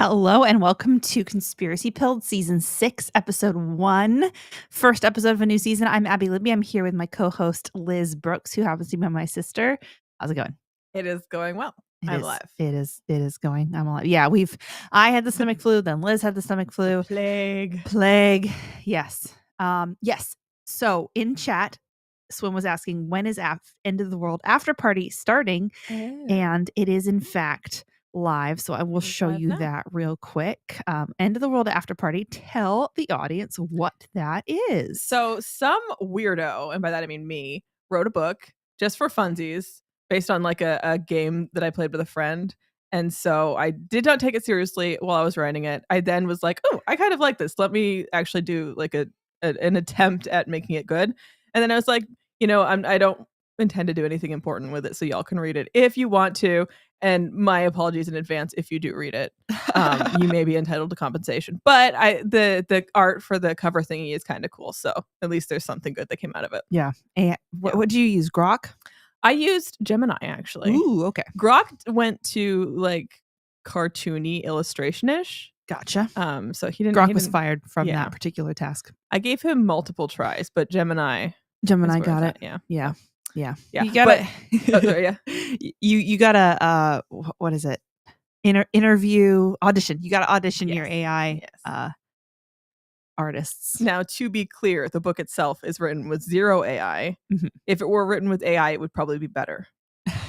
Hello and welcome to Conspiracy Pilled Season 6, Episode 1. First episode of a new season. I'm Abby Libby. I'm here with my co-host Liz Brooks, who happens to be my sister. How's it going? It is going well. I'm alive. It is going. I'm alive. Yeah, I had the stomach flu, then Liz had the stomach flu. Plague. Yes. Yes. So in chat, Swim was asking, when is End of the World After Party starting? Oh. And it is in fact live, so I will show you that real quick. End of the World After Party. Tell the audience what that is. So some weirdo, and by that I mean me, wrote a book just for funsies based on like a game that I played with a friend. And so I did not take it seriously while I was writing it. I then was like, oh, I kind of like this. Let me actually do like an attempt at making it good. And then I was like, I don't intend to do anything important with it, so y'all can read it if you want to. And my apologies in advance if you do read it. You may be entitled to compensation. But the art for the cover thingy is kind of cool. So at least there's something good that came out of it. Yeah. And what did you use? Grok? I used Gemini, actually. Ooh, okay. Grok went to like cartoony illustration-ish. Gotcha. So he didn't. Grok was fired from that particular task. I gave him multiple tries, but Gemini got it. Yeah. You gotta, you gotta, what is it? Interview, audition. You gotta audition your AI artists. Now, to be clear, the book itself is written with zero AI. Mm-hmm. If it were written with AI, it would probably be better.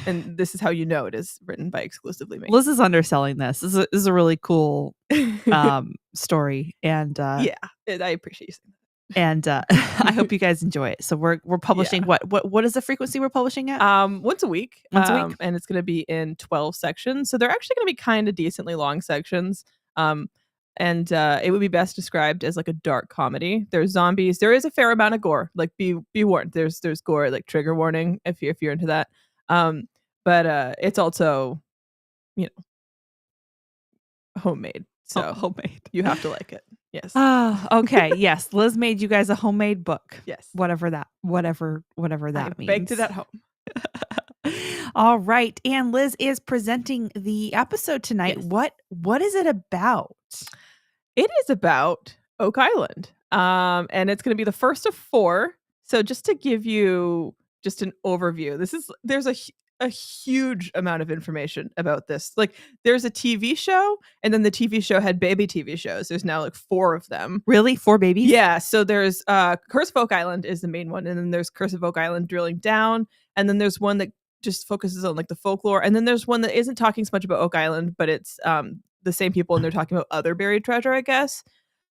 And this is how you know it is written by exclusively me. Liz is underselling this. This is a really cool story, and I appreciate you saying that. And I hope you guys enjoy it. So we're publishing what is the frequency we're publishing at? Once a week. And it's going to be in 12 sections. So they're actually going to be kind of decently long sections. And it would be best described as like a dark comedy. There's zombies. There is a fair amount of gore. Like be warned. There's gore, like trigger warning if you're into that. But it's also, homemade. So homemade. You have to like it. Yes. Oh, okay. Yes. Liz made you guys a homemade book. Yes. Whatever that means. Baked it at home. All right. And Liz is presenting the episode tonight. Yes. What is it about? It is about Oak Island. And it's going to be the first of 4. So just to give you just an overview, there's a huge amount of information about this. Like there's a TV show, and then the TV show had baby TV shows. There's now like 4 of them. Really? 4 babies? Yeah. So there's Curse of Oak Island is the main one, and then there's Curse of Oak Island Drilling Down, and then there's one that just focuses on like the folklore, and then there's one that isn't talking so much about Oak Island, but it's the same people, and they're talking about other buried treasure, I guess.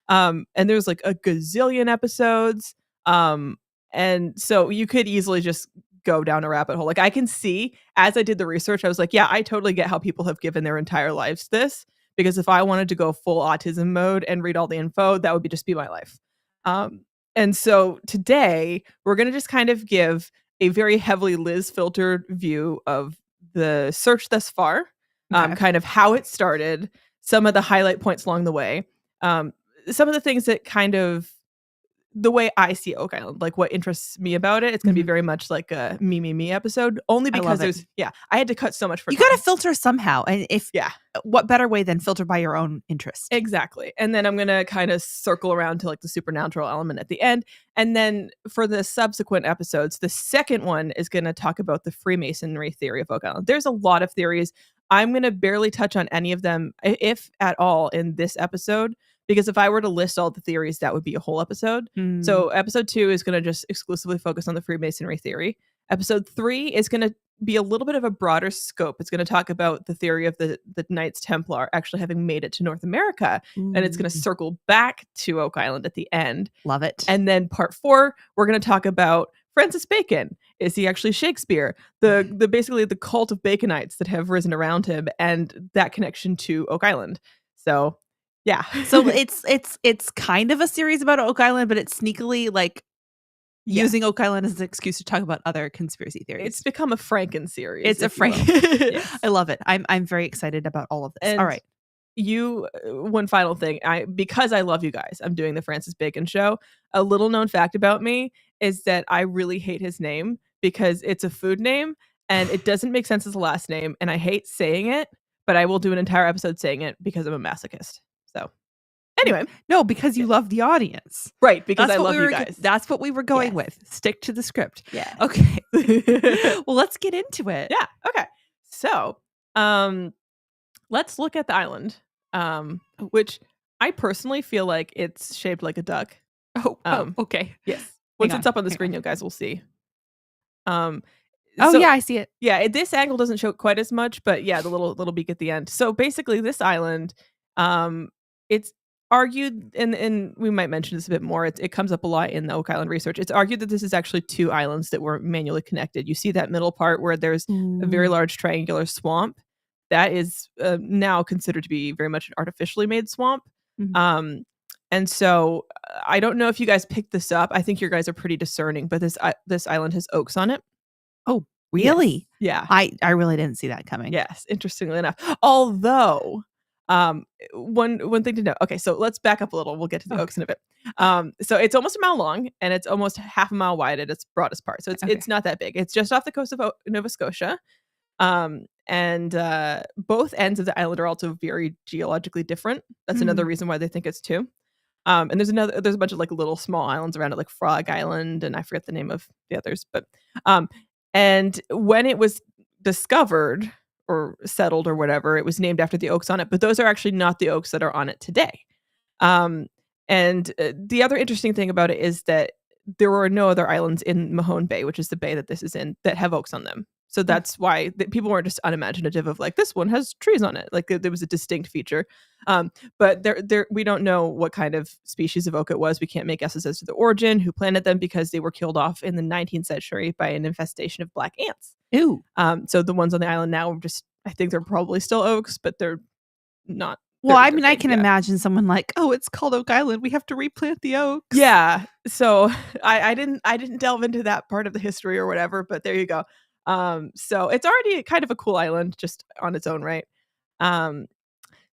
And there's like a gazillion episodes. And so you could easily just go down a rabbit hole. Like I can see, as I did the research, I was like, yeah, I totally get how people have given their entire lives to this, because if I wanted to go full autism mode and read all the info, that would just be my life. And so today we're going to just kind of give a very heavily Liz filtered view of the search thus far, kind of how it started, some of the highlight points along the way, some of the things that kind of the way I see Oak Island, like what interests me about it. It's going to be very much like a me episode, only because I had to cut so much for you got to filter somehow. And what better way than filter by your own interest? Exactly. And then I'm going to kind of circle around to like the supernatural element at the end. And then for the subsequent episodes, the second one is going to talk about the Freemasonry theory of Oak Island. There's a lot of theories. I'm going to barely touch on any of them, if at all, in this episode, because if I were to list all the theories, that would be a whole episode. So episode 2 is going to just exclusively focus on the Freemasonry theory. Episode 3 is going to be a little bit of a broader scope. It's going to talk about the theory of the Knights Templar actually having made it to North America. And it's going to circle back to Oak Island at the end. Love it. And then part 4, we're going to talk about Francis Bacon. Is he actually Shakespeare? The basically the cult of Baconites that have risen around him, and that connection to Oak Island. So yeah. So it's kind of a series about Oak Island, but it's sneakily like using Oak Island as an excuse to talk about other conspiracy theories. It's become a Franken series. It's a Franken. Yes. I love it. I'm very excited about all of this. And all right. One final thing. Because I love you guys, I'm doing the Francis Bacon show. A little known fact about me is that I really hate his name because it's a food name and it doesn't make sense as a last name, and I hate saying it. but I will do an entire episode saying it because I'm a masochist. So anyway. No, because you love the audience. Right, because I love you guys. That's what we were going Yes. with. Stick to the script. Yeah. Okay. Well, let's get into it. Yeah. Okay. So, let's look at the island, which I personally feel like it's shaped like a duck. Okay. Yes. Once Hang it's on, up on the hang screen, on. you guys will see. Oh, So- yeah, I see it. Yeah, this angle doesn't show it quite as much, but yeah, the little beak at the end. So basically, this island, it's argued, and we might mention this a bit more. It comes up a lot in the Oak Island research. It's argued that this is actually two islands that were manually connected. You see that middle part where there's a very large triangular swamp. That is now considered to be very much an artificially made swamp. Mhm. And so I don't know if you guys picked this up. I think your guys are pretty discerning, but this island has oaks on it. Oh, really? Yeah. I really didn't see that coming. Yes, interestingly enough. Although, one thing to know. Okay, so let's back up a little. We'll get to the oaks in a bit. So it's almost a mile long and it's almost half a mile wide at its broadest part. So it's not that big. It's just off the coast of Nova Scotia. And both ends of the island are also very geologically different. That's another reason why they think it's two. And there's a bunch of like little small islands around it, like Frog Island, and I forget the name of the others. But and when it was discovered or settled or whatever, it was named after the oaks on it. But those are actually not the oaks that are on it today. And the other interesting thing about it is that there were no other islands in Mahone Bay, which is the bay that this is in, that have oaks on them. So that's why people weren't just unimaginative of like, this one has trees on it. Like there was a distinct feature. But we don't know what kind of species of oak it was. We can't make guesses as to the origin, who planted them, because they were killed off in the 19th century by an infestation of black ants. Ew. So the ones on the island now are just, I think they're probably still oaks, but they're not. Well, I mean, I big, can imagine someone like, oh, it's called Oak Island. We have to replant the oaks. Yeah. So I didn't delve into that part of the history or whatever, but there you go. So it's already kind of a cool island just on its own right.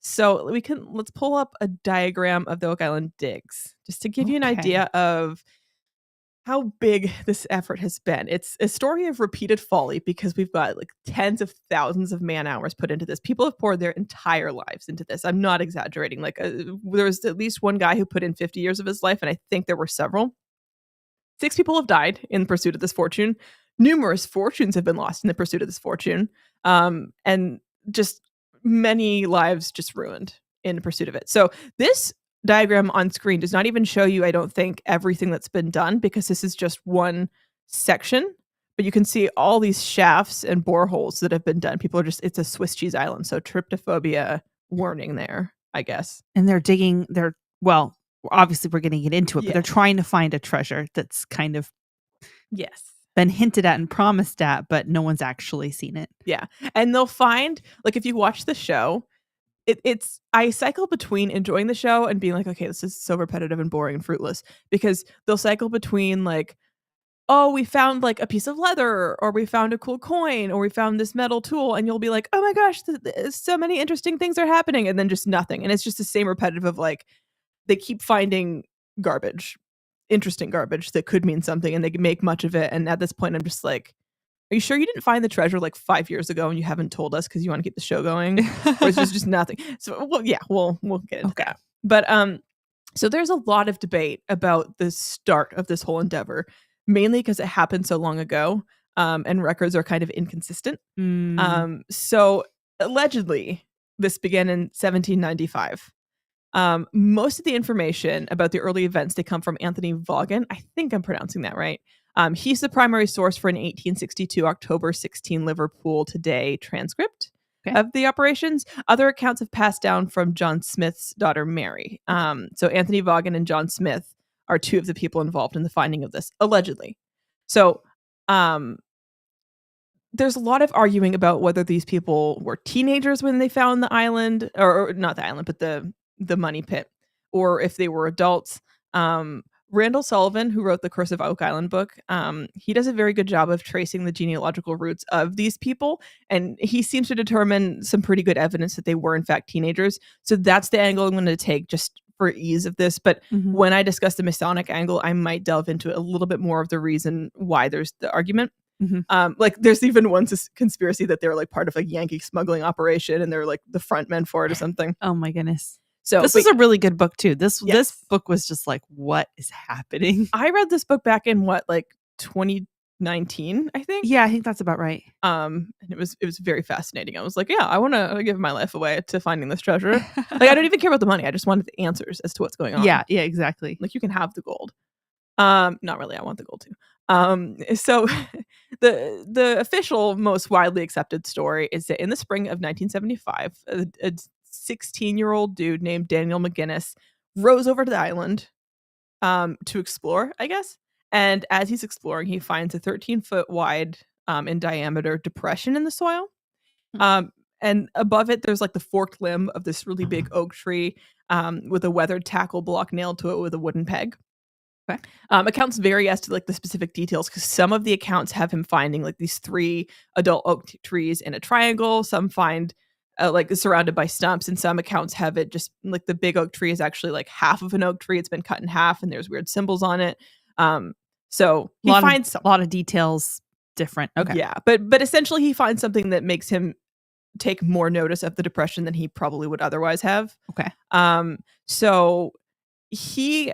So let's pull up a diagram of the Oak Island digs just to give you an idea of how big this effort has been. It's a story of repeated folly because we've got like tens of thousands of man hours put into this. People have poured their entire lives into this. I'm not exaggerating. Like there was at least one guy who put in 50 years of his life, and I think there were several. 6 people have died in pursuit of this fortune. Numerous fortunes have been lost in the pursuit of this fortune. And just many lives just ruined in pursuit of it. So this diagram on screen does not even show you, I don't think, everything that's been done, because this is just one section. But you can see all these shafts and boreholes that have been done. People are it's a Swiss cheese island. So tryptophobia warning there, I guess. And they're digging, well, obviously we're going to get into it, but they're trying to find a treasure that's kind of been hinted at and promised at, but no one's actually seen it. Yeah. And they'll find, like, if you watch the show, I cycle between enjoying the show and being like, okay, this is so repetitive and boring and fruitless, because they'll cycle between like, oh, we found like a piece of leather, or we found a cool coin, or we found this metal tool, and you'll be like, oh my gosh, so many interesting things are happening, and then just nothing. And it's just the same repetitive of like, they keep finding garbage, interesting garbage that could mean something, and they can make much of it. And at this point, I'm just like, are you sure you didn't find the treasure like 5 years ago and you haven't told us because you want to keep the show going? Or is this just nothing? So, well, yeah, we'll get into that. But so there's a lot of debate about the start of this whole endeavor, mainly because it happened so long ago, and records are kind of inconsistent. So allegedly, this began in 1795. Most of the information about the early events, they come from Anthony Vaughan. I think I'm pronouncing that right. He's the primary source for an 1862 October 16 Liverpool Today transcript of the operations. Other accounts have passed down from John Smith's daughter, Mary. So Anthony Vaughan and John Smith are two of the people involved in the finding of this, allegedly. So there's a lot of arguing about whether these people were teenagers when they found the island, or not the island, but the money pit, or if they were adults. Randall Sullivan, who wrote the Curse of Oak Island book, he does a very good job of tracing the genealogical roots of these people, and he seems to determine some pretty good evidence that they were in fact teenagers. So that's the angle I'm going to take just for ease of this. But when I discuss the Masonic angle, I might delve into a little bit more of the reason why there's the argument. Like there's even one conspiracy that they're like part of a Yankee smuggling operation and they're like the front men for it or something. Oh my goodness. So this is a really good book too. This Yes. book was just like, what is happening? I read this book back in like 2019, I think. Yeah, I think that's about right. And it was very fascinating. I was like, yeah, I want to give my life away to finding this treasure. Like I don't even care about the money. I just wanted the answers as to what's going on. Yeah, exactly. Like you can have the gold. Not really. I want the gold too. So the official most widely accepted story is that in the spring of 1975, a 16-year-old dude named Daniel McGinnis rows over to the island to explore, I guess. And as he's exploring, he finds a 13-foot wide in diameter depression in the soil. And above it, there's like the forked limb of this really big oak tree with a weathered tackle block nailed to it with a wooden peg. Okay. Accounts vary as to like the specific details because some of the accounts have him finding like these 3 adult oak trees in a triangle. Some find like surrounded by stumps, and some accounts have it just like the big oak tree is actually like half of an oak tree. It's been cut in half, and there's weird symbols on it. So he finds a lot of details different. Okay. Yeah, but essentially he finds something that makes him take more notice of the depression than he probably would otherwise have. Okay. So he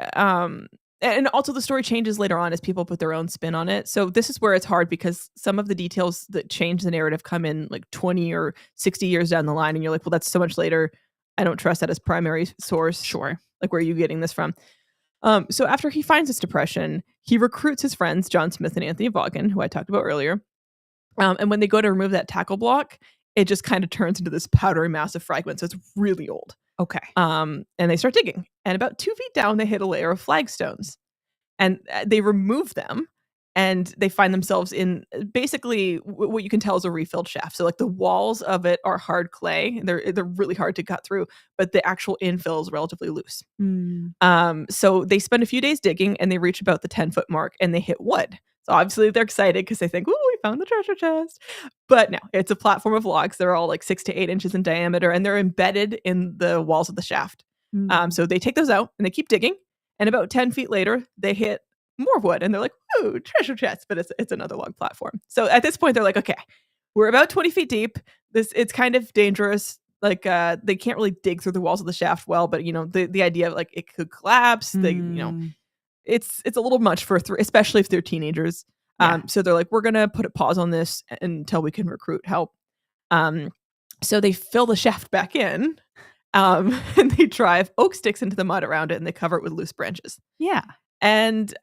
and also the story changes later on as people put their own spin on it. So this is where it's hard because some of the details that change the narrative come in like 20 or 60 years down the line, and you're like, well, that's so much later. I don't trust that as primary source. Sure. Like, where are you getting this from? So after he finds this depression, he recruits his friends, John Smith and Anthony Vaughan, who I talked about earlier. And when they go to remove that tackle block, it just kind of turns into this powdery mass of fragments. So it's really old. Okay. And they start digging. And about 2 feet down, they hit a layer of flagstones. And they remove them. And they find themselves in basically what you can tell is a refilled shaft. So like the walls of it are hard clay. They're really hard to cut through, but the actual infill is relatively loose. So they spend a few days digging and they reach about the 10-foot mark and they hit wood. So obviously they're excited because they think, "Ooh, we found the treasure chest." But no, it's a platform of logs. They're all like 6 to 8 inches in diameter and they're embedded in the walls of the shaft. So they take those out and they keep digging. And about 10 feet later, they hit more wood and they're like, "Ooh, treasure chest," but it's another log platform. So at this point, they're like, "Okay, we're about 20 feet deep. It's kind of dangerous. Like they can't really dig through the walls of the shaft well, but you know the idea of like it could collapse. They it's a little much for especially if they're teenagers. Yeah. So they're like, we're gonna put a pause on this until we can recruit help. So they fill the shaft back in, and they drive oak sticks into the mud around it, and they cover it with loose branches. Yeah. And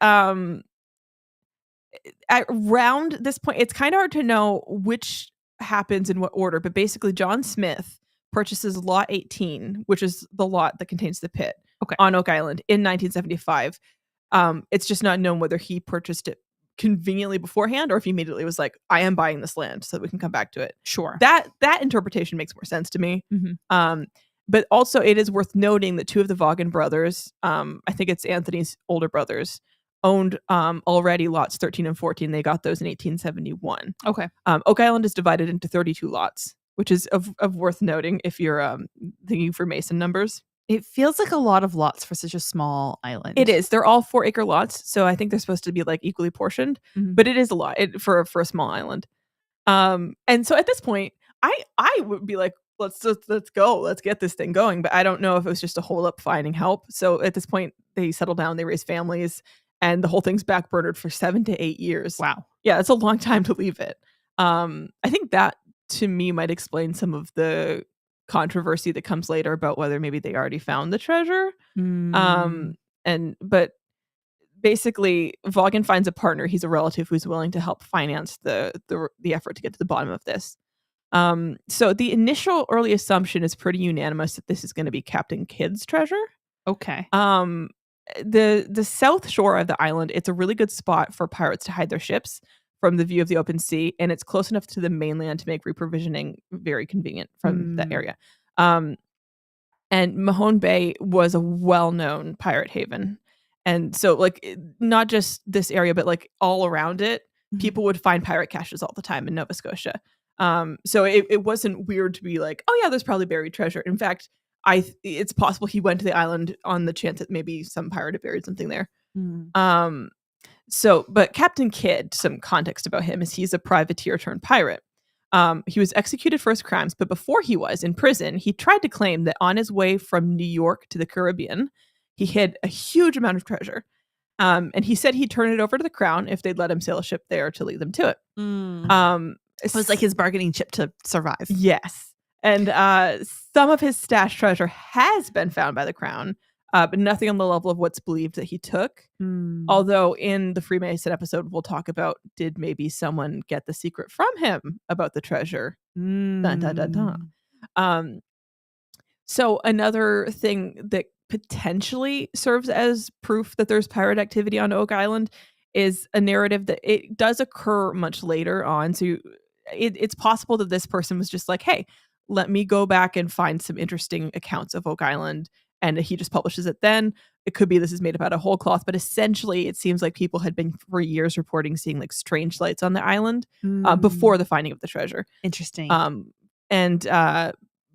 around this point, it's kind of hard to know which happens in what order, but basically John Smith purchases lot 18, which is the lot that contains the pit on Oak Island in 1975. It's just not known whether he purchased it conveniently beforehand or if he immediately was like, I am buying this land so that we can come back to it. Sure. That interpretation makes more sense to me. But also it is worth noting that 2 of the Vaughan brothers, I think it's Anthony's older brothers, owned already lots 13 and 14. They got those in 1871. Okay. Oak Island is divided into 32 lots, which is of worth noting if you're thinking for Mason numbers. It feels like a lot of lots for such a small island. It is. They're all 4-acre lots, so I think they're supposed to be like equally portioned. But it is a lot for a small island. And so at this point, I would be like, let's go, let's get this thing going. But I don't know if it was just a hold up finding help. So at this point, they settle down, they raise families, and the whole thing's backburnered for 7 to 8 years. Wow. Yeah, it's a long time to leave it. I think that to me might explain some of the controversy that comes later about whether maybe they already found the treasure. But basically Vaughan finds a partner. He's a relative who's willing to help finance the effort to get to the bottom of this. So the initial early assumption is pretty unanimous that this is going to be Captain Kidd's treasure. Okay. The south shore of the island, it's a really good spot for pirates to hide their ships from the view of the open sea, and it's close enough to the mainland to make reprovisioning very convenient from that area. And Mahone Bay was a well-known pirate haven. And so like not just this area, but like all around it, people would find pirate caches all the time in Nova Scotia. So it wasn't weird to be like, oh yeah, there's probably buried treasure. In fact, it's possible he went to the island on the chance that maybe some pirate had buried something there. But Captain Kidd, some context about him is he's a privateer turned pirate. He was executed for his crimes, but before he was in prison, he tried to claim that on his way from New York to the Caribbean, he hid a huge amount of treasure. And he said he'd turn it over to the crown if they'd let him sail a ship there to lead them to it. It was like his bargaining chip to survive. Yes. And some of his stashed treasure has been found by the crown, but nothing on the level of what's believed that he took. Although in the Freemason episode, we'll talk about, did maybe someone get the secret from him about the treasure? Dun, dun, dun, dun. So another thing that potentially serves as proof that there's pirate activity on Oak Island is a narrative that it does occur much later on. So it's possible that this person was just like, hey, let me go back and find some interesting accounts of Oak Island. And he just publishes it then. It could be this is made up out of whole cloth, but essentially it seems like people had been for years reporting seeing like strange lights on the island before the finding of the treasure. Interesting.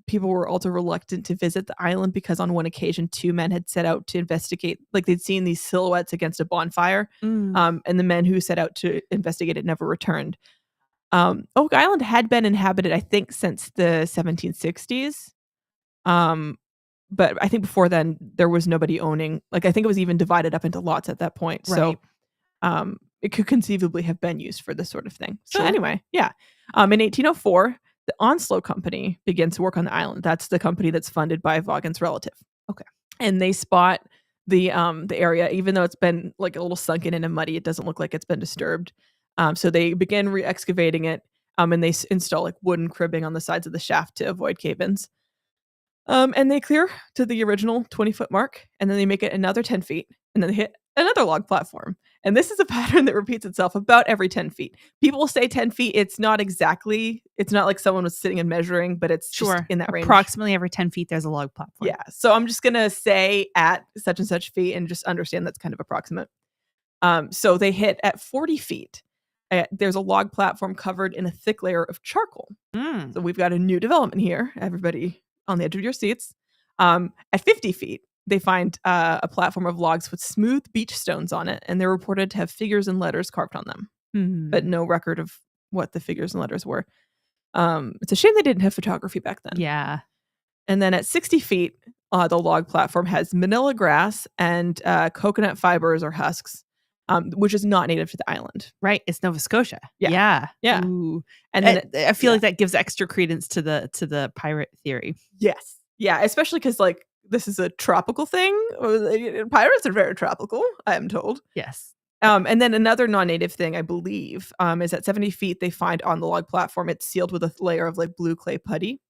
People were also reluctant to visit the island because on one occasion, 2 men had set out to investigate, like they'd seen these silhouettes against a bonfire. And the men who set out to investigate it never returned. Oak Island had been inhabited, I think, since the 1760s. But I think before then, there was nobody owning, like I think it was even divided up into lots at that point. Right. So it could conceivably have been used for this sort of thing. So anyway, yeah. In 1804, the Onslow Company begins to work on the island. That's the company that's funded by Vaughan's relative. Okay. And they spot the area, even though it's been like a little sunken in and muddy, it doesn't look like it's been disturbed. So they begin re-excavating it, and they install like wooden cribbing on the sides of the shaft to avoid cave-ins. And they clear to the original 20-foot mark, and then they make it another 10 feet, and then they hit another log platform. And this is a pattern that repeats itself about every 10 feet. People will say 10 feet. It's not like someone was sitting and measuring, but it's just in that range. Approximately every 10 feet, there's a log platform. Yeah. So I'm just going to say at such and such feet and just understand that's kind of approximate. So they hit at 40 feet. There's a log platform covered in a thick layer of charcoal. So we've got a new development here. Everybody on the edge of your seats. At 50 feet, they find a platform of logs with smooth beach stones on it, and they're reported to have figures and letters carved on them, but no record of what the figures and letters were. It's a shame they didn't have photography back then. Yeah. And then at 60 feet, the log platform has manila grass and coconut fibers or husks, which is not native to the island. Right. It's Nova Scotia. Yeah. Ooh. And then I feel like that gives extra credence to the pirate theory. Yes. Yeah. Especially because like this is a tropical thing. Pirates are very tropical, I am told. Yes. And then another non-native thing, I believe, is at 70 feet, they find on the log platform, it's sealed with a layer of like blue clay putty.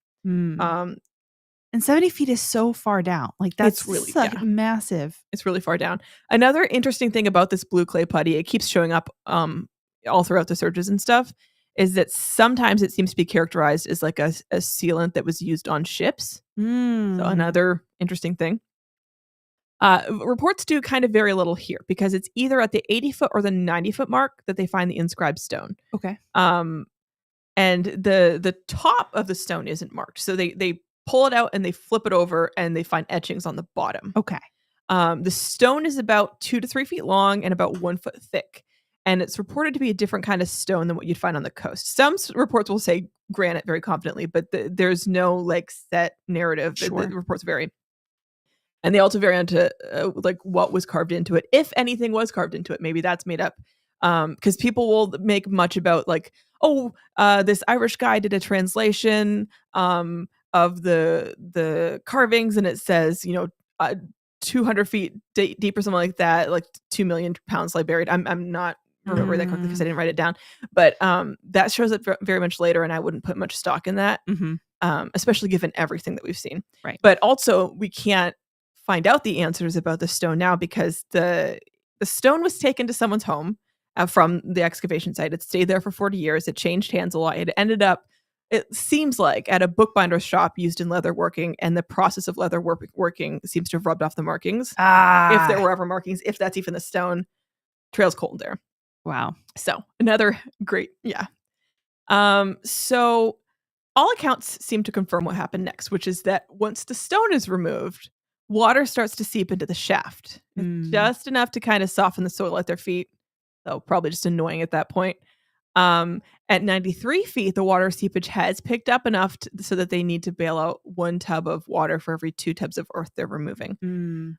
And 70 feet is so far down. Like that's really massive. It's really far down. Another interesting thing about this blue clay putty, it keeps showing up all throughout the searches and stuff, is that sometimes it seems to be characterized as like a sealant that was used on ships. So another interesting thing. Reports do kind of vary a little here because it's either at the 80-foot or the 90-foot mark that they find the inscribed stone. Okay. And the top of the stone isn't marked. So they pull it out and they flip it over and they find etchings on the bottom. Okay. The stone is about 2 to 3 feet long and about 1 foot thick. And it's reported to be a different kind of stone than what you'd find on the coast. Some reports will say granite very confidently, but there's no like set narrative. The reports vary. And they also vary onto like what was carved into it. If anything was carved into it, maybe that's made up. Because people will make much about like, this Irish guy did a translation of the carvings, and it says, 200 feet deep or something like that, like 2 million pounds lie buried. I'm not remembering that correctly because I didn't write it down. But that shows up very much later, and I wouldn't put much stock in that, especially given everything that we've seen. Right. But also, we can't find out the answers about the stone now because the stone was taken to someone's home from the excavation site. It stayed there for 40 years. It changed hands a lot. It ended up, it seems like, at a bookbinder's shop used in leather working, and the process of leather working seems to have rubbed off the markings. If there were ever markings, if that's even the stone, trail's cold there. Wow. So another great, so all accounts seem to confirm what happened next, which is that once the stone is removed, water starts to seep into the shaft. Just enough to kind of soften the soil at their feet. So probably just annoying at that point. At 93 feet, the water seepage has picked up enough so that they need to bail out 1 tub of water for every 2 tubs of earth they're removing.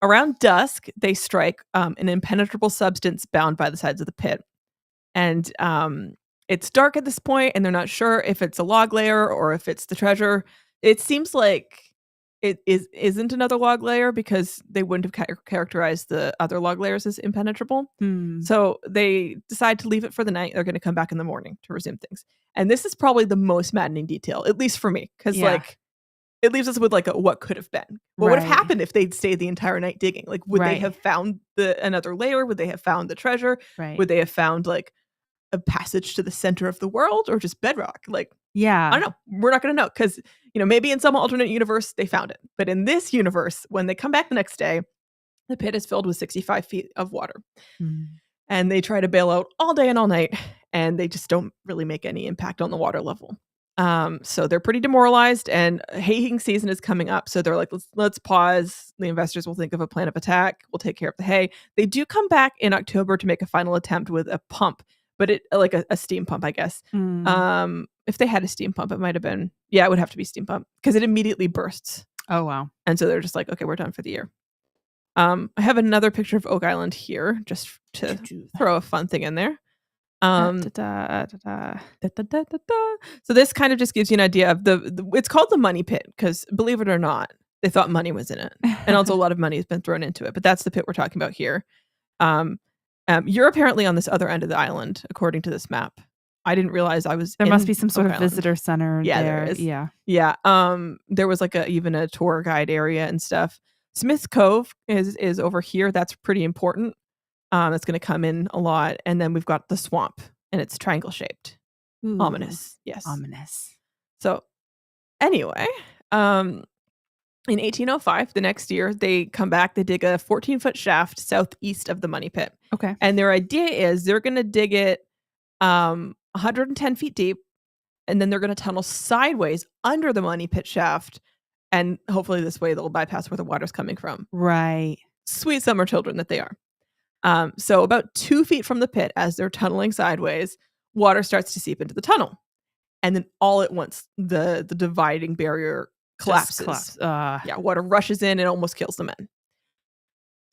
Around dusk, they strike an impenetrable substance bound by the sides of the pit. And it's dark at this point, and they're not sure if it's a log layer or if it's the treasure. It seems like it isn't another log layer because they wouldn't have characterized the other log layers as impenetrable. So they decide to leave it for the night. They're going to come back in the morning to resume things. And this is probably the most maddening detail, at least for me, because like it leaves us with like a what could have been. What would have happened if they'd stayed the entire night digging? Like, would they have found another layer? Would they have found the treasure? Would they have found like a passage to the center of the world or just bedrock? Like, I don't know. We're not going to know because, maybe in some alternate universe they found it. But in this universe, when they come back the next day, the pit is filled with 65 feet of water. And they try to bail out all day and all night, and they just don't really make any impact on the water level. So they're pretty demoralized, and haying season is coming up. So they're like, let's pause. The investors will think of a plan of attack. We'll take care of the hay. They do come back in October to make a final attempt with a pump, but it like a steam pump, I guess. If they had a steam pump, it might have been, it would have to be steam pump because it immediately bursts. Oh, wow. And so they're just like, okay, we're done for the year. I have another picture of Oak Island here just to throw a fun thing in there. So this kind of just gives you an idea of it's called the money pit because, believe it or not, they thought money was in it. And also a lot of money has been thrown into it. But that's the pit we're talking about here. You're apparently on this other end of the island, according to this map. I didn't realize I was There must be some sort Oak of Island. visitor center there is. Yeah. There was like even a tour guide area and stuff. Smith's Cove is over here. That's pretty important. That's going to come in a lot. And then we've got the swamp, and it's triangle shaped. Ominous. Yes. Ominous. So anyway, in 1805, the next year, they come back. They dig a 14-foot shaft southeast of the money pit. Okay. And their idea is they're going to dig it 110 feet deep, and then they're going to tunnel sideways under the money pit shaft. And hopefully this way they'll bypass where the water's coming from. Right. Sweet summer children that they are. So about 2 feet from the pit, as they're tunneling sideways, water starts to seep into the tunnel. And then all at once, the dividing barrier collapses. Water rushes in and almost kills the men.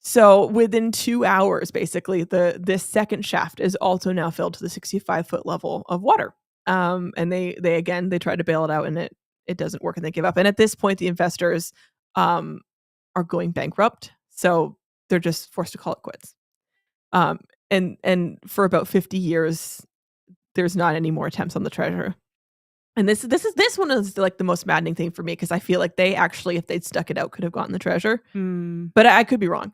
So within 2 hours, basically, this second shaft is also now filled to the 65-foot level of water. And they try to bail it out, and it doesn't work, and they give up. And at this point, the investors are going bankrupt. So they're just forced to call it quits. And for about 50 years, there's not any more attempts on the treasure. And this one is like the most maddening thing for me because I feel like they actually, if they'd stuck it out, could have gotten the treasure. But I could be wrong.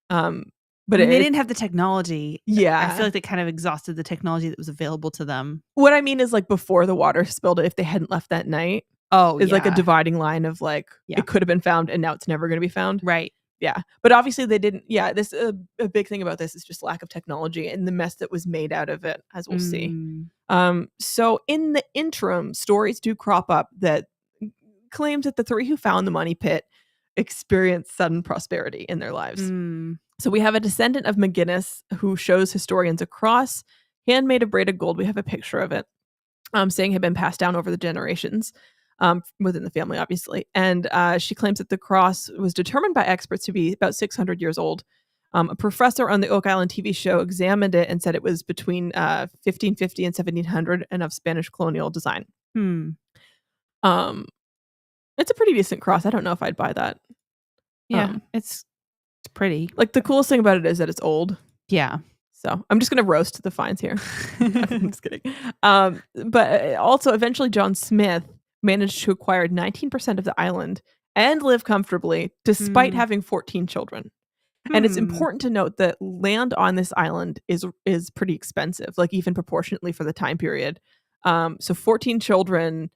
But they didn't have the technology. Yeah. I feel like they kind of exhausted the technology that was available to them. What I mean is like before the water spilled, if they hadn't left that night, like a dividing line of like, it could have been found and now it's never going to be found. Right. Yeah. But obviously they didn't. Yeah. This a big thing about this is just lack of technology and the mess that was made out of it, as we'll see. So in the interim, stories do crop up that claims that the three who found the money pit experienced sudden prosperity in their lives. So we have a descendant of McGinnis who shows historians a cross handmade of braided gold. We have a picture of it, saying had been passed down over the generations within the family, obviously. And she claims that the cross was determined by experts to be about 600 years old. A professor on the Oak Island TV show examined it and said it was between 1550 and 1700 and of Spanish colonial design. It's a pretty decent cross. I don't know if I'd buy that. Yeah, it's pretty. Like the coolest thing about it is that it's old. Yeah. So I'm just going to roast the finds here. I'm just kidding. But also eventually John Smith managed to acquire 19% of the island and live comfortably despite having 14 children. And it's important to note that land on this island is pretty expensive, like even proportionately for the time period. So 14 children,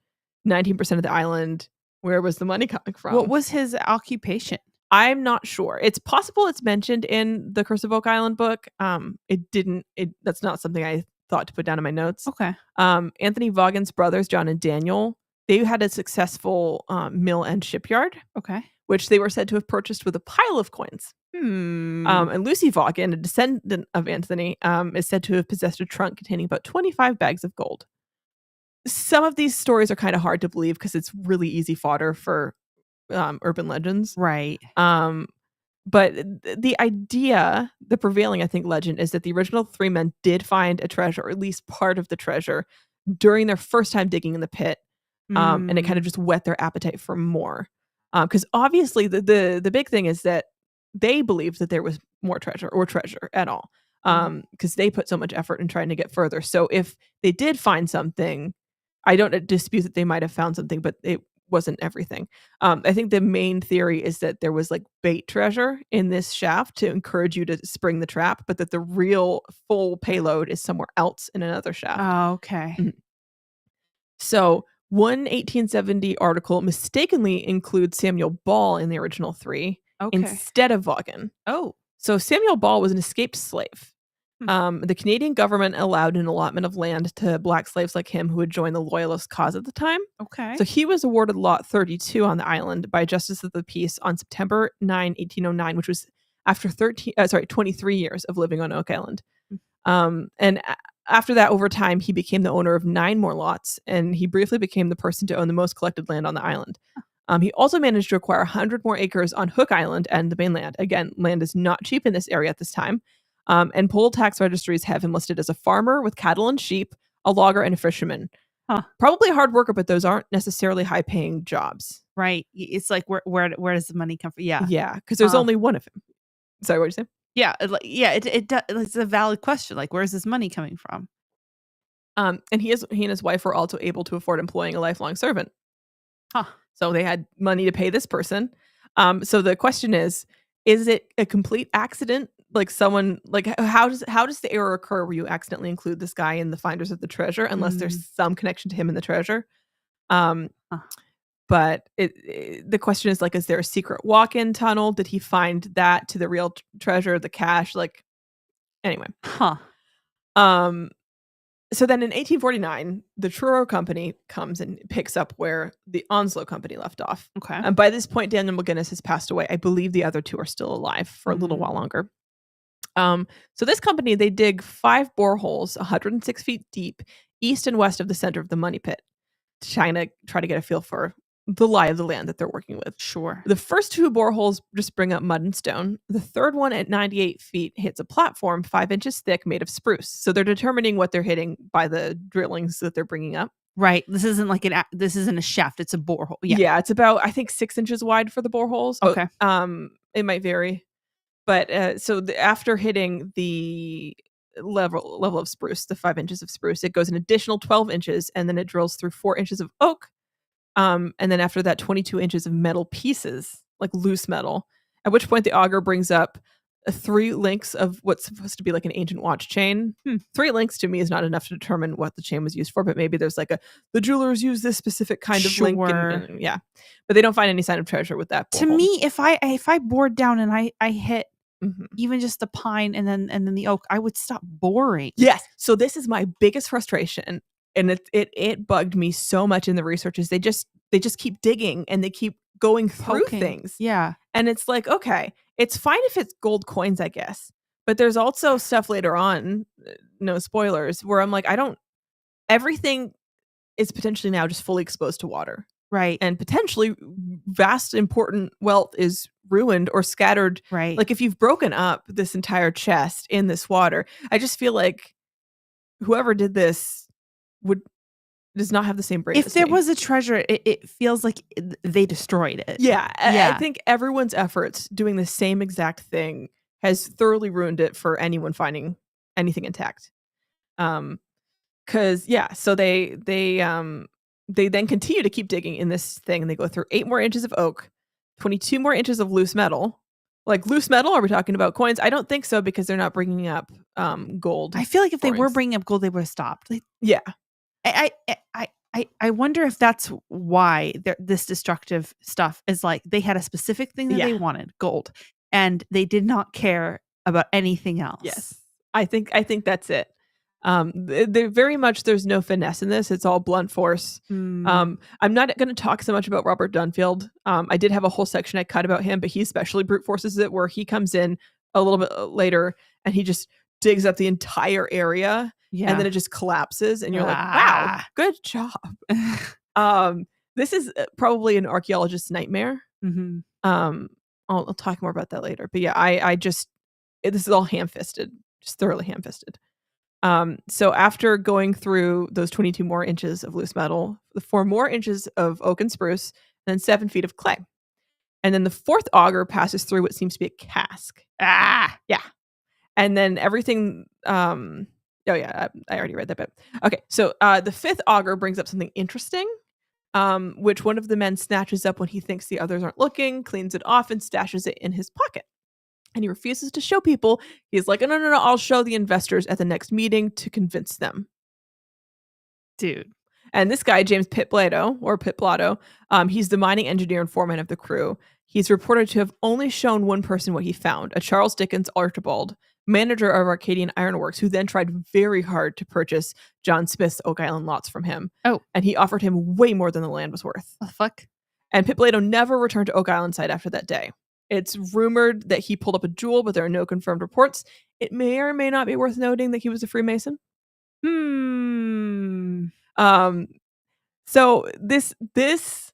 19% of the island. Where was the money coming from? What was his occupation? I'm not sure. It's possible it's mentioned in the Curse of Oak Island book. That's not something I thought to put down in my notes. Okay. Anthony Vaughan's brothers, John and Daniel, they had a successful mill and shipyard. Okay. which they were said to have purchased with a pile of coins. And Lucy Vaughan, a descendant of Anthony, is said to have possessed a trunk containing about 25 bags of gold. Some of these stories are kind of hard to believe because it's really easy fodder for urban legends. Right. But the idea, the prevailing, I think, legend is that the original three men did find a treasure, or at least part of the treasure, during their first time digging in the pit. And it kind of just whet their appetite for more. Because obviously the big thing is that they believed that there was more treasure or treasure at all. Because they put so much effort in trying to get further. So if they did find something, I don't dispute that they might have found something, but it wasn't everything. I think the main theory is that there was like bait treasure in this shaft to encourage you to spring the trap, but that the real full payload is somewhere else in another shaft. Oh, okay. So one 1870 article mistakenly includes Samuel Ball in the original three instead of Vaughan. Oh. So Samuel Ball was an escaped slave. The Canadian government allowed an allotment of land to black slaves like him who had joined the Loyalist cause at the time. Okay. So he was awarded Lot 32 on the island by Justice of the Peace on September 9, 1809, which was after 23 years of living on Oak Island. After that, over time, he became the owner of 9 more lots, and he briefly became the person to own the most collected land on the island. He also managed to acquire 100 more acres on Hook Island and the mainland. Again, land is not cheap in this area at this time. And poll tax registries have him listed as a farmer with cattle and sheep, a logger, and a fisherman. Probably a hard worker, but those aren't necessarily high-paying jobs. Right. It's like where does the money come from? Yeah. Yeah, because there's only one of him. Sorry, what did you say? Yeah, it's a valid question. Like, where's this money coming from? And he and his wife were also able to afford employing a lifelong servant. So they had money to pay this person. So the question is it a complete accident? Like someone, like how does the error occur where you accidentally include this guy in the finders of the treasure unless there's some connection to him in the treasure? But the question is like, is there a secret walk-in tunnel? Did he find that to the real treasure, the cash? Like, anyway. So then in 1849, the Truro Company comes and picks up where the Onslow Company left off. Okay. And by this point, Daniel McGinnis has passed away. I believe the other two are still alive for a little while longer. So this company, they dig 5 boreholes, 106 feet deep, east and west of the center of the money pit, to try to get a feel for the lie of the land that they're working with. Sure. The first 2 boreholes just bring up mud and stone. The third one at 98 feet hits a platform 5 inches thick made of spruce. So they're determining what they're hitting by the drillings that they're bringing up. Right. This isn't like this isn't a shaft. It's a borehole. Yeah, it's about, I think, 6 inches wide for the boreholes. Okay. It might vary. But after hitting the level of spruce, the 5 inches of spruce, it goes an additional 12 inches, and then it drills through 4 inches of oak. And then after that, 22 inches of metal pieces, like loose metal, at which point the auger brings up 3 links of what's supposed to be like an ancient watch chain. 3 links to me is not enough to determine what the chain was used for, but maybe there's like the jewelers use this specific kind of link. And yeah, but they don't find any sign of treasure with that. To me, if I bored down and I hit even just the pine and then the oak, I would stop boring. Yes. So this is my biggest frustration. And it bugged me so much in the research is they just keep digging and they keep going through things. Yeah. And it's like, okay, it's fine if it's gold coins, I guess. But there's also stuff later on, no spoilers, where I'm like, everything is potentially now just fully exposed to water. Right. And potentially vast important wealth is ruined or scattered. Right. Like if you've broken up this entire chest in this water, I just feel like whoever did this does not have the same brain. If there was a treasure, it feels like they destroyed it. Yeah. I think everyone's efforts doing the same exact thing has thoroughly ruined it for anyone finding anything intact. So they then continue to keep digging in this thing, and they go through 8 more inches of oak, 22 more inches of loose metal. Like loose metal, are we talking about coins? I don't think so, because they're not bringing up gold. I feel like if they were bringing up gold, they would have stopped. Yeah. I wonder if that's why this destructive stuff is like they had a specific thing that they wanted, gold, and they did not care about anything else. Yes, I think that's it. They very much, there's no finesse in this. It's all blunt force. Mm. I'm not going to talk so much about Robert Dunfield. I did have a whole section I cut about him, but he especially brute forces it, where he comes in a little bit later and he just digs up the entire area, and then Yeah. it just collapses, and you're like, wow, Ah. good job. This is probably an archaeologist's nightmare. Mhm. I'll talk more about that later. But yeah, I just this is all ham-fisted, just thoroughly ham-fisted. So after going through those 22 more inches of loose metal, the 4 more inches of oak and spruce, and then 7 feet of clay. And then the 4th auger passes through what seems to be a cask. Ah. Yeah. And then everything, oh yeah, I already read that bit. Okay, so the 5th auger brings up something interesting, which one of the men snatches up when he thinks the others aren't looking, cleans it off, and stashes it in his pocket. And he refuses to show people. He's like, no, I'll show the investors at the next meeting to convince them. Dude. And this guy, James Pitblado, he's the mining engineer and foreman of the crew. He's reported to have only shown one person what he found, a Charles Dickens Archibald, manager of Arcadian Ironworks, who then tried very hard to purchase John Smith's Oak Island lots from him. Oh. And he offered him way more than the land was worth. What the fuck? And Pitblado never returned to Oak Island site after that day. It's rumored that he pulled up a jewel, but there are no confirmed reports. It may or may not be worth noting that he was a Freemason. So this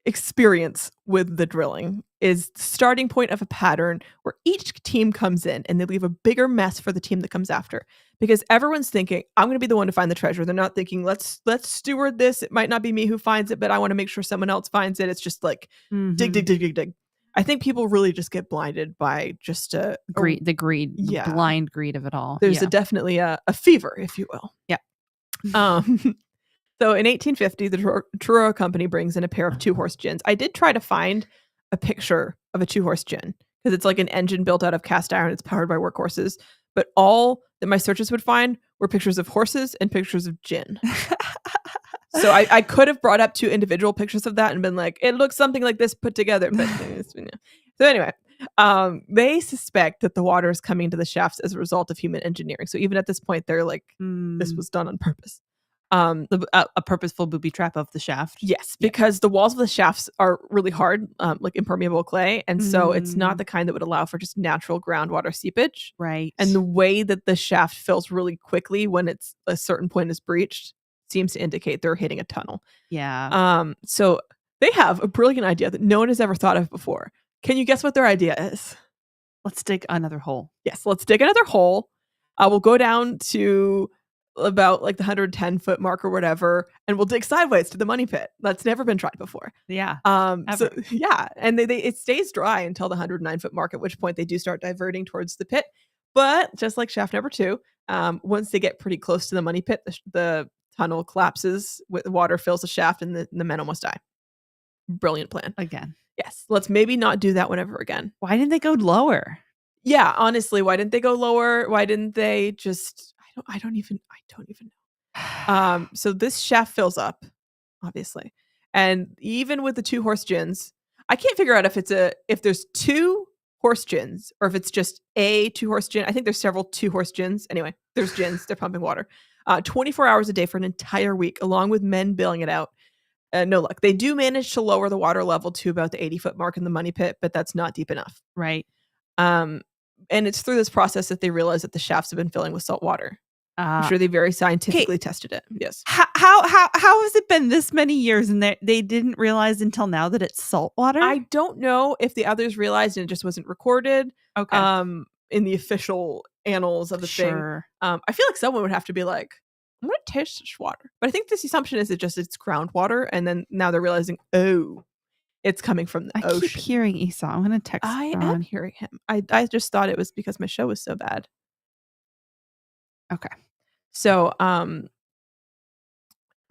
experience with the drilling is the starting point of a pattern where each team comes in and they leave a bigger mess for the team that comes after, because everyone's thinking, I'm going to be the one to find the treasure. They're not thinking, let's steward this. It might not be me who finds it, but I want to make sure someone else finds it. It's just like dig. I think people really just get blinded by just the greed, the blind greed of it all. There's definitely a fever, if you will. Yeah. So in 1850, the Truro Company brings in a pair of 2-horse gins. I did try to find a picture of a 2-horse gin, because it's like an engine built out of cast iron. It's powered by workhorses. But all that my searches would find were pictures of horses and pictures of gin. So I could have brought up 2 individual pictures of that and been like, it looks something like this put together. But so anyway, they suspect that the water is coming into the shafts as a result of human engineering. So even at this point, they're like, this was done on purpose. A purposeful booby trap of the shaft. Yes, because the walls of the shafts are really hard, like impermeable clay. And so it's not the kind that would allow for just natural groundwater seepage. Right. And the way that the shaft fills really quickly when it's a certain point is breached seems to indicate they're hitting a tunnel. Yeah. So they have a brilliant idea that no one has ever thought of before. Can you guess what their idea is? Let's dig another hole. Yes, let's dig another hole. We'll go down to about like the 110-foot mark or whatever, and we'll dig sideways to the money pit. That's never been tried before. Yeah. So yeah, and it stays dry until the 109-foot mark, at which point they do start diverting towards the pit. But just like shaft number 2, once they get pretty close to the money pit, the tunnel collapses, with water fills the shaft, and the men almost die. Brilliant plan. Again. Yes, let's maybe not do that one ever again. Why didn't they go lower? Yeah, honestly, why didn't they go lower? Why didn't they just I don't even know. So this shaft fills up, obviously. And even with the 2-horse gins, I can't figure out if there's 2 horse gins or if it's just a 2-horse gin. I think there's several 2-horse gins. Anyway, there's gins, they're pumping water. 24 hours a day for an entire week, along with men billing it out. No luck. They do manage to lower the water level to about the 80-foot mark in the money pit, but that's not deep enough. Right. And it's through this process that they realize that the shafts have been filling with salt water. I'm sure they very scientifically tested it. Yes. How has it been this many years and they didn't realize until now that it's salt water? I don't know if the others realized and it just wasn't recorded. Okay. In the official annals of the thing. I feel like someone would have to be like, I'm gonna taste this water. But I think this assumption is it's groundwater, and then now they're realizing, oh, it's coming from the ocean. I keep hearing Esau. I'm gonna text Ron. am hearing him. I just thought it was because my show was so bad. Okay. So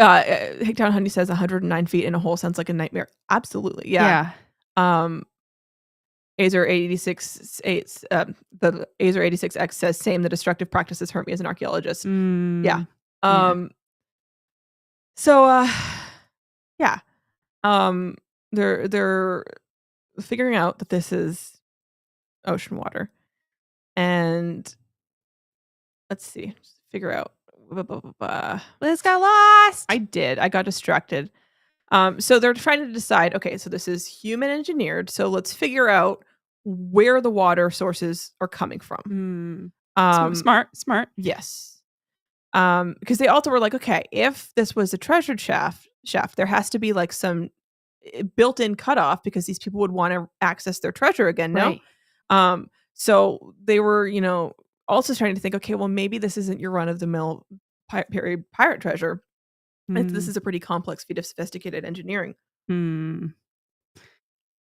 Hicktown Honey says 109 feet in a hole sounds like a nightmare. Absolutely. Yeah. Azer 86 the Azer 86X says same, the destructive practices hurt me as an archaeologist. Yeah. So yeah. They're figuring out that this is ocean water. And let's see, just figure out Liz got lost. I did. I got distracted. So they're trying to decide, okay, so this is human engineered. So let's figure out where the water sources are coming from. Smart. Yes. Because they also were like, okay, if this was a treasured shaft, there has to be like some built-in cutoff because these people would want to access their treasure again. No. Right. So they were, also starting to think, okay, well, maybe this isn't your run-of-the-mill pirate treasure. This is a pretty complex feat of sophisticated engineering.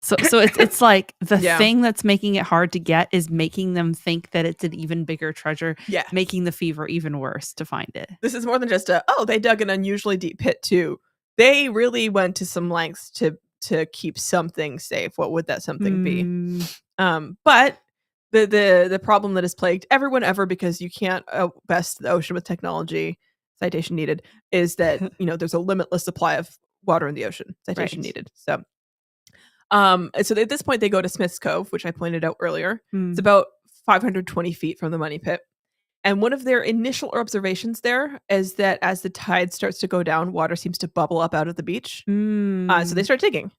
So it's like the Yeah. thing that's making it hard to get is making them think that it's an even bigger treasure, Yeah. making the fever even worse to find it. This is more than just they dug an unusually deep pit too. They really went to some lengths to keep something safe. What would that something be? But the problem that has plagued everyone ever, because you can't best the ocean with technology, citation needed, is that there's a limitless supply of water in the ocean. Citation needed. So at this point they go to Smith's Cove, which I pointed out earlier. It's about 520 feet from the money pit. And one of their initial observations there is that as the tide starts to go down, water seems to bubble up out of the beach. So they start digging.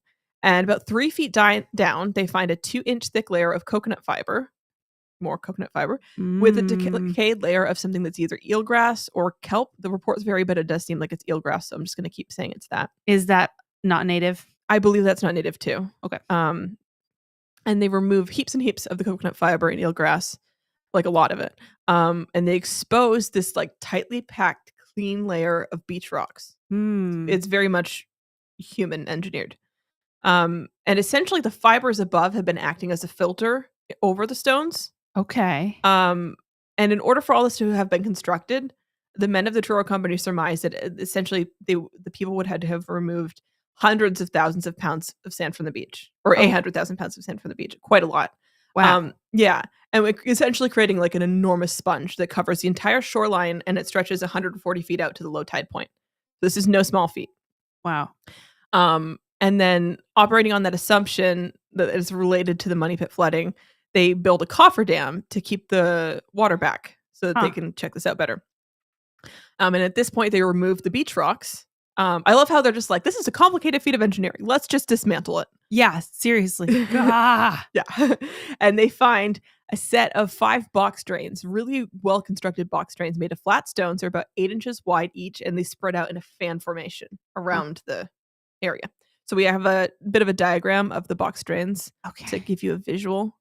And about 3 feet down, they find a 2-inch thick layer of coconut fiber, more coconut fiber, with a decayed layer of something that's either eelgrass or kelp. The reports vary, but it does seem like it's eelgrass, so I'm just going to keep saying it's that. Is that not native? I believe that's not native too. Okay. And they remove heaps and heaps of the coconut fiber and eelgrass, like a lot of it. And they expose this like tightly packed, clean layer of beach rocks. It's very much human engineered. And essentially the fibers above have been acting as a filter over the stones. Okay. And in order for all this to have been constructed, the men of the Truro Company surmised that essentially the people would have to have removed hundreds of thousands of pounds of sand from the beach, or 800,000 pounds of sand from the beach. Quite a lot. Wow. Yeah. And essentially creating like an enormous sponge that covers the entire shoreline, and it stretches 140 feet out to the low tide point. This is no small feat. Wow. And then operating on that assumption that is related to the money pit flooding, they build a cofferdam to keep the water back so that they can check this out better. And at this point, they remove the beach rocks. I love how they're just like, this is a complicated feat of engineering. Let's just dismantle it. Yeah, seriously. Ah. Yeah. And they find a set of 5 box drains, really well-constructed box drains made of flat stones. They're about 8 inches wide each, and they spread out in a fan formation around the area. So we have a bit of a diagram of the box drains to give you a visual.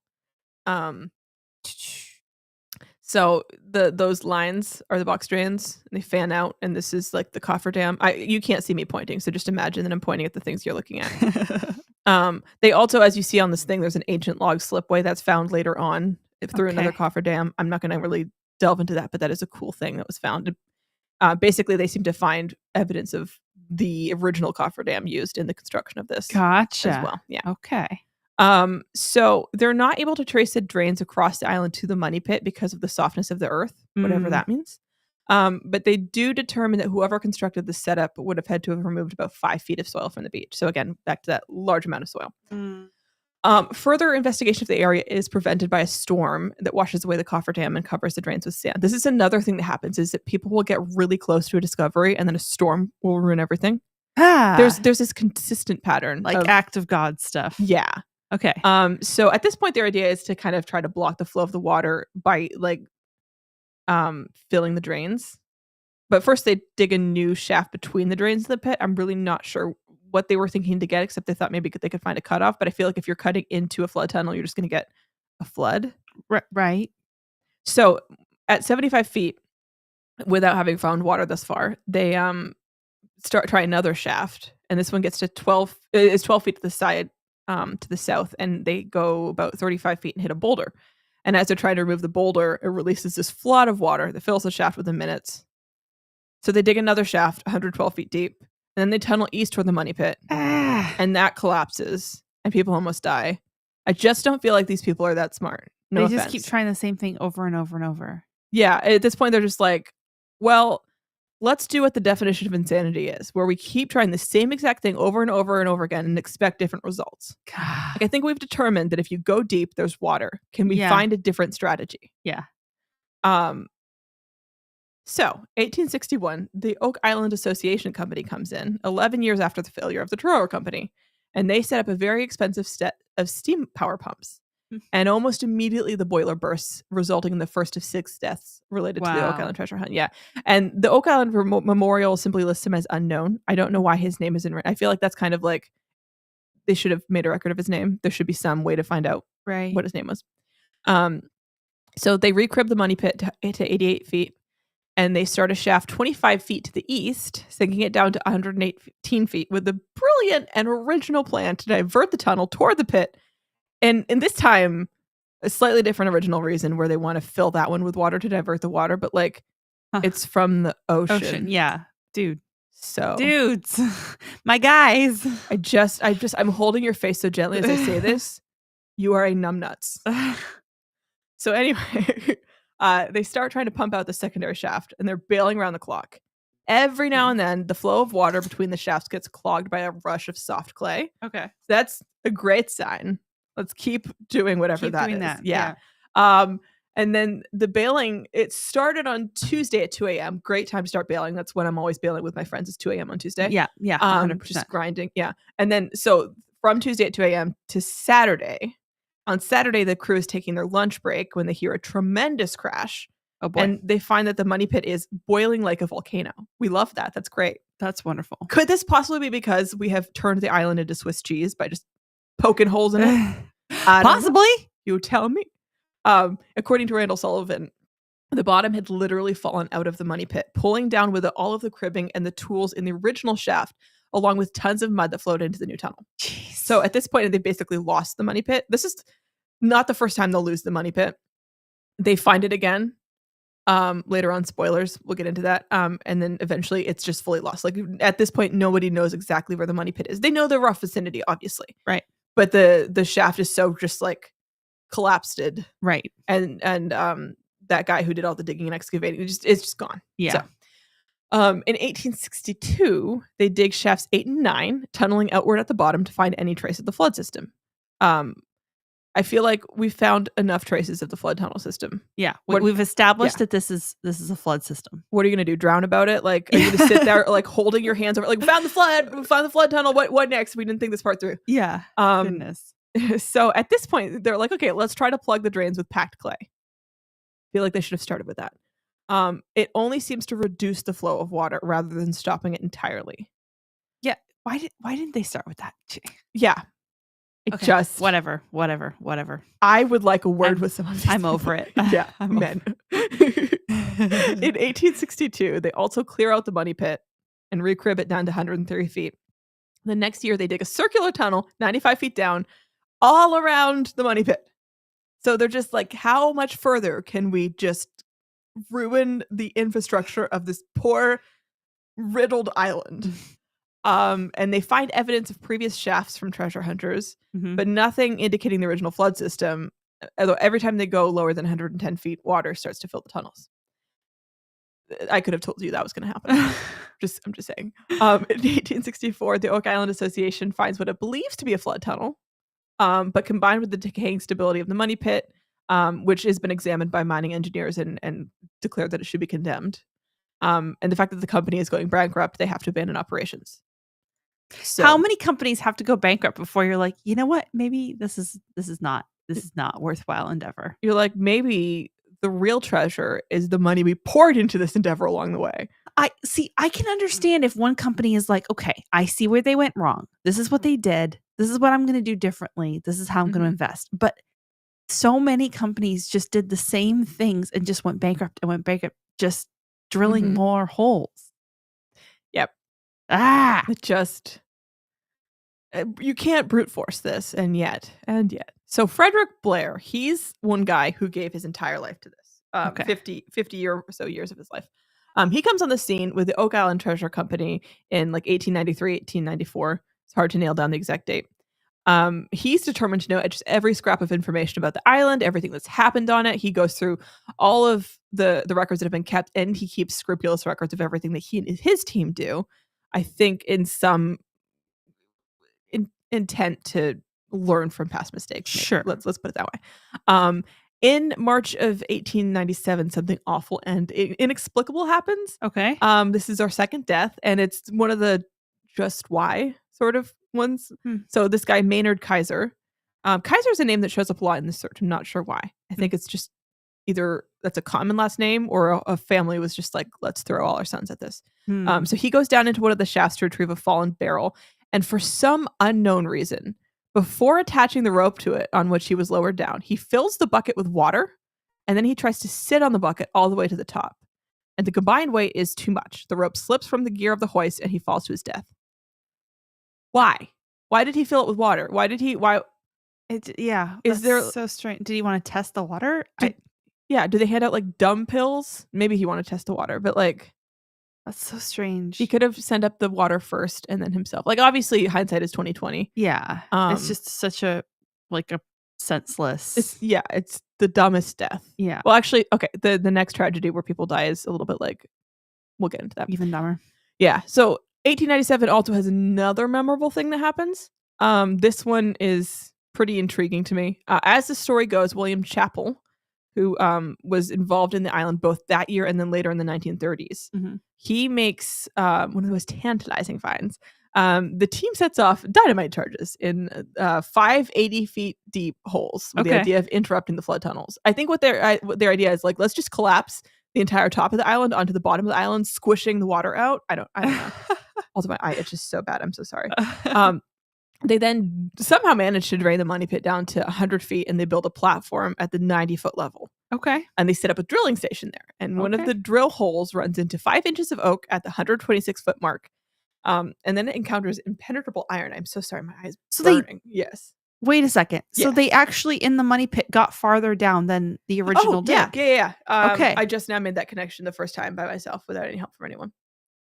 So those lines are the box drains, and they fan out, and this is like the cofferdam. You can't see me pointing, so just imagine that I'm pointing at the things you're looking at. They also, as you see on this thing, there's an ancient log slipway that's found later on through another cofferdam. I'm not going to really delve into that, but that is a cool thing that was found. Basically, they seem to find evidence of the original cofferdam used in the construction of this. Gotcha. As well. Yeah. Okay. So they're not able to trace the drains across the island to the money pit because of the softness of the earth, whatever that means. But they do determine that whoever constructed the setup would have had to have removed about 5 feet of soil from the beach. So again, back to that large amount of soil. Further investigation of the area is prevented by a storm that washes away the cofferdam and covers the drains with sand. This is another thing that happens, is that people will get really close to a discovery, and then a storm will ruin everything. There's this consistent pattern, like act of God stuff. Yeah. Okay. So at this point, their idea is to kind of try to block the flow of the water by like filling the drains. But first they dig a new shaft between the drains of the pit. I'm really not sure what they were thinking to get, except they thought maybe they could find a cutoff. But I feel like if you're cutting into a flood tunnel, you're just going to get a flood. Right. So at 75 feet, without having found water thus far, they try another shaft. And this one gets to 12 feet to the side, to the south, and they go about 35 feet and hit a boulder. And as they're trying to remove the boulder, it releases this flood of water that fills the shaft within minutes. So they dig another shaft 112 feet deep, and then they tunnel east toward the money pit. And that collapses, and people almost die. I just don't feel like these people are that smart. No offense. Just keep trying the same thing over and over and over. Yeah, at this point, they're just like, well, let's do what the definition of insanity is, where we keep trying the same exact thing over and over and over again and expect different results. God. Like, I think we've determined that if you go deep, there's water. Can we find a different strategy? Yeah. So, 1861, the Oak Island Association Company comes in, 11 years after the failure of the Truro Company, and they set up a very expensive set of steam power pumps. Mm. And almost immediately, the boiler bursts, resulting in the first of 6 deaths related to the Oak Wow. Island treasure hunt. Yeah. And the Oak Island Memorial simply lists him as unknown. I don't know why his name isn't. I feel like that's kind of like they should have made a record of his name. There should be some way to find out Right. what his name was. So they recribbed the money pit to 88 feet, and they start a shaft 25 feet to the east, sinking it down to 118 feet with a brilliant and original plan to divert the tunnel toward the pit. And this time, a slightly different original reason where they want to fill that one with water to divert the water, but like it's from the ocean. Yeah. Dude. So dudes, my guys. I'm holding your face so gently as I say this. You are a numbnuts. So anyway, they start trying to pump out the secondary shaft, and they're bailing around the clock. Every now and then, the flow of water between the shafts gets clogged by a rush of soft clay. Okay. So that's a great sign. Let's keep doing whatever that is. Yeah. And then the bailing, it started on Tuesday at 2 a.m. Great time to start bailing. That's when I'm always bailing with my friends, is 2 a.m. on Tuesday. Yeah. 100%. Just grinding. Yeah. And then, so from Tuesday at 2 a.m. to Saturday, on Saturday, the crew is taking their lunch break when they hear a tremendous crash. Oh boy. And they find that the money pit is boiling like a volcano. We love that. That's great. That's wonderful. Could this possibly be because we have turned the island into Swiss cheese by just poking holes in it? Possibly. You tell me. According to Randall Sullivan, the bottom had literally fallen out of the money pit, pulling down with it all of the cribbing and the tools in the original shaft, along with tons of mud that flowed into the new tunnel. Jeez. So at this point, they basically lost the money pit. This is not the first time they'll lose the money pit. They find it again. Later on, spoilers, we'll get into that. And then eventually it's just fully lost. Like at this point, nobody knows exactly where the money pit is. They know the rough vicinity, obviously. Right. But the shaft is so just like collapsed. Right. And that guy who did all the digging and excavating, it's just gone. Yeah. So, in 1862, they dig shafts 8 and 9, tunneling outward at the bottom to find any trace of the flood system. I feel like we found enough traces of the flood tunnel system. Yeah. We've established that this is a flood system. What are you going to do? Drown about it? Like, are you going to sit there like holding your hands over, like, we found the flood tunnel. What next? We didn't think this part through. Yeah. Goodness. So at this point, they're like, okay, let's try to plug the drains with packed clay. Feel like they should have started with that. It only seems to reduce the flow of water rather than stopping it entirely. Yeah. Why didn't they start with that? Yeah. Okay. Just whatever. I would like a word with some of these. I'm over it. Yeah. Men. In 1862, they also clear out the money pit and recrib it down to 130 feet. The next year, they dig a circular tunnel 95 feet down all around the money pit. So they're just like, how much further can we just ruin the infrastructure of this poor, riddled island? And they find evidence of previous shafts from treasure hunters, but nothing indicating the original flood system. Although every time they go lower than 110 feet, water starts to fill the tunnels. I could have told you that was going to happen. I'm just saying. In 1864, the Oak Island Association finds what it believes to be a flood tunnel, but combined with the decaying stability of the money pit, which has been examined by mining engineers and declared that it should be condemned, and the fact that the company is going bankrupt, they have to abandon operations. So, how many companies have to go bankrupt before you're like, you know what? Maybe this is not worthwhile endeavor. You're like, maybe the real treasure is the money we poured into this endeavor along the way. I can understand if one company is like, okay, I see where they went wrong. This is what they did. This is what I'm going to do differently. This is how I'm going to invest. But so many companies just did the same things and just went bankrupt, just drilling more holes. Yep. It just, you can't brute force this. And yet. So Frederick Blair, he's one guy who gave his entire life to this. 50 or so years of his life. He comes on the scene with the Oak Island Treasure Company in like 1893, 1894. It's hard to nail down the exact date. He's determined to know just every scrap of information about the island, everything that's happened on it. He goes through all of the records that have been kept, and he keeps scrupulous records of everything that he and his team do. I think in some intent to learn from past mistakes. Maybe. Sure. Let's put it that way. In March of 1897, something awful and inexplicable happens. Okay. This is our second death, and it's one of the just why sort of ones. So this guy, Maynard Kaiser. Kaiser's a name that shows up a lot in the search. I'm not sure why. I think it's just either that's a common last name or a family was just like, let's throw all our sons at this. So he goes down into one of the shafts to retrieve a fallen barrel. And for some unknown reason, before attaching the rope to it on which he was lowered down, he fills the bucket with water and then he tries to sit on the bucket all the way to the top. And the combined weight is too much. The rope slips from the gear of the hoist and he falls to his death. Why? Why did he fill it with water? Why? Is there so strange? Did he want to test the water? Do they hand out like dumb pills? Maybe he wanted to test the water, but like that's so strange. He could have sent up the water first and then himself. Like obviously hindsight is 20/20. Yeah. It's just such a senseless. It's the dumbest death. Yeah. Well, actually, okay, the next tragedy where people die is a little bit like we'll get into that. Even dumber. Yeah. So 1897 also has another memorable thing that happens. This one is pretty intriguing to me. As the story goes, William Chappell, who was involved in the island both that year and then later in the 1930s. He makes one of the most tantalizing finds. The team sets off dynamite charges in 580 feet deep holes with the idea of interrupting the flood tunnels. I think what their idea is like, let's just collapse the entire top of the island onto the bottom of the island, squishing the water out. I don't know. Also, my eye itches so bad. I'm so sorry. They then somehow managed to drain the money pit down to 100 feet and they build a platform at the 90-foot level. Okay. And they set up a drilling station there. And one of the drill holes runs into 5 inches of oak at the 126-foot mark. And then it encounters impenetrable iron. I'm so sorry. My eyes burning. Yes. Wait a second. So they actually in the money pit got farther down than the original dig. Yeah. Okay. I just now made that connection the first time by myself without any help from anyone.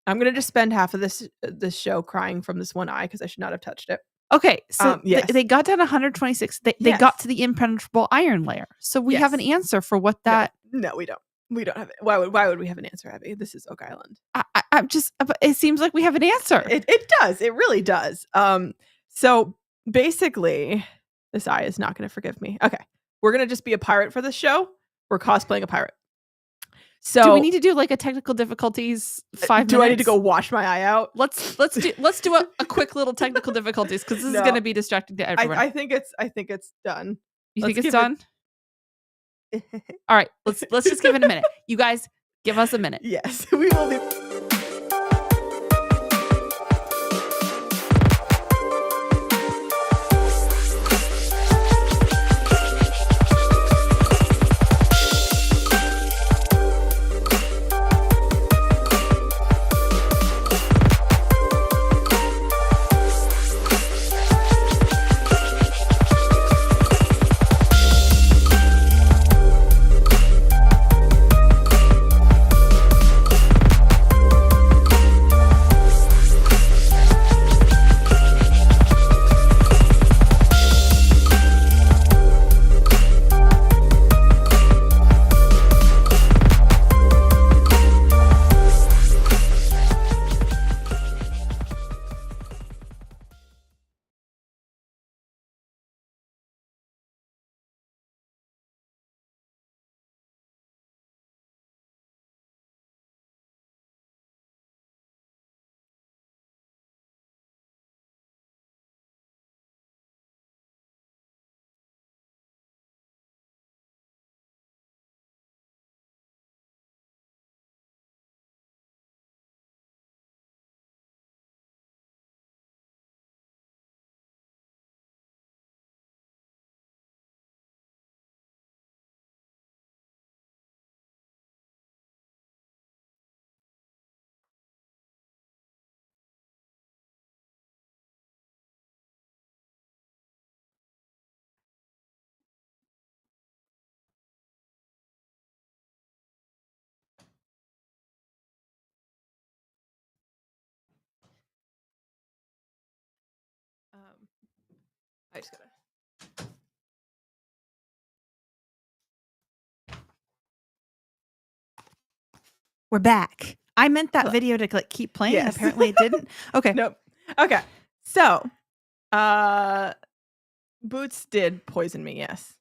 I'm going to just spend half of this show crying from this one eye because I should not have touched it. Okay, so they got down 126. They got to the impenetrable iron layer. So we have an answer for what that. No, we don't. We don't have it. Why would we have an answer, Abby? This is Oak Island. I'm just. It seems like we have an answer. It does. It really does. So basically, this eye is not going to forgive me. Okay, we're going to just be a pirate for this show. We're cosplaying a pirate. So do we need to do like a technical difficulties 5 minutes? Do I need to go wash my eye out? Let's do a quick little technical difficulties because this is going to be distracting to everyone. I think it's done. You think it's done? All right, let's just give it a minute. You guys, give us a minute. Yes, we will be. I just gotta. We're back. I meant that video to like keep playing. Yes. And apparently it didn't. Okay. Nope. Okay. So, Boots did poison me. Yes.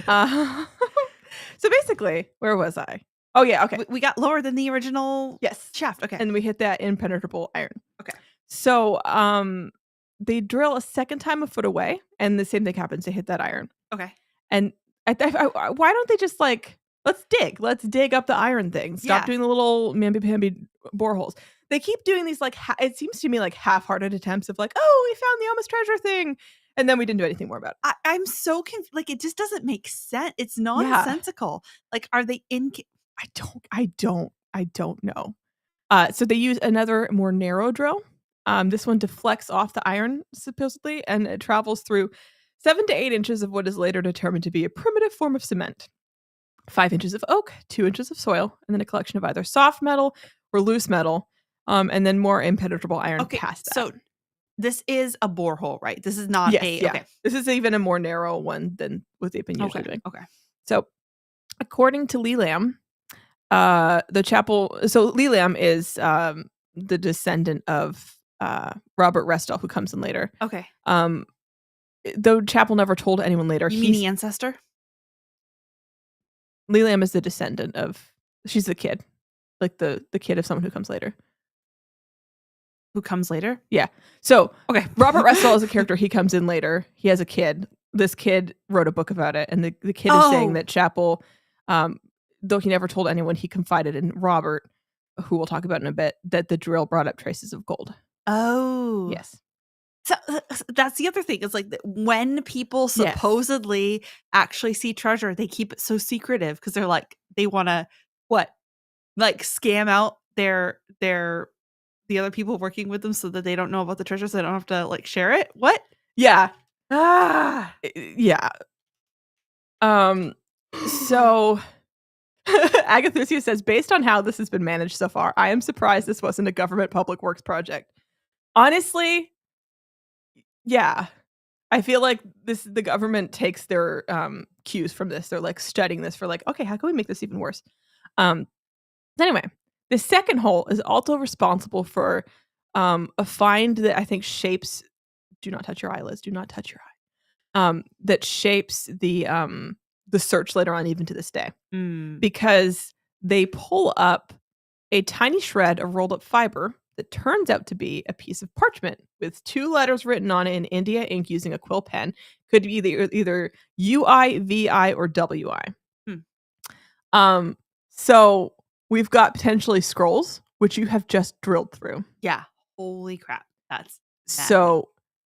So basically, where was I? Oh yeah, okay. We got lower than the original Yes. shaft. Okay. And we hit that impenetrable iron. Okay. So they drill a second time a foot away, and the same thing happens. They hit that iron. Okay. And why don't they just like, let's dig up the iron thing. Stop doing the little mamby-pamby boreholes. They keep doing these like, it seems to me like half-hearted attempts of like, oh, we found the almost treasure thing. And then we didn't do anything more about it. I'm so confused. Like, it just doesn't make sense. It's nonsensical. Like, are they in? I don't know. So they use another more narrow drill. This one deflects off the iron, supposedly, and it travels through 7 to 8 inches of what is later determined to be a primitive form of cement. 5 inches of oak, 2 inches of soil, and then a collection of either soft metal or loose metal, and then more impenetrable iron past that. So this is a borehole, right? This is not Okay. This is even a more narrow one than what they've been usually doing. Okay. So according to Leland, the chapel. So Leland is the descendant of Robert Restall, who comes in later. Okay. Though Chapel never told anyone later. You mean the ancestor? Leland is the descendant of. She's the kid, like the kid of someone who comes later. Who comes later? Yeah. So okay, Robert Restall is a character. He comes in later. He has a kid. This kid wrote a book about it, and the kid is saying that Chapel, though he never told anyone, he confided in Robert, who we'll talk about in a bit, that the drill brought up traces of gold. Oh. Yes. So that's the other thing. It's like when people supposedly actually see treasure, they keep it so secretive because they're like, they want to like scam out the other people working with them so that they don't know about the treasure, so they don't have to like share it. What? Yeah. Yeah. So Agathusia says, based on how this has been managed so far, I am surprised this wasn't a government public works project. Honestly, yeah. I feel like the government takes their cues from this. They're like studying this for like, okay, how can we make this even worse? Anyway, the second hole is also responsible for a find that I think shapes. Do not touch your eye, Liz. Do not touch your eye. That shapes the search later on, even to this day, because they pull up a tiny shred of rolled up fiber that turns out to be a piece of parchment with 2 letters written on it in India ink using a quill pen. Could be either UI, VI, or WI. So we've got potentially scrolls, which you have just drilled through. Yeah. Holy crap. That's so.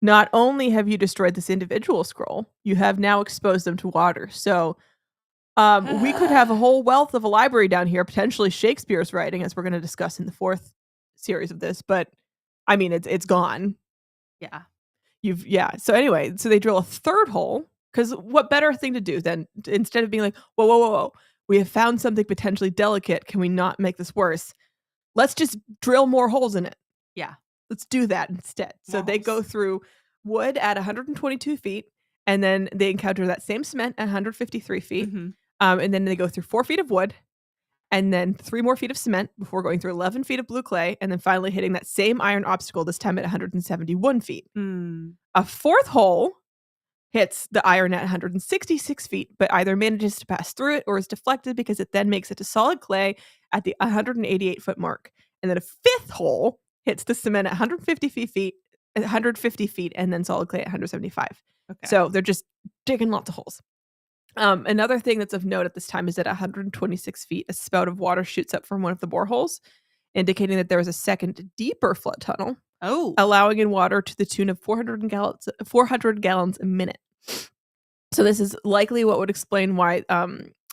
Not only have you destroyed this individual scroll, you have now exposed them to water. So we could have a whole wealth of a library down here, potentially Shakespeare's writing, as we're going to discuss in the 4th series of this. But I mean, it's gone. Yeah. So anyway, so they drill a third hole, because what better thing to do than instead of being like, whoa, we have found something potentially delicate. Can we not make this worse? Let's just drill more holes in it. Yeah. Let's do that instead. So they go through wood at 122 feet, and then they encounter that same cement at 153 feet. And then they go through 4 feet of wood, and then 3 more feet of cement before going through 11 feet of blue clay, and then finally hitting that same iron obstacle, this time at 171 feet. A 4th hole hits the iron at 166 feet, but either manages to pass through it or is deflected because it then makes it to solid clay at the 188 foot mark. And then a 5th hole hits the cement at 150 feet, and then solid clay at 175. Okay. So they're just digging lots of holes. Another thing that's of note at this time is that at 126 feet, a spout of water shoots up from one of the boreholes, indicating that there is a second, deeper flood tunnel, allowing in water to the tune of 400 gallons a minute. So this is likely what would explain why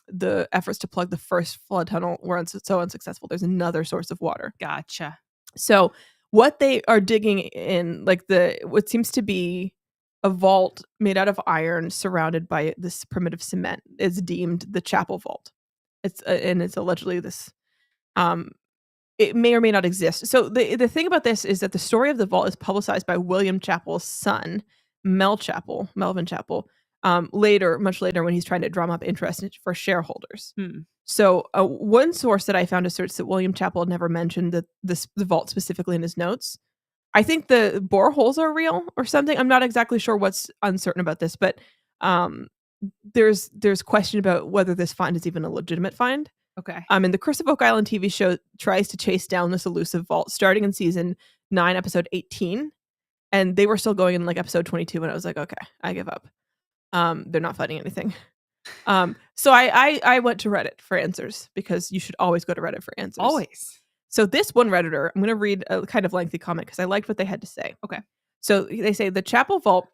the efforts to plug the first flood tunnel were so unsuccessful. There's another source of water. Gotcha. So what they are digging in, like what seems to be a vault made out of iron surrounded by this primitive cement, is deemed the chapel vault. It's allegedly this. It may or may not exist. So the thing about this is that the story of the vault is publicized by William Chapel's son, Melvin Chapel, much later when he's trying to drum up interest for shareholders. So one source that I found asserts that William Chapel never mentioned the vault specifically in his notes. I think the boreholes are real or something. I'm not exactly sure what's uncertain about this, but there's question about whether this find is even a legitimate find. Okay. And the Curse of Oak Island TV show tries to chase down this elusive vault starting in season 9, episode 18. And they were still going in like episode 22 when I was like, okay, I give up. They're not finding anything. So I went to Reddit for answers because you should always go to Reddit for answers. Always. So this one Redditor, I'm going to read a kind of lengthy comment because I liked what they had to say. Okay. So they say the chapel vault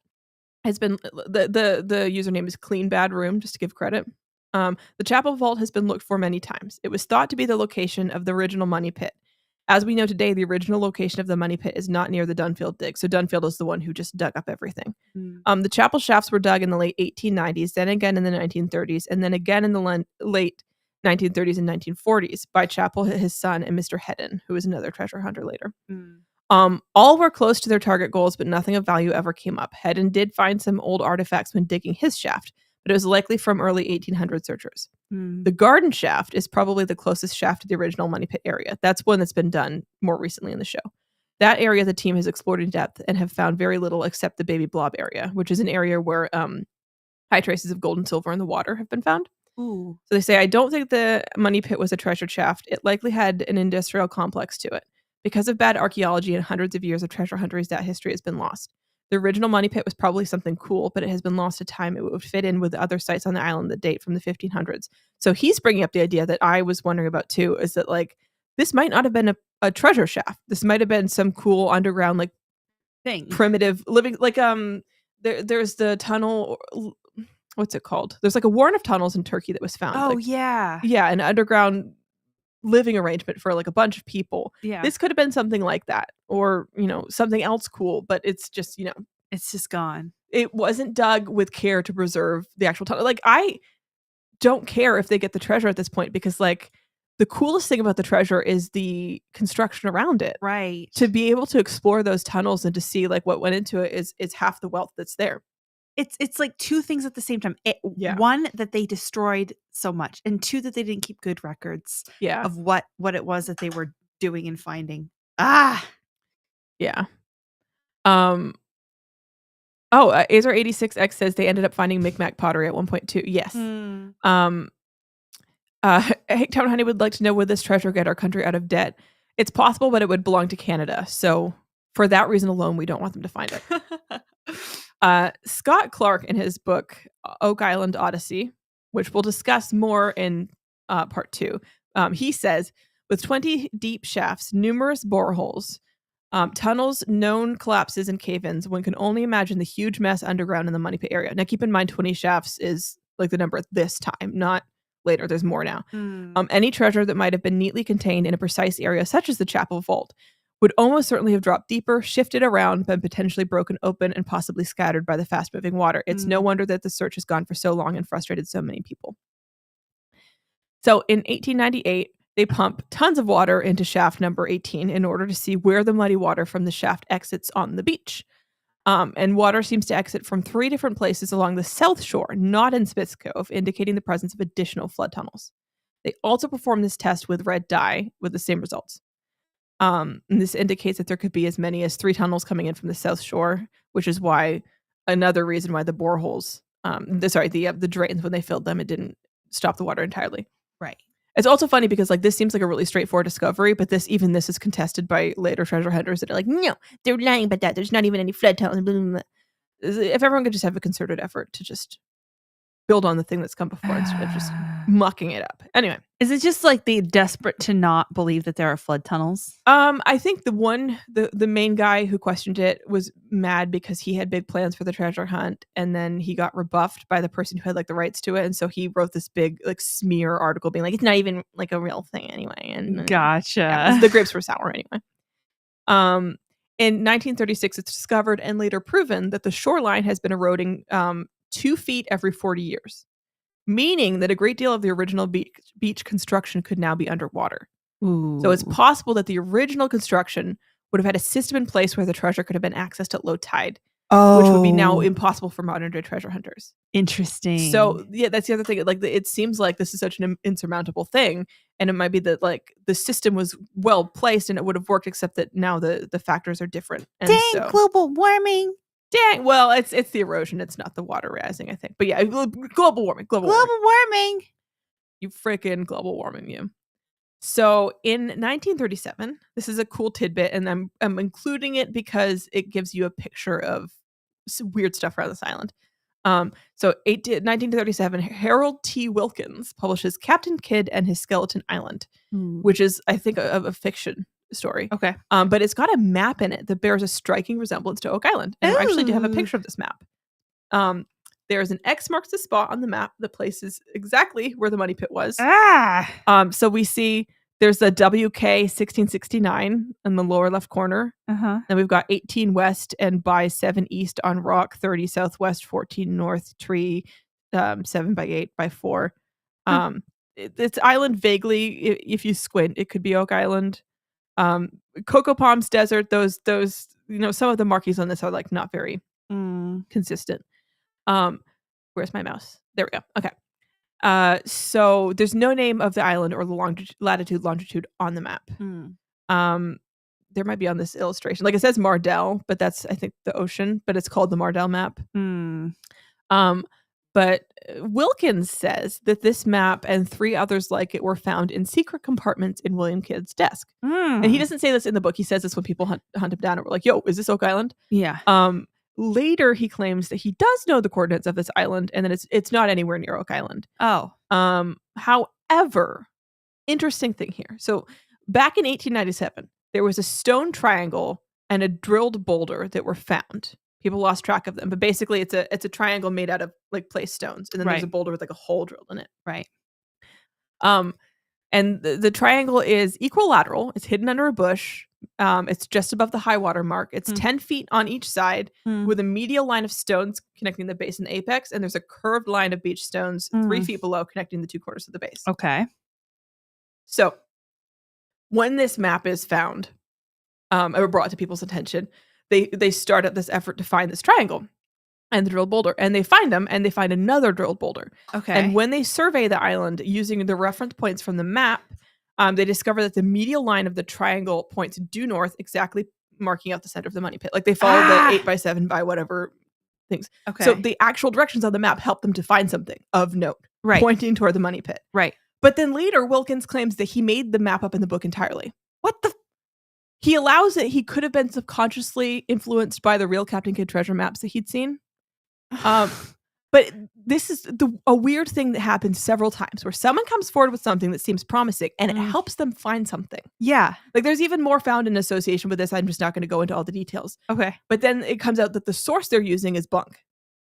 has been the username is Clean Bad Room, just to give credit. The chapel vault has been looked for many times. It was thought to be the location of the original money pit. As we know today, the original location of the money pit is not near the Dunfield dig. So Dunfield is the one who just dug up everything. The chapel shafts were dug in the late 1890s, then again in the 1930s, and then again in the late 1930s and 1940s by Chapel, his son, and Mr. Hedden, who was another treasure hunter later. All were close to their target goals, but nothing of value ever came up. Hedden did find some old artifacts when digging his shaft, but it was likely from early 1800 searchers. The garden shaft is probably the closest shaft to the original money pit area. That's one that's been done more recently in the show. That area the team has explored in depth and have found very little except the baby blob area, which is an area where high traces of gold and silver in the water have been found. Ooh. So they say, I don't think the money pit was a treasure shaft. It likely had an industrial complex to it. Because of bad archaeology and hundreds of years of treasure hunters, that history has been lost. The original money pit was probably something cool, but it has been lost to time. It would fit in with other sites on the island that date from the 1500s. So he's bringing up the idea that I was wondering about too, is that like, this might not have been a treasure shaft. This might have been some cool underground, like Thing. primitive living, like, there's the tunnel, what's it called? There's like a warren of tunnels in Turkey that was found. Oh, like, yeah. yeah, an underground living arrangement for like a bunch of people. Yeah. This could have been something like that, or, you know, something else cool, but it's just, you know, It's just gone. it wasn't dug with care to preserve the actual tunnel. Like, I don't care if they get the treasure at this point, because like the coolest thing about the treasure is the construction around it. Right. To be able to explore those tunnels and to see like what went into it is half the wealth that's there. It's like two things at the same time. Yeah. One, that they destroyed so much, and two, that they didn't keep good records Yeah. of what it was that they were doing and finding. Ah. Yeah. Azar86X says they ended up finding Micmac pottery at one point too. Yes. Hicktown Honey would like to know, would this treasure get our country out of debt? It's possible, but it would belong to Canada. So for that reason alone, we don't want them to find it. Scott Clark, in his book Oak Island Odyssey, which we'll discuss more in part 2, he says, with 20 deep shafts, numerous boreholes, tunnels, known collapses, and cave-ins, one can only imagine the huge mess underground in the money pit area. Now, keep in mind, 20 shafts is like the number at this time, not later. There's more now. Any treasure that might have been neatly contained in a precise area, such as the chapel vault, would almost certainly have dropped deeper, shifted around, been potentially broken open, and possibly scattered by the fast-moving water. It's no wonder that the search has gone for so long and frustrated so many people. So in 1898, they pump tons of water into shaft number 18 in order to see where the muddy water from the shaft exits on the beach. And water seems to exit from 3 different places along the south shore, not in Spitz Cove, indicating the presence of additional flood tunnels. They also performed this test with red dye with the same results. And this indicates that there could be as many as 3 tunnels coming in from the south shore, which is why another reason why the boreholes, the drains, when they filled them, it didn't stop the water entirely. Right. It's also funny because like this seems like a really straightforward discovery, but this is contested by later treasure hunters that are like, no, they're lying about that. There's not even any flood tunnels. Blah, blah, blah. If everyone could just have a concerted effort to just build on the thing that's come before instead of just mucking it up. Anyway. Is it just like they desperate to not believe that there are flood tunnels? I think the main guy who questioned it was mad because he had big plans for the treasure hunt, and then he got rebuffed by the person who had like the rights to it, and so he wrote this big like smear article being like, it's not even like a real thing anyway. And gotcha. Yeah, the grapes were sour anyway. In 1936, it's discovered and later proven that the shoreline has been eroding 2 feet every 40 years, meaning that a great deal of the original beach construction could now be underwater. Ooh. So it's possible that the original construction would have had a system in place where the treasure could have been accessed at low tide, which would be now impossible for modern day treasure hunters. Interesting. So yeah, that's the other thing. Like it seems like this is such an insurmountable thing, and it might be that like the system was well placed and it would have worked, except that now the factors are different. And dang, global warming. Dang. Well, it's the erosion. It's not the water rising, I think. But yeah, global warming. Global warming. Global warming. You freaking global warming, you. So in 1937, this is a cool tidbit, and I'm including it because it gives you a picture of some weird stuff around this island. So 1937, Harold T. Wilkins publishes Captain Kidd and His Skeleton Island, which is, I think, a fiction story. Okay. But it's got a map in it that bears a striking resemblance to Oak Island. And I actually do have a picture of this map. There's an X marks the spot on the map that places exactly where the money pit was. So we see there's a WK 1669 in the lower left corner. Uh-huh. Then we've got 18 west and by 7 east on rock, 30 southwest, 14 north, tree, 7 by 8 by 4. It's island vaguely. If you squint, it could be Oak Island. Cocoa Palms Desert. Those some of the markings on this are like not very consistent. Where's my mouse? There we go. Okay. So there's no name of the island or the latitude, longitude on the map. There might be on this illustration. Like it says Mardell, but that's, I think, the ocean, but it's called the Mardell map. But Wilkins says that this map and 3 others like it were found in secret compartments in William Kidd's desk. And he doesn't say this in the book. He says this when people hunt him down and we're like, yo, is this Oak Island? Yeah. Later, he claims that he does know the coordinates of this island and that it's not anywhere near Oak Island. Oh. However, interesting thing here. So back in 1897, there was a stone triangle and a drilled boulder that were found. People lost track of them, but basically it's a triangle made out of like placed stones, and then there's a boulder with like a hole drilled in it. Right. And the triangle is equilateral. It's hidden under a bush. It's just above the high water mark. It's 10 feet on each side with a medial line of stones connecting the base and the apex, and there's a curved line of beach stones 3 feet below connecting the 2 corners of the base. Okay. So when this map is found or brought to people's attention, they start at this effort to find this triangle and the drilled boulder, and they find them, and they find another drilled boulder. Okay. And when they survey the island using the reference points from the map, they discover that the medial line of the triangle points due north, exactly marking out the center of the money pit. Like they follow the 8 by 7 by whatever things. Okay. So the actual directions on the map help them to find something of note, pointing toward the money pit. Right. But then later, Wilkins claims that he made the map up in the book entirely. What the? He allows it. He could have been subconsciously influenced by the real Captain Kidd treasure maps that he'd seen. But this is a weird thing that happens several times where someone comes forward with something that seems promising and it helps them find something. Yeah. Like there's even more found in association with this. I'm just not going to go into all the details. Okay. But then it comes out that the source they're using is bunk,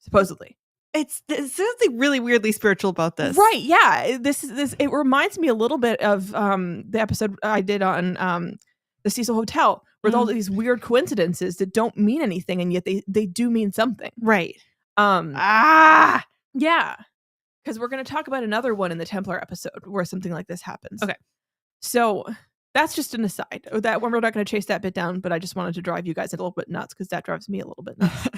supposedly. There's something really weirdly spiritual about this. Right. Yeah. This it reminds me a little bit of the episode I did on the Cecil Hotel, where all these weird coincidences that don't mean anything, and yet they do mean something. Right. Yeah. Because we're going to talk about another one in the Templar episode where something like this happens. Okay. So that's just an aside. That one, we're not going to chase that bit down, but I just wanted to drive you guys a little bit nuts because that drives me a little bit nuts.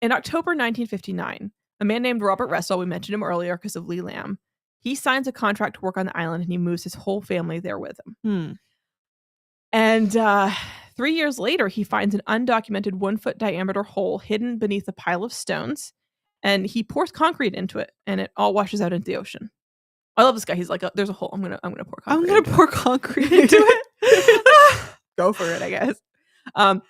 In October 1959, a man named Robert Russell, we mentioned him earlier because of Lee Lamb, he signs a contract to work on the island, and he moves his whole family there with him. And 3 years later, he finds an undocumented 1-foot diameter hole hidden beneath a pile of stones, and he pours concrete into it, and it all washes out into the ocean. I love this guy. He's like, there's a hole. I'm gonna pour concrete. I'm gonna pour concrete into it. Go for it, I guess.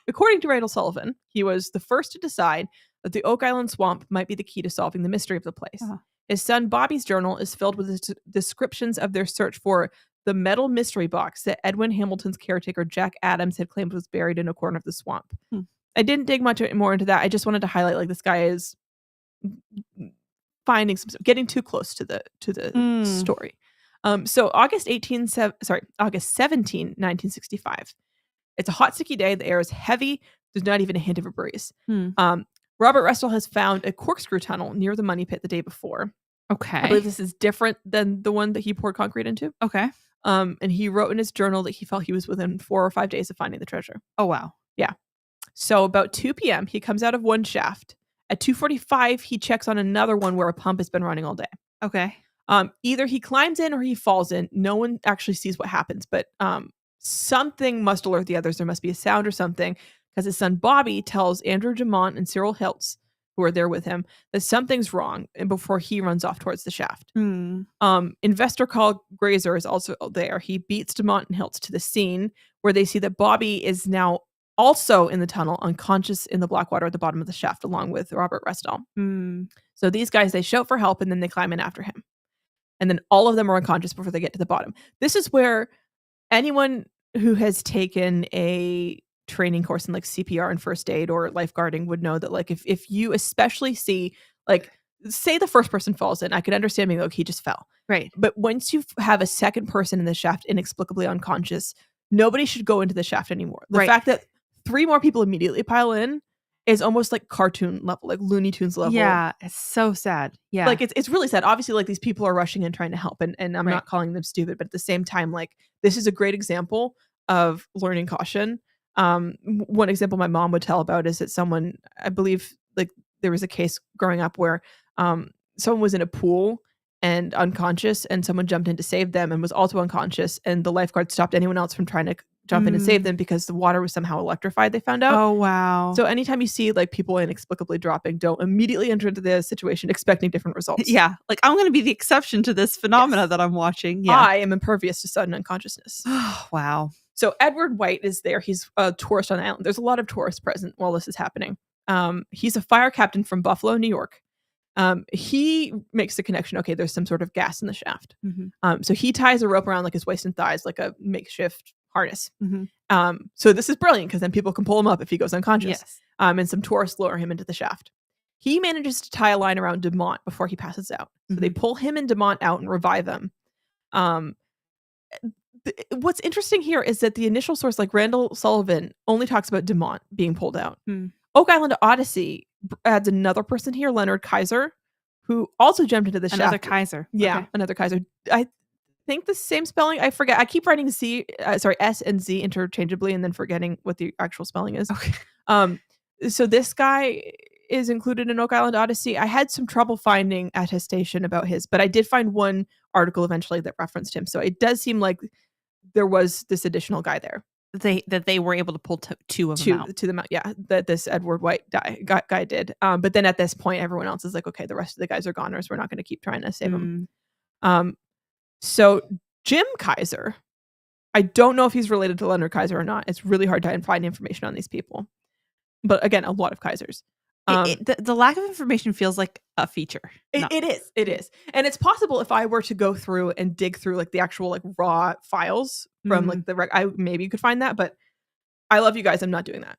According to Randall Sullivan, he was the first to decide that the Oak Island swamp might be the key to solving the mystery of the place. His son Bobby's journal is filled with descriptions of their search for the metal mystery box that Edwin Hamilton's caretaker Jack Adams had claimed was buried in a corner of the swamp. I didn't dig much more into that. I just wanted to highlight, like, this guy is finding some, getting too close to the story. So August 17, 1965. It's a hot, sticky day. The air is heavy. There's not even a hint of a breeze. Robert Russell has found a corkscrew tunnel near the money pit the day before. Okay. I believe this is different than the one that he poured concrete into. Okay. And he wrote in his journal that he felt he was within 4 or 5 days of finding the treasure. Oh, wow. Yeah. So about 2 p.m., he comes out of one shaft. At 2:45, he checks on another one where a pump has been running all day. Okay. Either he climbs in or he falls in. No one actually sees what happens, but something must alert the others. There must be a sound or something, because his son Bobby tells Andrew Dumont and Cyril Hiltz, who are there with him, that something's wrong, and before he runs off towards the shaft. Investor Carl Grazer is also there. He beats Dumont and Hiltz to the scene where they see that Bobby is now also in the tunnel, unconscious in the black water at the bottom of the shaft, along with Robert Restall. So these guys, they shout for help, and then they climb in after him. And then all of them are unconscious before they get to the bottom. This is where anyone who has taken a training course in like CPR and first aid or lifeguarding would know that like if you especially see like say the first person falls in, I could understand being like he just fell. Right. But once you have a second person in the shaft inexplicably unconscious, nobody should go into the shaft anymore. The fact that 3 more people immediately pile in is almost like cartoon level, like Looney Tunes level. Yeah, it's so sad. Yeah. Like it's really sad. Obviously, like these people are rushing in trying to help, and I'm not calling them stupid, but at the same time, like this is a great example of learning caution. One example my mom would tell about is that someone, I believe, like there was a case growing up where someone was in a pool and unconscious, and someone jumped in to save them and was also unconscious, and the lifeguard stopped anyone else from trying to jump in and save them because the water was somehow electrified, they found out. Oh, wow. So anytime you see like people inexplicably dropping, don't immediately enter into the situation expecting different results. Yeah. Like I'm going to be the exception to this phenomena that I'm watching. Yeah. I am impervious to sudden unconsciousness. Wow. So Edward White is there. He's a tourist on the island. There's a lot of tourists present while this is happening. He's a fire captain from Buffalo, New York. He makes the connection. Okay, there's some sort of gas in the shaft. So he ties a rope around like his waist and thighs, like a makeshift harness. So this is brilliant because then people can pull him up if he goes unconscious. Yes. And some tourists lower him into the shaft. He manages to tie a line around Dumont before he passes out. So they pull him and Dumont out and revive him. What's interesting here is that the initial source, like Randall Sullivan, only talks about Dumont being pulled out. Oak Island Odyssey adds another person here, Leonard Kaiser, who also jumped into the shaft. Another Kaiser. Yeah, okay. Another Kaiser. I think the same spelling. I forget. I keep writing S and Z interchangeably and then forgetting what the actual spelling is. Okay. So this guy is included in Oak Island Odyssey. I had some trouble finding attestation about his, but I did find one article eventually that referenced him. So it does seem like there was this additional guy there. That they were able to pull two of them out. Yeah, that this Edward White guy did. But then at this point, everyone else is like, okay, the rest of the guys are goners. We're not going to keep trying to save them. So Jim Kaiser, I don't know if he's related to Leonard Kaiser or not. It's really hard to find information on these people. But again, a lot of Kaisers. The lack of information feels like a feature. It is. And it's possible if I were to go through and dig through like the actual like raw files from like I maybe could find that, but I love you guys. I'm not doing that.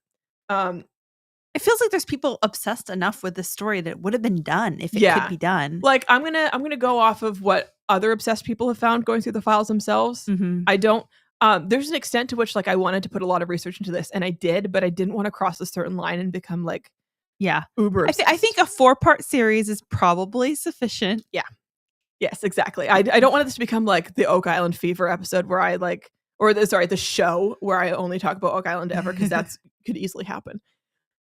It feels like there's people obsessed enough with this story that it would have been done if it could be done. Like I'm gonna go off of what other obsessed people have found going through the files themselves. I don't. There's an extent to which like I wanted to put a lot of research into this, and I did, but I didn't want to cross a certain line and become like uber. I think a 4-part series is probably sufficient. Yeah. Yes, exactly. I don't want this to become like the Oak Island Fever episode where I like, or the show where I only talk about Oak Island ever, because that's could easily happen.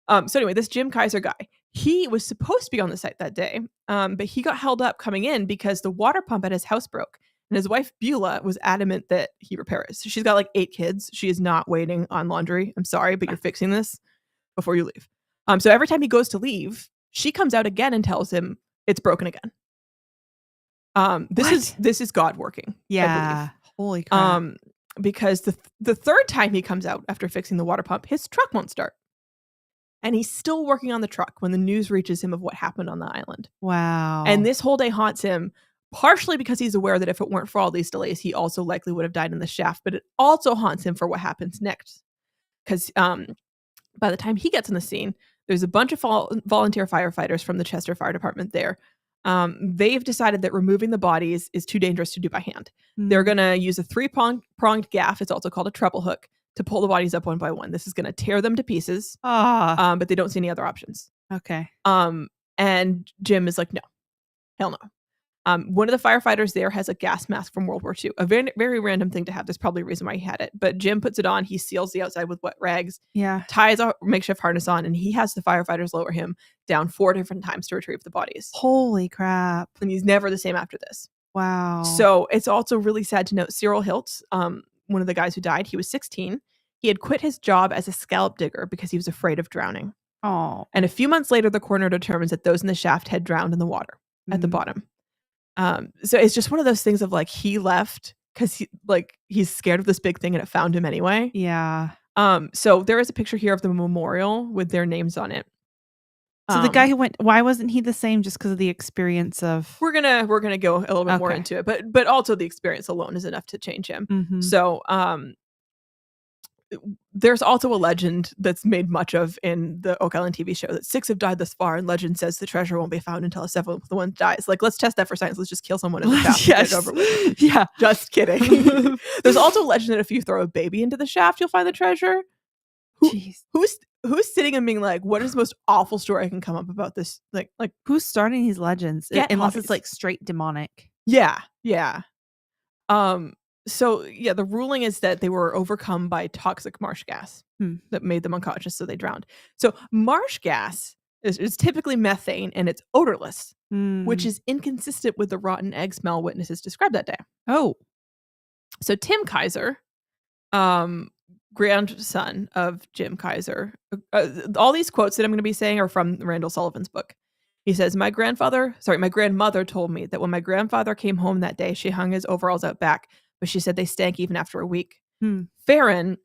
So anyway, this Jim Kaiser guy, he was supposed to be on the site that day, but he got held up coming in because the water pump at his house broke. And his wife, Beulah, was adamant that he repair it. So she's got like 8 kids. She is not waiting on laundry. I'm sorry, but you're fixing this before you leave. So every time he goes to leave, she comes out again and tells him it's broken again. This is God working. Yeah. Holy crap. Because the third time he comes out after fixing the water pump, his truck won't start. And he's still working on the truck when the news reaches him of what happened on the island. Wow. And this whole day haunts him, partially because he's aware that if it weren't for all these delays, he also likely would have died in the shaft. But it also haunts him for what happens next. Because by the time he gets on the scene, there's a bunch of volunteer firefighters from the Chester Fire Department there. They've decided that removing the bodies is too dangerous to do by hand. They're going to use a 3-pronged gaff, it's also called a treble hook, to pull the bodies up one by one. This is going to tear them to pieces, but they don't see any other options. Okay. And Jim is like, no, hell no. One of the firefighters there has a gas mask from World War II, a very, very random thing to have. There's probably a reason why he had it, but Jim puts it on. He seals the outside with wet rags, ties a makeshift harness on, and he has the firefighters lower him down 4 different times to retrieve the bodies. Holy crap. And he's never the same after this. Wow. So it's also really sad to note Cyril Hiltz, one of the guys who died, he was 16. He had quit his job as a scallop digger because he was afraid of drowning. Oh. And a few months later, the coroner determines that those in the shaft had drowned in the water at the Mm. bottom. So it's just one of those things of like he left because he's scared of this big thing and it found him anyway. Yeah. So there is a picture here of the memorial with their names on it. So the guy who went, why wasn't he the same just because of the experience of? We're gonna go a little bit more Okay. into it, but also the experience alone is enough to change him. Mhm. So there's also a legend that's made much of in the Oak Island TV show that 6 have died thus far, and legend says the treasure won't be found until a 7th one dies. Like, let's test that for science. Let's just kill someone in the shaft and get it over with. Yeah. Just kidding. There's also a legend that if you throw a baby into the shaft, you'll find the treasure. Jeez. Who's sitting and being like, what is the most awful story I can come up about this? Like Who's starting these legends? Get Unless hobbies. it's like straight demonic. Yeah. So yeah, the ruling is that they were overcome by toxic marsh gas that made them unconscious, so they drowned. So marsh gas is typically methane and it's odorless, which is inconsistent with the rotten egg smell witnesses described that day. Oh. So Tim Kaiser, grandson of Jim Kaiser, all these quotes that I'm going to be saying are from Randall Sullivan's book. He says, my grandmother told me that when my grandfather came home that day, she hung his overalls out back, but she said they stank even after a week. Farron,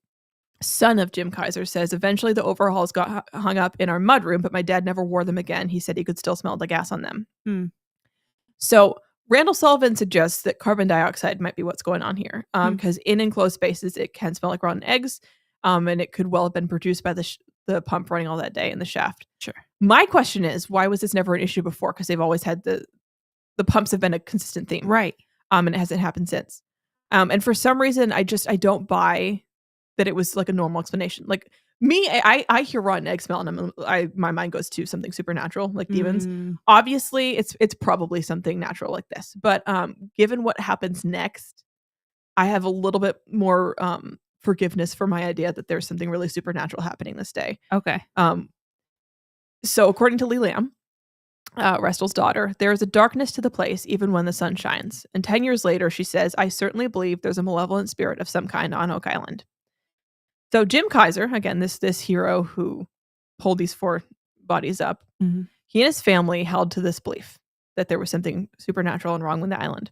son of Jim Kaiser, says eventually the overalls got hung up in our mudroom, but my dad never wore them again. He said he could still smell the gas on them. So Randall Sullivan suggests that carbon dioxide might be what's going on here, because in enclosed spaces, it can smell like rotten eggs, and it could well have been produced by the pump running all that day in the shaft. Sure. My question is, why was this never an issue before? Because they've always had the pumps have been a consistent theme. Right. And it hasn't happened since. And for some reason, I don't buy that it was like a normal explanation. Like me, I hear rotten egg smell and my mind goes to something supernatural, like demons. Obviously, it's probably something natural like this. But given what happens next, I have a little bit more forgiveness for my idea that there's something really supernatural happening this day. Okay. So according to Lee Lamb, Restel's daughter, there is a darkness to the place even when the sun shines. And 10 years later, she says, I certainly believe there's a malevolent spirit of some kind on Oak Island. So Jim Kaiser, again, this hero who pulled these 4 bodies up, he and his family held to this belief that there was something supernatural and wrong with the island.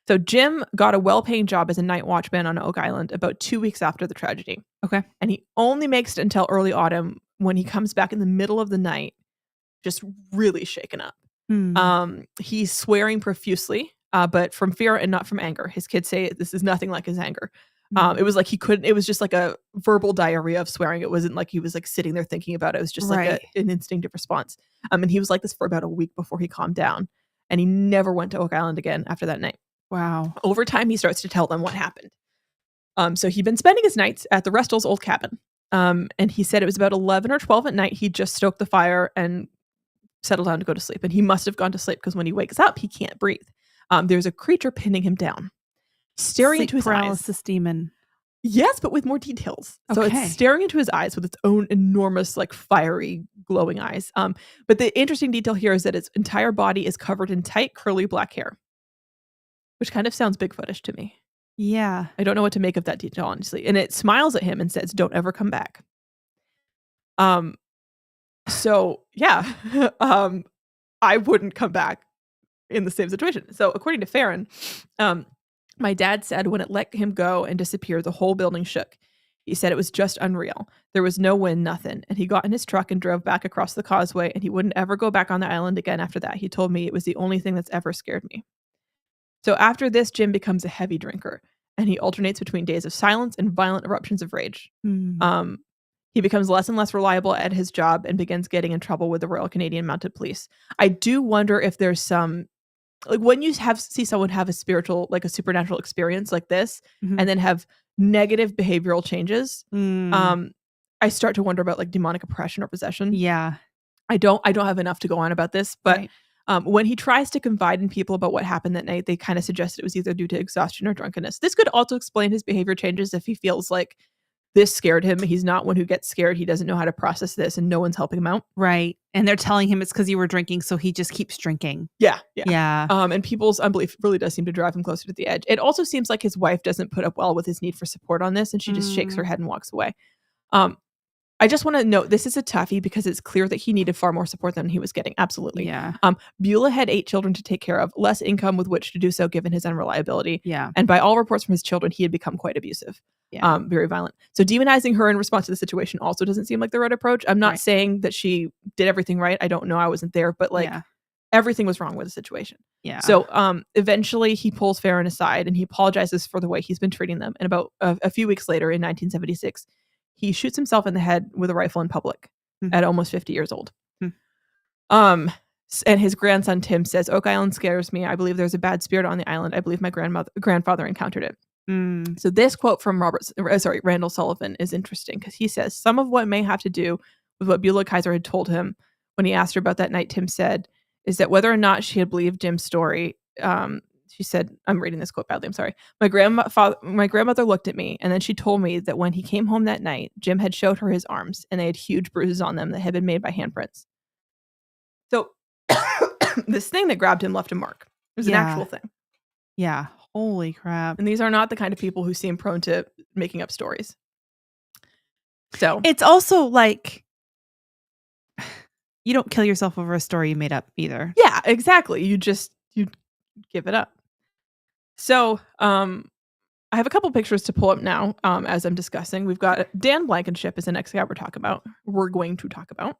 So Jim got a well-paying job as a night watchman on Oak Island about 2 weeks after the tragedy. Okay. And he only makes it until early autumn when he comes back in the middle of the night, just really shaken up. He's swearing profusely, but from fear and not from anger. His kids say this is nothing like his anger. It was like it was just like a verbal diarrhea of swearing. It wasn't like he was like sitting there thinking about it. It was just like an instinctive response. And he was like this for about a week before he calmed down. And he never went to Oak Island again after that night. Wow. Over time, he starts to tell them what happened. So he'd been spending his nights at the Restel's old cabin. And he said it was about 11 or 12 at night. He just stoked the fire and settled down to go to sleep. And he must have gone to sleep because when he wakes up, he can't breathe. There's a creature pinning him down, staring into his paralysis eyes. Demon. Yes, but with more details. So Okay. it's staring into his eyes with its own enormous, like fiery, glowing eyes. But the interesting detail here is that its entire body is covered in tight, curly black hair, which kind of sounds Bigfootish to me. Yeah. I don't know what to make of that detail, honestly. And it smiles at him and says, don't ever come back. So yeah, I wouldn't come back in the same situation. So according to Farron, my dad said when it let him go and disappear, the whole building shook. He said it was just unreal. There was no wind, nothing. And he got in his truck and drove back across the causeway, and he wouldn't ever go back on the island again after that. He told me it was the only thing that's ever scared me. So after this, Jim becomes a heavy drinker, and he alternates between days of silence and violent eruptions of rage. He becomes less and less reliable at his job and begins getting in trouble with the Royal Canadian Mounted Police. I do wonder if there's some, like when you see someone have a spiritual, like a supernatural experience like this, and then have negative behavioral changes, I start to wonder about like demonic oppression or possession. Yeah. I don't have enough to go on about this, but when he tries to confide in people about what happened that night, they kind of suggest it was either due to exhaustion or drunkenness. This could also explain his behavior changes if he feels like this scared him. He's not one who gets scared. He doesn't know how to process this, and no one's helping him out. Right. And they're telling him it's because you were drinking, so he just keeps drinking. Yeah. Yeah. And people's unbelief really does seem to drive him closer to the edge. It also seems like his wife doesn't put up well with his need for support on this, and she just shakes her head and walks away. I just want to note this is a toughie because it's clear that he needed far more support than he was getting. Absolutely. Yeah. Beulah had 8 children to take care of, less income with which to do so given his unreliability. Yeah. And by all reports from his children, he had become quite abusive. Yeah. Very violent. So demonizing her in response to the situation also doesn't seem like the right approach. I'm not saying that she did everything right. I don't know. I wasn't there, but everything was wrong with the situation. Yeah. So eventually he pulls Farron aside and he apologizes for the way he's been treating them. And about a few weeks later in 1976, he shoots himself in the head with a rifle in public at almost 50 years old. And his grandson Tim says, "Oak Island scares me. I believe there's a bad spirit on the island. I believe my grandfather encountered it." So this quote from Randall Sullivan is interesting because he says some of what may have to do with what Beulah Kaiser had told him when he asked her about that night. Tim said is that whether or not she had believed Jim's story, she said, I'm reading this quote badly, I'm sorry. My grandmother looked at me, and then she told me that when he came home that night, Jim had showed her his arms, and they had huge bruises on them that had been made by handprints. So this thing that grabbed him left a mark. It was an actual thing. Yeah. Holy crap. And these are not the kind of people who seem prone to making up stories. So it's also like you don't kill yourself over a story you made up either. Yeah, exactly. You give it up. So I have a couple pictures to pull up now as I'm discussing. We've got Dan Blankenship is the next guy we're going to talk about.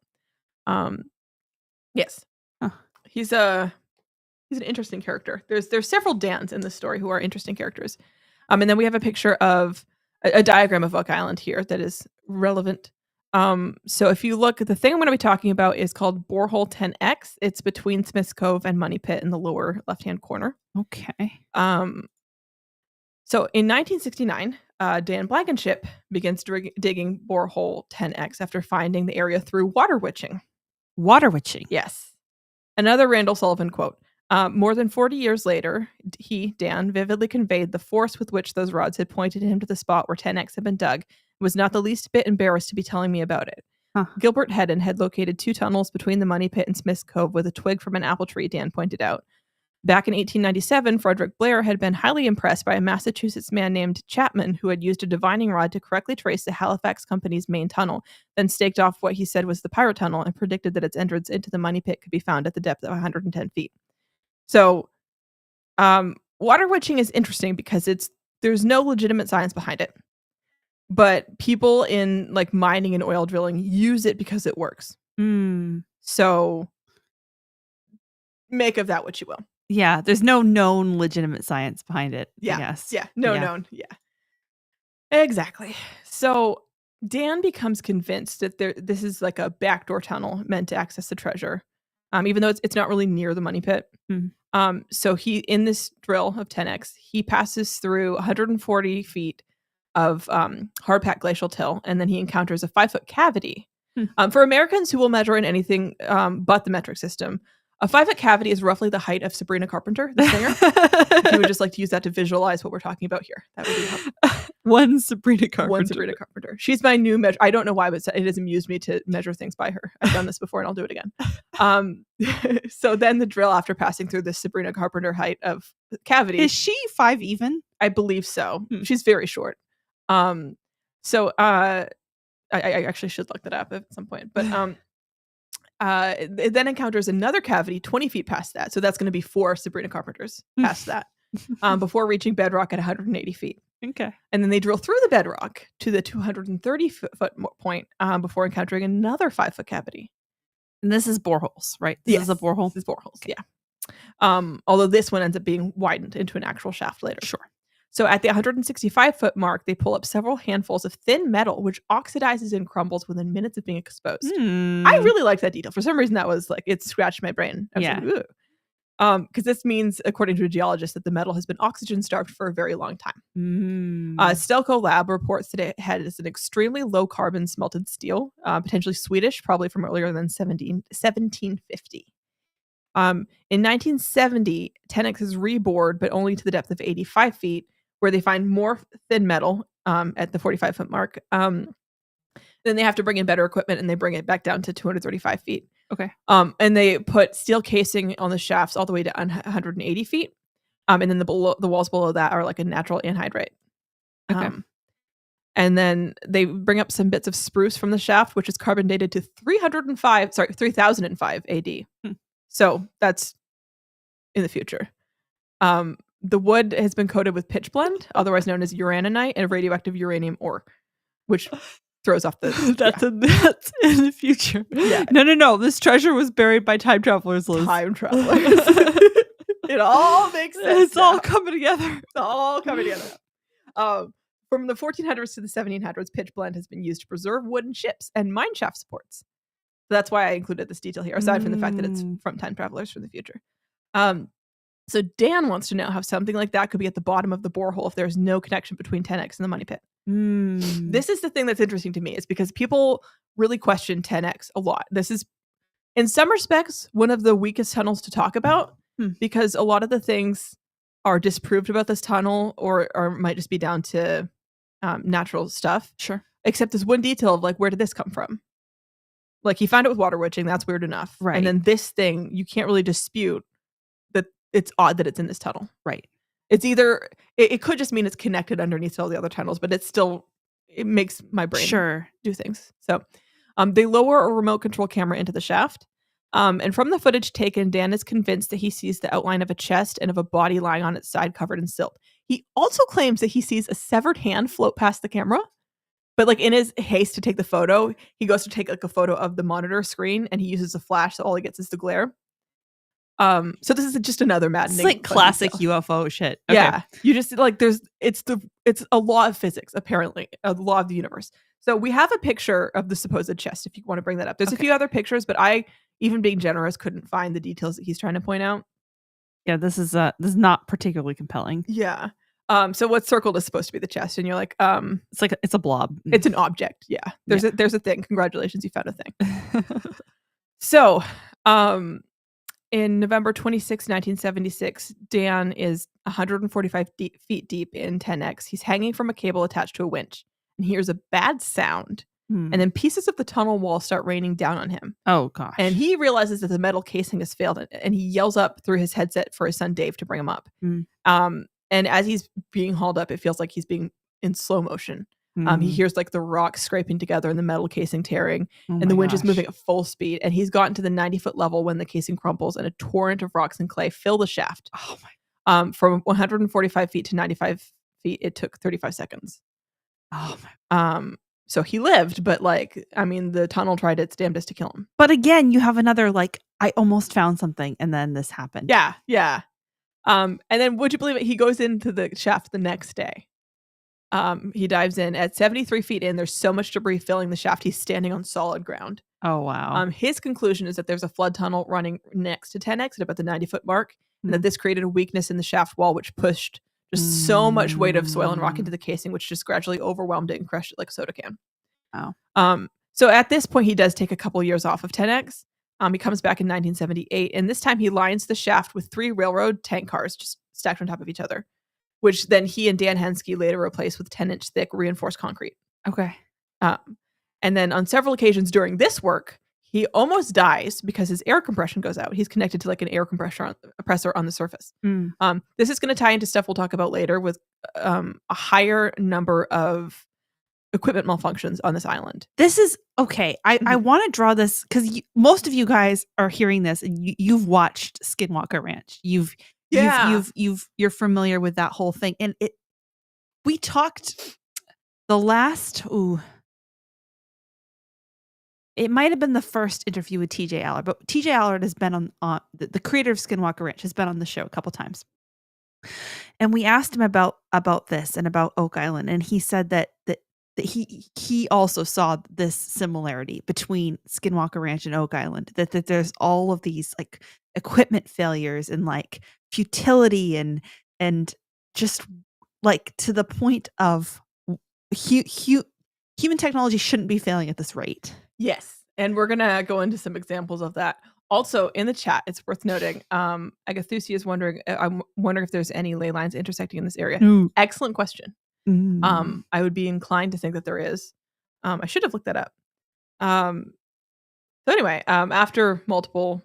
Yes. Huh. He's an interesting character. There's several Dans in this story who are interesting characters. And then we have a picture of a diagram of Oak Island here that is relevant. So if you look, the thing I'm going to be talking about is called Borehole 10X. It's between Smith's Cove and Money Pit in the lower left-hand corner. Okay. So in 1969, Dan Blankenship begins digging Borehole 10X after finding the area through water witching. Water witching? Yes. Another Randall Sullivan quote. More than 40 years later, Dan, vividly conveyed the force with which those rods had pointed him to the spot where 10X had been dug. Was not the least bit embarrassed to be telling me about it. Huh. Gilbert Hedden had located 2 tunnels between the Money Pit and Smith's Cove with a twig from an apple tree, Dan pointed out. Back in 1897, Frederick Blair had been highly impressed by a Massachusetts man named Chapman who had used a divining rod to correctly trace the Halifax Company's main tunnel, then staked off what he said was the pirate tunnel and predicted that its entrance into the Money Pit could be found at the depth of 110 feet. So, water witching is interesting because there's no legitimate science behind it. But people in like mining and oil drilling use it because it works. So make of that what you will. Yeah, there's no known legitimate science behind it. Yeah. I guess. Yeah. Known. Yeah. Exactly. So Dan becomes convinced that this is like a backdoor tunnel meant to access the treasure, even though it's not really near the Money Pit. So he, in this drill of 10X, he passes through 140 feet of hard-packed glacial till, and then he encounters a 5-foot cavity. For Americans who will measure in anything but the metric system, a 5-foot cavity is roughly the height of Sabrina Carpenter, the singer. If you would just like to use that to visualize what we're talking about here, that would be helpful. One Sabrina Carpenter. She's my new measure. I don't know why, but it has amused me to measure things by her. I've done this before, and I'll do it again. So then the drill, after passing through this Sabrina Carpenter height of cavity, is she 5 even? I believe so. She's very short. So I actually should look that up at some point, but it then encounters another cavity 20 feet past that. So that's going to be 4 Sabrina Carpenters past that, before reaching bedrock at 180 feet. Okay. And then they drill through the bedrock to the 230 foot point before encountering another 5-foot cavity. And this is boreholes, right? This is a borehole? This is boreholes, okay. Yeah. Although this one ends up being widened into an actual shaft later. Sure. So at the 165-foot mark, they pull up several handfuls of thin metal, which oxidizes and crumbles within minutes of being exposed. I really like that detail. For some reason, that was like, it scratched my brain. I was like, ooh. Because this means, according to a geologist, that the metal has been oxygen-starved for a very long time. Stelco Lab reports that it has an extremely low-carbon smelted steel, potentially Swedish, probably from earlier than 1750. In 1970, 10X is rebored, but only to the depth of 85 feet, where they find more thin metal, at the 45-foot mark. Then they have to bring in better equipment, and they bring it back down to 235 feet. Okay. And they put steel casing on the shafts all the way to 180 feet. And then the walls below that are like a natural anhydrite. Okay. And then they bring up some bits of spruce from the shaft, which is carbon dated to 3005 AD. So that's in the future. The wood has been coated with pitch blende, otherwise known as uraninite, and radioactive uranium ore, which throws off the... That's in the future. Yeah. No. This treasure was buried by time travelers, Liz. Time travelers. It all makes sense. It's all coming together. It's all coming together. From the 1400s to the 1700s, pitch blende has been used to preserve wooden ships and mine shaft supports. So that's why I included this detail here, aside from the fact that it's from time travelers from the future. So Dan wants to know how something like that could be at the bottom of the borehole if there's no connection between 10X and the money pit. This is the thing that's interesting to me, is because people really question 10X a lot. This is, in some respects, one of the weakest tunnels to talk about, because a lot of the things are disproved about this tunnel or might just be down to natural stuff. Sure. Except this one detail of, like, where did this come from? Like, he found it with water witching. That's weird enough. Right. And then this thing, you can't really dispute that it's odd that it's in this tunnel. Right. It's either, it could just mean it's connected underneath to all the other tunnels, but it's still, it makes my brain do things. So they lower a remote control camera into the shaft. And from the footage taken, Dan is convinced that he sees the outline of a chest and of a body lying on its side covered in silt. He also claims that he sees a severed hand float past the camera. But, like, in his haste to take the photo, he goes to take, like, a photo of the monitor screen, and he uses a flash, so all he gets is the glare. So this is just another maddening. It's like classic UFO shit. Okay. Yeah, you just, like, it's a law of physics, apparently, a law of the universe. So we have a picture of the supposed chest, if you want to bring that up. There's a few other pictures, but I, even being generous, couldn't find the details that he's trying to point out. Yeah, this is not particularly compelling. Yeah. So what's circled is supposed to be the chest, and you're like, it's a blob. It's an object. Yeah. There's a thing. Congratulations, you found a thing. So, in November 26, 1976, Dan is 145 feet deep in 10X. He's hanging from a cable attached to a winch, and hears a bad sound. And then pieces of the tunnel wall start raining down on him. Oh, gosh. And he realizes that the metal casing has failed, and he yells up through his headset for his son Dave to bring him up. And as he's being hauled up, it feels like he's being in slow motion. He hears, like, the rocks scraping together and the metal casing tearing, and the winch is moving at full speed. And he's gotten to the 90-foot level when the casing crumples and a torrent of rocks and clay fill the shaft. Oh my! From 145 feet to 95 feet, it took 35 seconds. Oh my! So he lived, but, like, I mean, the tunnel tried its damnedest to kill him. But again, you have another, like, I almost found something, and then this happened. Yeah, yeah. And then, would you believe it? He goes into the shaft the next day. He dives in at 73 feet in. There's so much debris filling the shaft. He's standing on solid ground. Oh, wow. His conclusion is that there's a flood tunnel running next to 10X at about the 90-foot mark, and that this created a weakness in the shaft wall, which pushed just so much weight of soil and rock into the casing, which just gradually overwhelmed it and crushed it like a soda can. Wow. So at this point, he does take a couple years off of 10X. He comes back in 1978, and this time he lines the shaft with 3 railroad tank cars just stacked on top of each other, which then he and Dan Henske later replaced with 10-inch thick reinforced concrete. Okay. And then on several occasions during this work, he almost dies because his air compression goes out. He's connected to, like, an air compressor on the surface. This is going to tie into stuff we'll talk about later with a higher number of equipment malfunctions on this island. This is okay. I want to draw this because most of you guys are hearing this, and you've watched Skinwalker Ranch. You're familiar with that whole thing, and we talked the last. It might have been the first interview with TJ Allard, but TJ Allard has been on the creator of Skinwalker Ranch has been on the show a couple times, and we asked him about this and about Oak Island, and he said that he also saw this similarity between Skinwalker Ranch and Oak Island, that there's all of these, like, equipment failures and, like, futility and just, like, to the point of human technology shouldn't be failing at this rate. Yes. And we're going to go into some examples of that. Also, in the chat, it's worth noting, Agathusi is wondering, I'm wondering if there's any ley lines intersecting in this area. Excellent question. I would be inclined to think that there is. I should have looked that up. So anyway, after multiple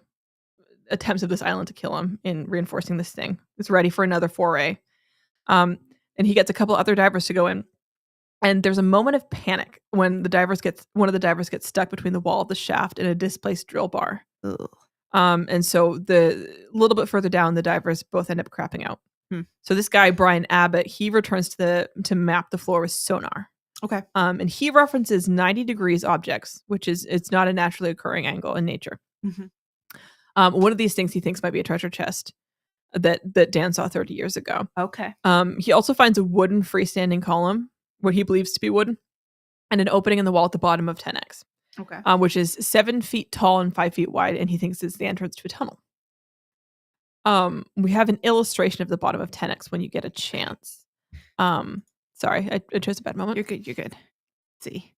attempts of this island to kill him in reinforcing this thing, it's ready for another foray. And he gets a couple other divers to go in. And there's a moment of panic when one of the divers gets stuck between the wall of the shaft and a displaced drill bar. Ugh. And so a little bit further down, the divers both end up crapping out. So this guy, Brian Abbott, he returns to map the floor with sonar. Okay. And he references 90 degrees objects, which it's not a naturally occurring angle in nature. One of these things he thinks might be a treasure chest that Dan saw 30 years ago. Okay. He also finds a wooden freestanding column, what he believes to be wooden, and an opening in the wall at the bottom of 10X. Okay. Which is 7 feet tall and 5 feet wide, and he thinks it's the entrance to a tunnel. We have an illustration of the bottom of 10X when you get a chance. Sorry, I chose a bad moment. You're good. Let's see.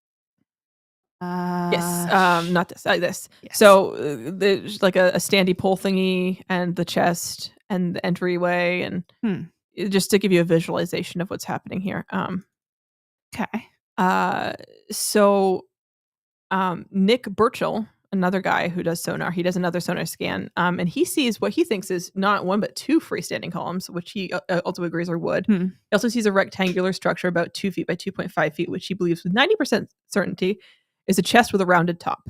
Yes, not this. This. Yes. So there's like a standy pole thingy and the chest and the entryway, and just to give you a visualization of what's happening here. Okay. So Nick Burchill, another guy who does sonar, he does another sonar scan, and he sees what he thinks is not one but two freestanding columns, which he also agrees are wood. He also sees a rectangular structure about 2 feet by 2.5 feet, which he believes with 90% certainty is a chest with a rounded top.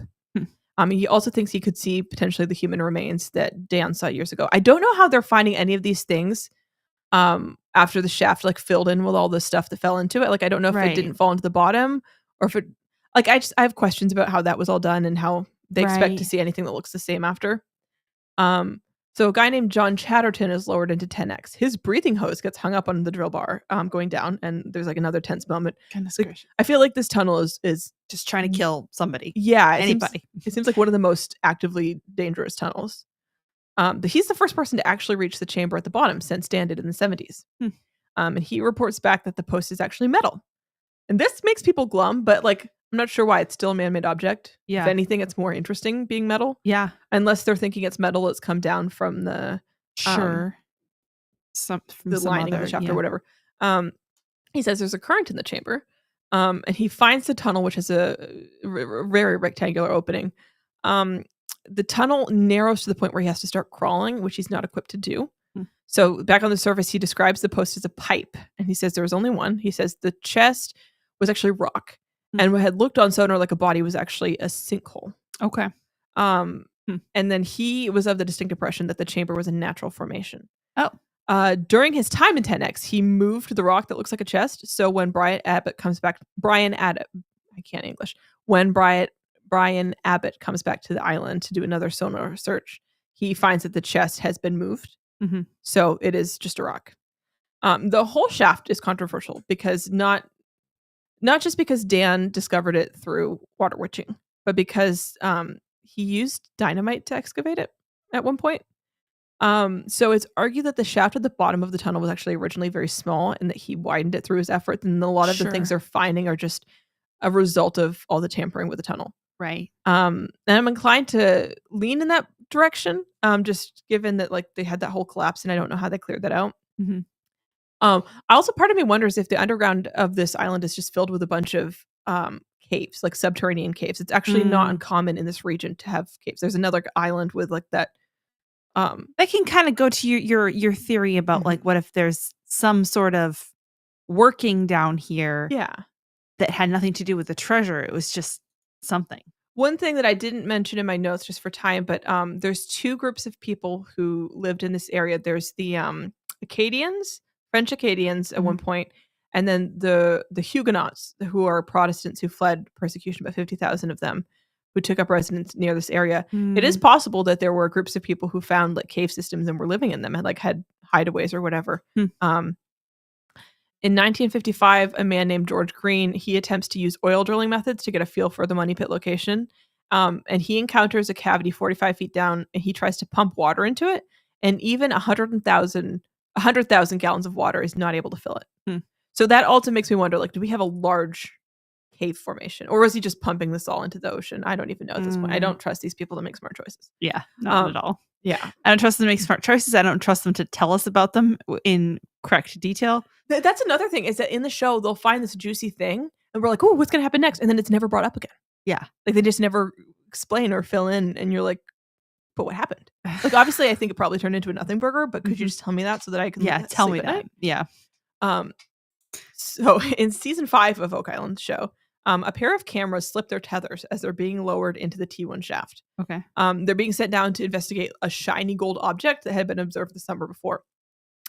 He also thinks he could see potentially the human remains that Dan saw years ago. I don't know how they're finding any of these things after the shaft like filled in with all the stuff that fell into it. Like I don't know if it didn't fall into the bottom or if it like I have questions about how that was all done and how they expect to see anything that looks the same after. So a guy named John Chatterton is lowered into 10X. His breathing hose gets hung up on the drill bar going down, and there's like another tense moment. Like, I feel like this tunnel is just trying to kill somebody. Yeah, anybody. It seems like one of the most actively dangerous tunnels. He's the first person to actually reach the chamber at the bottom since Dan did in the 70s. And he reports back that the post is actually metal. And this makes people glum, but like I'm not sure why. It's still a man-made object. Yeah. If anything, it's more interesting being metal. Yeah. Unless they're thinking it's metal that's come down from the the lining of the shaft or whatever. He says there's a current in the chamber. And he finds the tunnel, which has a very rectangular opening. The tunnel narrows to the point where he has to start crawling, which he's not equipped to do. So back on the surface, he describes the post as a pipe. And he says there was only one. He says the chest was actually rock. And what had looked on sonar like a body was actually a sinkhole. Okay. And then he was of the distinct impression that the chamber was a natural formation. Oh. During his time in 10X, he moved the rock that looks like a chest. So when Brian Abbott comes back to the island to do another sonar search, he finds that the chest has been moved. So it is just a rock. The whole shaft is controversial because not just because Dan discovered it through water witching, but because he used dynamite to excavate it at one point. So it's argued that the shaft at the bottom of the tunnel was actually originally very small and that he widened it through his efforts. And a lot of the things they're finding are just a result of all the tampering with the tunnel. Right. And I'm inclined to lean in that direction, just given that like they had that whole collapse and I don't know how they cleared that out. Also, part of me wonders if the underground of this island is just filled with a bunch of caves, like subterranean caves. It's actually not uncommon in this region to have caves. There's another island with like that. That can kind of go to your theory about like what if there's some sort of working down here, that had nothing to do with the treasure. It was just something. One thing that I didn't mention in my notes just for time, but there's two groups of people who lived in this area. There's the Acadians, French Acadians at one point, and then the Huguenots, who are Protestants who fled persecution, about 50,000 of them, who took up residence near this area. It is possible that there were groups of people who found like cave systems and were living in them and like had hideaways or whatever. In 1955, a man named George Green, he attempts to use oil drilling methods to get a feel for the money pit location. And he encounters a cavity 45 feet down and he tries to pump water into it. And even 100,000 gallons of water is not able to fill it. So that also makes me wonder, like, do we have a large cave formation? Or was he just pumping this all into the ocean? I don't even know at this point. I don't trust these people to make smart choices. Yeah, not at all. Yeah. I don't trust them to make smart choices. I don't trust them to tell us about them in correct detail. That's another thing is that in the show, they'll find this juicy thing and we're like, oh, what's going to happen next? And then it's never brought up again. Yeah. Like they just never explain or fill in. And you're like, but what happened? Like, obviously, I think it probably turned into a nothing burger, but could you just tell me that so that I can tell me sleep at that. night? Yeah. So in season 5 of Oak Island show, a pair of cameras slip their tethers as they're being lowered into the T1 shaft. Okay. They're being sent down to investigate a shiny gold object that had been observed the summer before.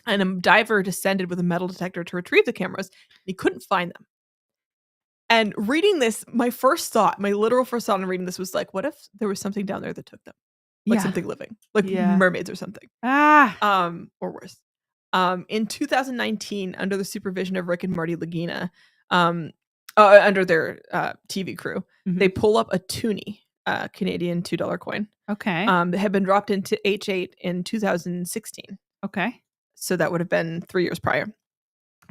And a diver descended with a metal detector to retrieve the cameras. He couldn't find them. And reading this, my literal first thought on reading this was like, what if there was something down there that took them? Like something living, like mermaids or something. Or worse. In 2019, under the supervision of Rick and Marty Lagina, under their TV crew, they pull up a toonie, Canadian $2 coin. Okay. That had been dropped into H8 in 2016. Okay. So that would have been 3 years prior.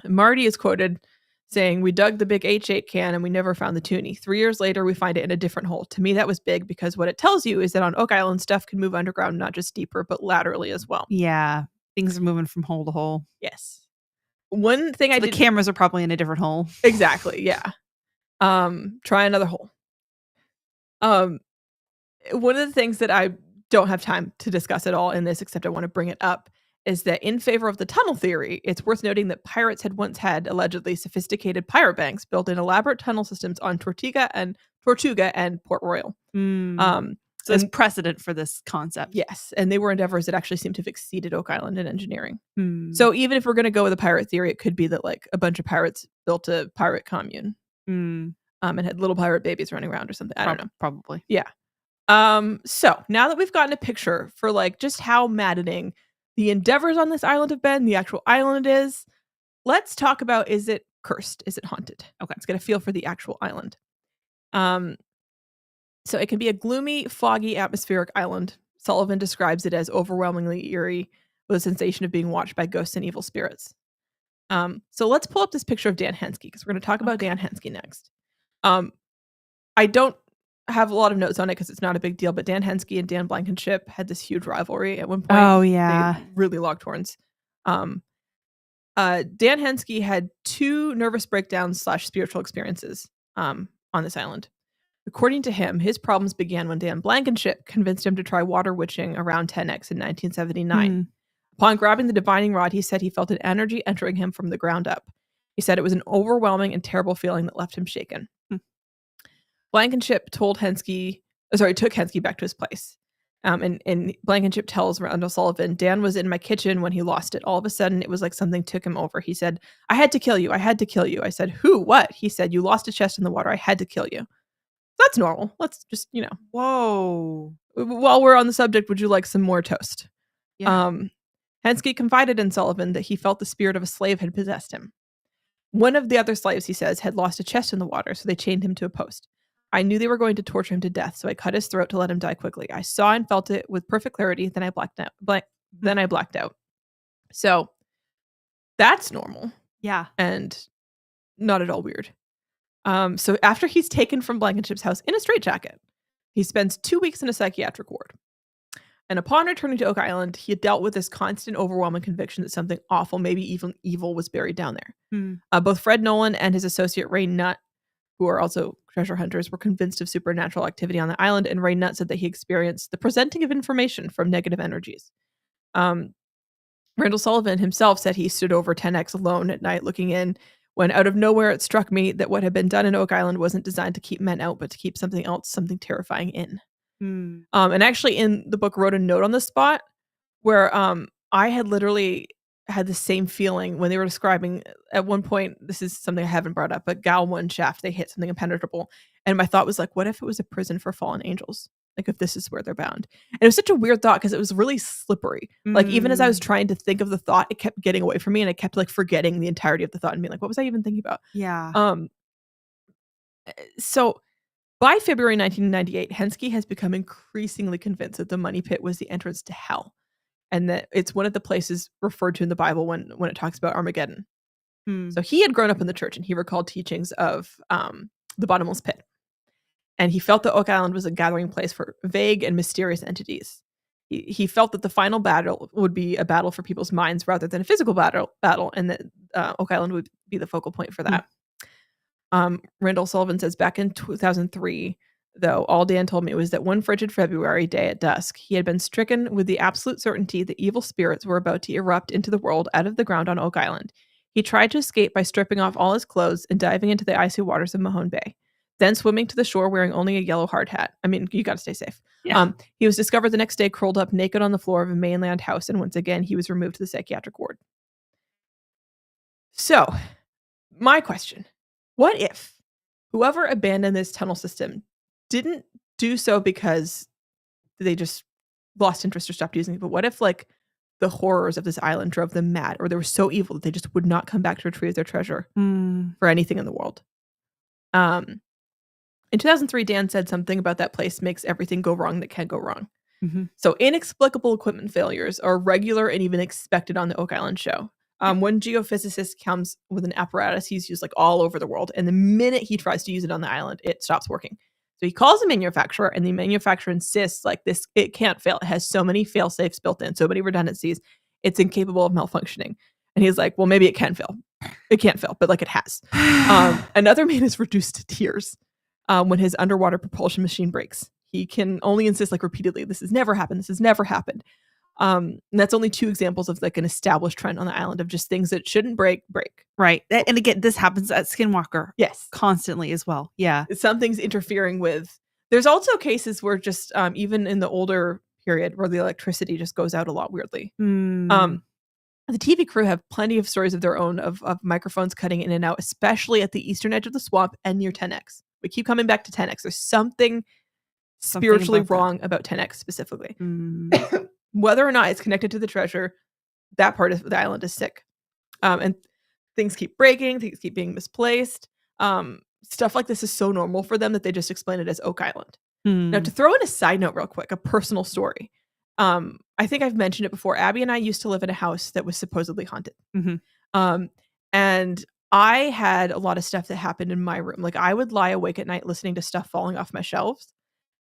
Marty is quoted saying, "We dug the big H8 can and we never found the toonie. 3 years later, we find it in a different hole. To me, that was big because what it tells you is that on Oak Island, stuff can move underground, not just deeper, but laterally as well." Yeah. Things are moving from hole to hole. Yes. One thing the cameras are probably in a different hole. Exactly. Yeah. Try another hole. One of the things that I don't have time to discuss at all in this, except I want to bring it up, is that in favor of the tunnel theory, it's worth noting that pirates had once had allegedly sophisticated pirate banks built in elaborate tunnel systems on Tortuga and Port Royal. So there's precedent for this concept. Yes, and they were endeavors that actually seem to have exceeded Oak Island in engineering. So even if we're going to go with a pirate theory, it could be that like a bunch of pirates built a pirate commune and had little pirate babies running around or something. I don't know. Probably. Yeah. So now that we've gotten a picture for like just how maddening the endeavors on this island have been, the actual island is, let's talk about, is it cursed? Is it haunted? Okay. Let's get a feel for the actual island. So it can be a gloomy, foggy, atmospheric island. Sullivan describes it as overwhelmingly eerie with a sensation of being watched by ghosts and evil spirits. So let's pull up this picture of Dan Henske because we're going to talk about Dan Henske next. I don't have a lot of notes on it because it's not a big deal, but Dan Henske and Dan Blankenship had this huge rivalry at one point. Oh, yeah. They really locked horns. Dan Henske had 2 nervous breakdowns / spiritual experiences on this island. According to him, his problems began when Dan Blankenship convinced him to try water witching around 10X in 1979. Upon grabbing the divining rod, he said he felt an energy entering him from the ground up. He said it was an overwhelming and terrible feeling that left him shaken. Blankenship took Henske back to his place. And Blankenship tells Randall Sullivan, "Dan was in my kitchen when he lost it. All of a sudden, it was like something took him over. He said, 'I had to kill you. I had to kill you.' I said, 'Who? What?' He said, 'You lost a chest in the water. I had to kill you.'" That's normal. Let's just, Whoa. While we're on the subject, would you like some more toast? Yeah. Henske confided in Sullivan that he felt the spirit of a slave had possessed him. One of the other slaves, he says, had lost a chest in the water, so they chained him to a post. I knew they were going to torture him to death, so I cut his throat to let him die quickly. I saw and felt it with perfect clarity, then I blacked out. So that's normal. Yeah. And not at all weird. So after he's taken from Blankenship's house in a straitjacket, he spends 2 weeks in a psychiatric ward. And upon returning to Oak Island, he had dealt with this constant, overwhelming conviction that something awful, maybe even evil, was buried down there. Both Fred Nolan and his associate Ray Nutt, who are also treasure hunters, were convinced of supernatural activity on the island, and Ray Nutt said that he experienced the presenting of information from negative energies. Randall Sullivan himself said he stood over 10X alone at night looking in, when out of nowhere it struck me that what had been done in Oak Island wasn't designed to keep men out, but to keep something else, something terrifying in. And actually in the book wrote a note on the spot where I had literally had the same feeling when they were describing at one point, this is something I haven't brought up, but Gal 1 shaft, they hit something impenetrable. And my thought was like, what if it was a prison for fallen angels? Like if this is where they're bound. And it was such a weird thought because it was really slippery. Like even as I was trying to think of the thought, it kept getting away from me and I kept like forgetting the entirety of the thought and being like, what was I even thinking about? Yeah. So by February 1998, Henske has become increasingly convinced that the money pit was the entrance to hell and that it's one of the places referred to in the Bible when it talks about Armageddon. So he had grown up in the church and he recalled teachings of the bottomless pit. And he felt that Oak Island was a gathering place for vague and mysterious entities. He felt that the final battle would be a battle for people's minds rather than a physical battle, and that Oak Island would be the focal point for that. Randall Sullivan says, back in 2003, though, all Dan told me was that one frigid February day at dusk, he had been stricken with the absolute certainty that evil spirits were about to erupt into the world out of the ground on Oak Island. He tried to escape by stripping off all his clothes and diving into the icy waters of Mahone Bay, then swimming to the shore wearing only a yellow hard hat. I mean, you got to stay safe. Yeah. He was discovered the next day curled up naked on the floor of a mainland house, and once again, he was removed to the psychiatric ward. So, my question, what if whoever abandoned this tunnel system didn't do so because they just lost interest or stopped using it, but what if, like, the horrors of this island drove them mad, or they were so evil that they just would not come back to retrieve their treasure for anything in the world? In 2003, Dan said something about that place makes everything go wrong that can go wrong. So inexplicable equipment failures are regular and even expected on the Oak Island show. One geophysicist comes with an apparatus he's used like all over the world, and the minute he tries to use it on the island, it stops working. So he calls the manufacturer, and the manufacturer insists like this, it can't fail. It has so many fail safes built in, so many redundancies, it's incapable of malfunctioning. And he's like, well, maybe it can fail. It can't fail, but like it has. Another man is reduced to tears when his underwater propulsion machine breaks. He can only insist like repeatedly, this has never happened. This has never happened. And that's only two examples of like an established trend on the island of just things that shouldn't break. Right. And again, this happens at Skinwalker. Yes. Constantly as well. Yeah. Something's interfering with. There's also cases where just even in the older period where the electricity just goes out a lot weirdly. The TV crew have plenty of stories of their own of microphones cutting in and out, especially at the eastern edge of the swamp and near 10X. We keep coming back to 10X. There's something spiritually wrong about 10X specifically. Whether or not it's connected to the treasure, that part of the island is sick. And things keep breaking, things keep being misplaced. Stuff like this is so normal for them that they just explain it as Oak Island. Now, to throw in a side note real quick, a personal story. I think I've mentioned it before. Abby and I used to live in a house that was supposedly haunted. And I had a lot of stuff that happened in my room. Like I would lie awake at night listening to stuff falling off my shelves.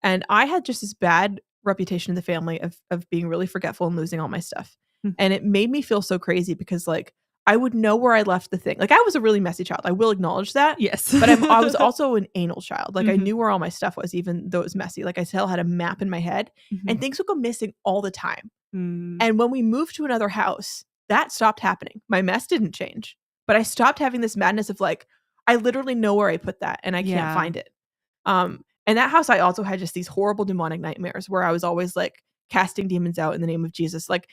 And I had just this bad reputation in the family of being really forgetful and losing all my stuff. And it made me feel so crazy because like I would know where I left the thing. Like I was a really messy child. I will acknowledge that. Yes. But I was also an anal child. Like I knew where all my stuff was, even though it was messy. Like I still had a map in my head and things would go missing all the time. And when we moved to another house, that stopped happening. My mess didn't change, but I stopped having this madness of like, I literally know where I put that and I can't find it. And that house, I also had just these horrible demonic nightmares where I was always like casting demons out in the name of Jesus. Like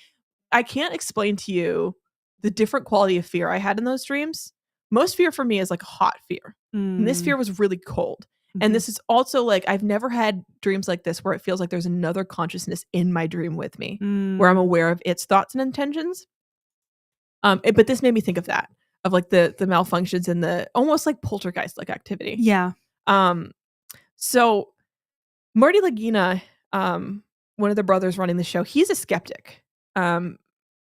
I can't explain to you the different quality of fear I had in those dreams. Most fear for me is like hot fear. And this fear was really cold. And this is also like, I've never had dreams like this where it feels like there's another consciousness in my dream with me, where I'm aware of its thoughts and intentions. But this made me think of that, of like the malfunctions and the almost like poltergeist-like activity. Yeah. So Marty Lagina, one of the brothers running the show, he's a skeptic.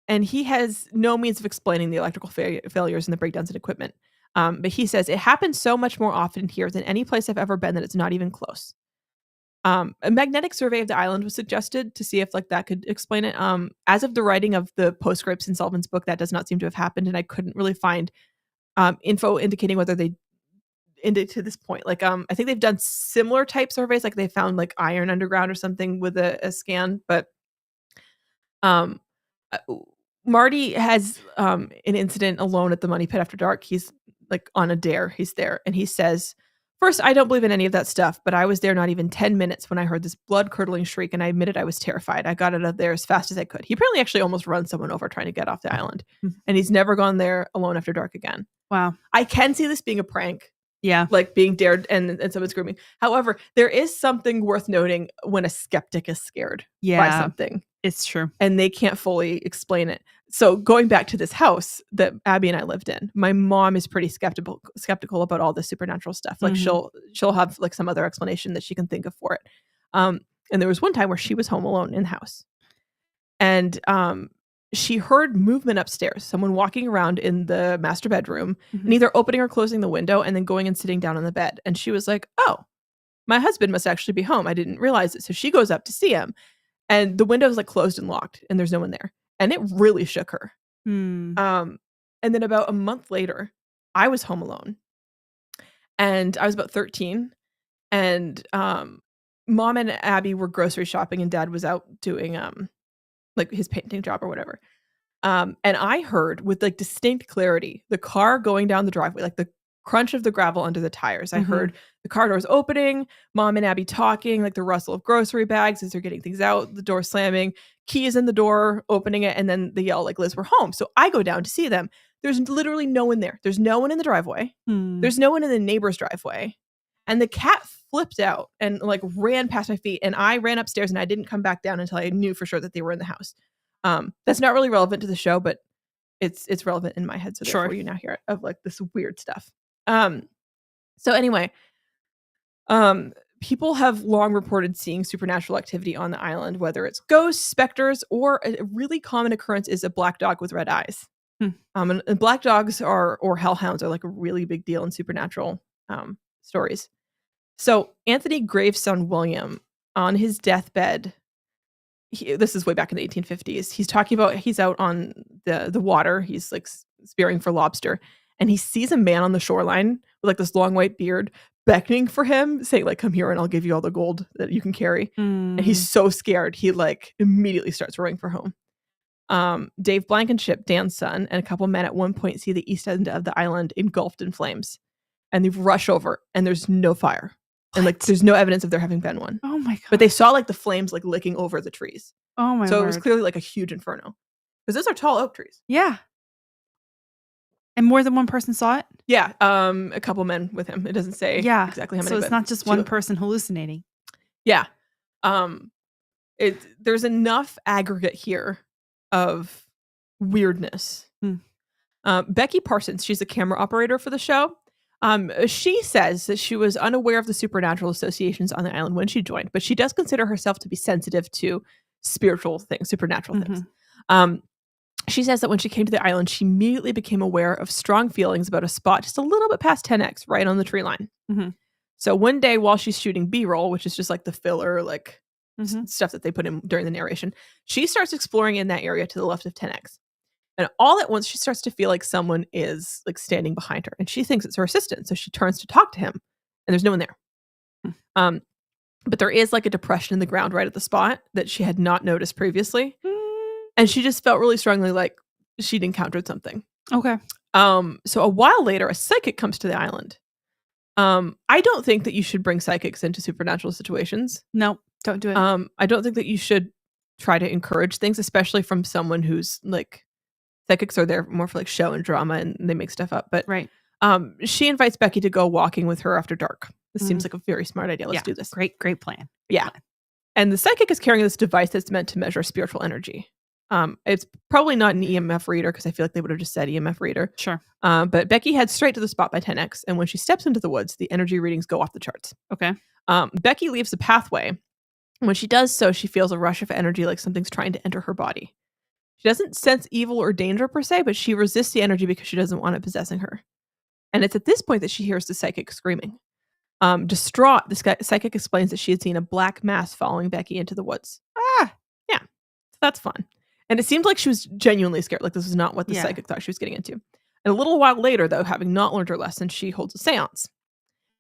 And he has no means of explaining the electrical failures and the breakdowns in equipment. But he says it happens so much more often here than any place I've ever been that it's not even close. A magnetic survey of the island was suggested to see if like that could explain it. As of the writing of the postscripts in Sullivan's book, that does not seem to have happened, and I couldn't really find info indicating whether they ended to this point. Like I think they've done similar type surveys, like they found like iron underground or something with a scan, but Marty has an incident alone at the Money Pit after dark. He's like on a dare. He's there and he says, first, I don't believe in any of that stuff, but I was there not even 10 minutes when I heard this blood-curdling shriek, and I admitted I was terrified. I got out of there as fast as I could. He apparently actually almost runs someone over trying to get off the island, and he's never gone there alone after dark again. Wow. I can see this being a prank. Yeah. Like being dared and someone screaming. However, there is something worth noting when a skeptic is scared by something. It's true. And they can't fully explain it. So going back to this house that Abby and I lived in, my mom is pretty skeptical about all the supernatural stuff. Like she'll have like some other explanation that she can think of for it. And there was one time where she was home alone in the house. And she heard movement upstairs, someone walking around in the master bedroom and either opening or closing the window and then going and sitting down on the bed. And she was like, oh, my husband must actually be home. I didn't realize it. So she goes up to see him. and the window's like closed and locked, and there's no one there. And it really shook her. Hmm. And then about a month later, I was home alone, and I was about 13, and mom and Abby were grocery shopping, and dad was out doing like his painting job or whatever. And I heard with like distinct clarity the car going down the driveway, like the crunch of the gravel under the tires. I heard the car doors opening, mom and Abby talking, like the rustle of grocery bags as they're getting things out, the door slamming, keys in the door, opening it, and then they yell like, Liz, we're home. So I go down to see them. There's literally no one there. There's no one in the driveway. There's no one in the neighbor's driveway. And the cat flipped out and like ran past my feet. And I ran upstairs and I didn't come back down until I knew for sure that they were in the house. That's not really relevant to the show, but it's relevant in my head. So therefore you now hear it of like this weird stuff. So anyway, people have long reported seeing supernatural activity on the island, whether it's ghosts, specters, or a really common occurrence is a black dog with red eyes. And black dogs or hellhounds are like a really big deal in supernatural stories. So Anthony Graves' son William, on his deathbed, this is way back in the 1850s. He's talking about he's out on the water. He's like spearing for lobster, and he sees a man on the shoreline with like this long white beard beckoning for him, saying like, "Come here, and I'll give you all the gold that you can carry." And he's so scared, he like immediately starts rowing for home. Dave Blankenship, Dan's son, and a couple men at one point see the east end of the island engulfed in flames, and they rush over, and there's no fire. What? And like there's no evidence of there having been one. Oh my god. But they saw like the flames like licking over the trees. Oh my So word. it was clearly like a huge inferno. Because those are tall oak trees. Yeah. And more than one person saw it? Yeah. A couple men with him. It doesn't say exactly how many. So it's not just one person hallucinating. Yeah. There's enough aggregate here of weirdness. Becky Parsons, she's a camera operator for the show. She says that she was unaware of the supernatural associations on the island when she joined, but she does consider herself to be sensitive to spiritual things, supernatural things. She says that when she came to the island, she immediately became aware of strong feelings about a spot just a little bit past 10X, right on the tree line. So one day while she's shooting B-roll, which is just like the filler, like stuff that they put in during the narration, she starts exploring in that area to the left of 10X. And all at once, she starts to feel like someone is like standing behind her, and she thinks it's her assistant. So she turns to talk to him, and there's no one there. But there is like a depression in the ground right at the spot that she had not noticed previously. And she just felt really strongly like she'd encountered something. Okay. So a while later, a psychic comes to the island. I don't think that you should bring psychics into supernatural situations. No, don't do it. I don't think that you should try to encourage things, especially from someone who's like, psychics are there more for like show and drama and they make stuff up. But she invites Becky to go walking with her after dark. This seems like a very smart idea. Let's do this. Great plan. Great plan. And the psychic is carrying this device that's meant to measure spiritual energy. It's probably not an EMF reader because I feel like they would have just said EMF reader. Sure. But Becky heads straight to the spot by 10X. And when she steps into the woods, the energy readings go off the charts. Okay. Becky leaves the pathway. When she does so, she feels a rush of energy like something's trying to enter her body. She doesn't sense evil or danger per se, but she resists the energy because she doesn't want it possessing her. And it's at this point that she hears the psychic screaming. Distraught, the psychic explains that she had seen a black mass following Becky into the woods. Yeah. That's fun. And it seemed like she was genuinely scared. Like this was not what the psychic thought she was getting into. And a little while later, though, having not learned her lesson, she holds a seance.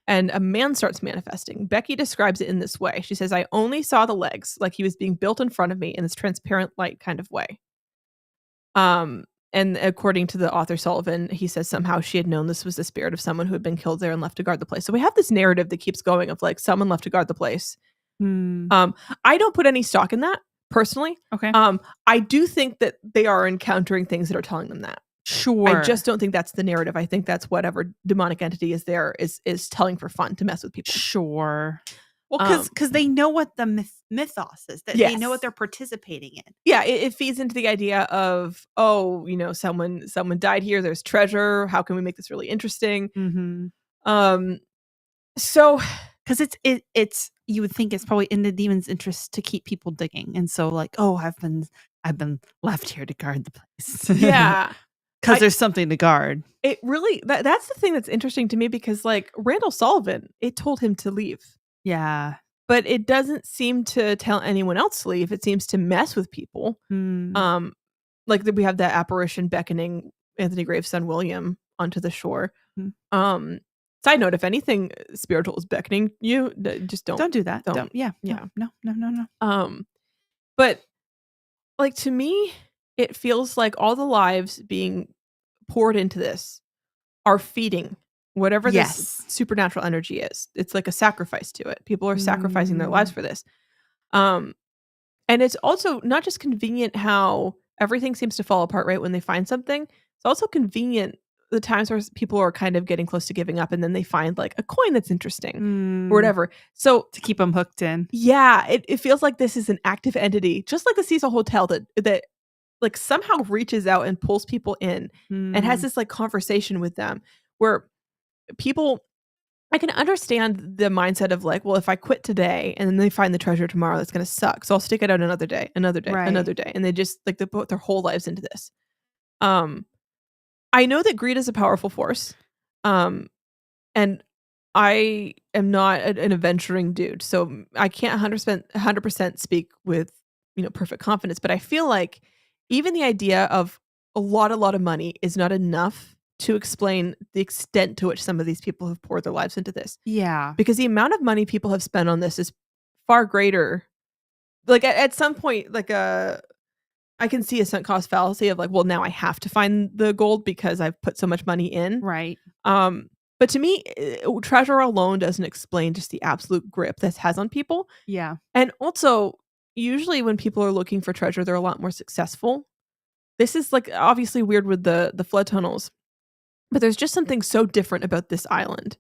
And a man starts manifesting. Becky describes it in this way. She says, I only saw the legs, like he was being built in front of me in this transparent light kind of way. And according to the author Sullivan, he says somehow she had known this was the spirit of someone who had been killed there and left to guard the place. So we have this narrative that keeps going of like someone left to guard the place. I don't put any stock in that personally. Okay. I do think that they are encountering things that are telling them that. Sure. I just don't think that's the narrative. I think that's whatever demonic entity is there is telling for fun to mess with people. Sure. Well, because they know what the mythos is, that they know what they're participating in. Yeah, it feeds into the idea of, oh, you know, someone died here. There's treasure. How can we make this really interesting? So, because it's you would think it's probably in the demon's interest to keep people digging, and so like, oh, I've been left here to guard the place. Yeah, because there's something to guard. It really that's the thing that's interesting to me because like Randall Sullivan, it told him to leave. Yeah. but it doesn't seem to tell anyone else to leave. It seems to mess with people. Mm. Like we have that apparition beckoning Anthony Graves' son William onto the shore. Mm. Side note: if anything spiritual is beckoning you, just Don't do that. Don't. Don't. Yeah. Yeah. No. But like to me, it feels like all the lives being poured into this are feeding whatever this Yes. supernatural energy is. It's like a sacrifice to it. People are sacrificing their lives for this. And it's also not just convenient how everything seems to fall apart right when they find something. It's also convenient the times where people are kind of getting close to giving up and then they find like a coin that's interesting or whatever. So to keep them hooked in. yeah, it feels like this is an active entity, just like the Cecil Hotel that like somehow reaches out and pulls people in and has this like conversation with them where people I can understand the mindset of like, well, if I quit today and then they find the treasure tomorrow, that's going to suck. So I'll stick it out another day, another day, Right. another day. And they just like they put their whole lives into this. I know that greed is a powerful force. And I am not an adventuring dude. So I can't 100% speak with, perfect confidence, but I feel like even the idea of a lot of money is not enough to explain the extent to which some of these people have poured their lives into this. Yeah. Because the amount of money people have spent on this is far greater. Like at some point, like I can see a sunk cost fallacy of like, well, now I have to find the gold because I've put so much money in. Right. But to me, treasure alone doesn't explain just the absolute grip this has on people. Yeah. And also, usually when people are looking for treasure, they're a lot more successful. This is like obviously weird with the flood tunnels, but there's just something so different about this island.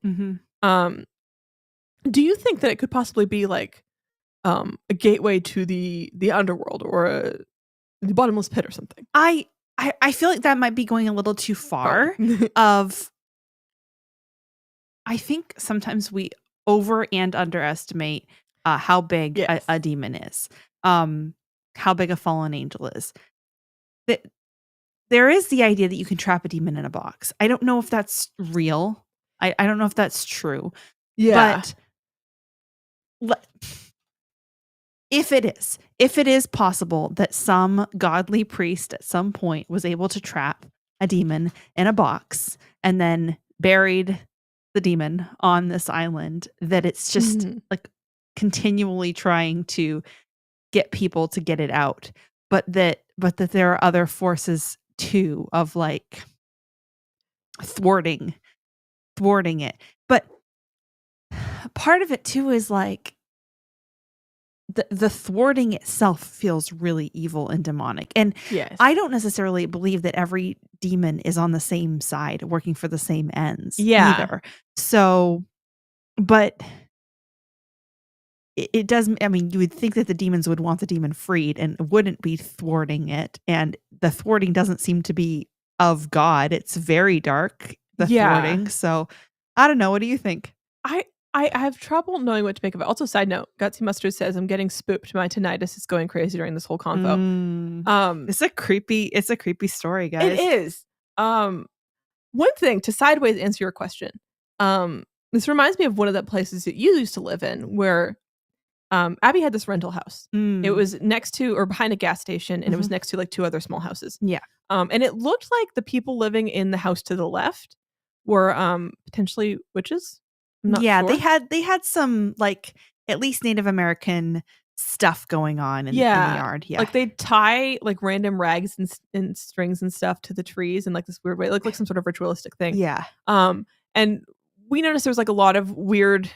Do you think that it could possibly be like a gateway to the underworld or the bottomless pit or something? I feel like that might be going a little too far. I think sometimes we over and underestimate how big a demon is, how big a fallen angel is. There is the idea that you can trap a demon in a box. I don't know if that's real. I don't know if that's true. Yeah. But if it is possible that some godly priest at some point was able to trap a demon in a box and then buried the demon on this island, that it's just like continually trying to get people to get it out, but that there are other forces too of like thwarting it. But part of it too is like the thwarting itself feels really evil and demonic. And yes, I don't necessarily believe that every demon is on the same side working for the same ends either. So, but it does, I mean, you would think that the demons would want the demon freed and wouldn't be thwarting it. And the thwarting doesn't seem to be of God. It's very dark, the thwarting. So I don't know. What do you think? I have trouble knowing what to make of it. Also, side note, Gutsy Mustard says, I'm getting spooked. My tinnitus is going crazy during this whole convo. It's a creepy story, guys. It is. One thing to sideways answer your question. This reminds me of one of the places that you used to live in where Abby had this rental house. It was next to or behind a gas station, and it was next to like two other small houses. Yeah. And it looked like the people living in the house to the left were potentially witches. I'm not sure. They had some like at least Native American stuff going on in the yard. Yeah. Like they'd tie like random rags and strings and stuff to the trees in like this weird way. It looked like some sort of ritualistic thing. Yeah. And we noticed there was like a lot of weird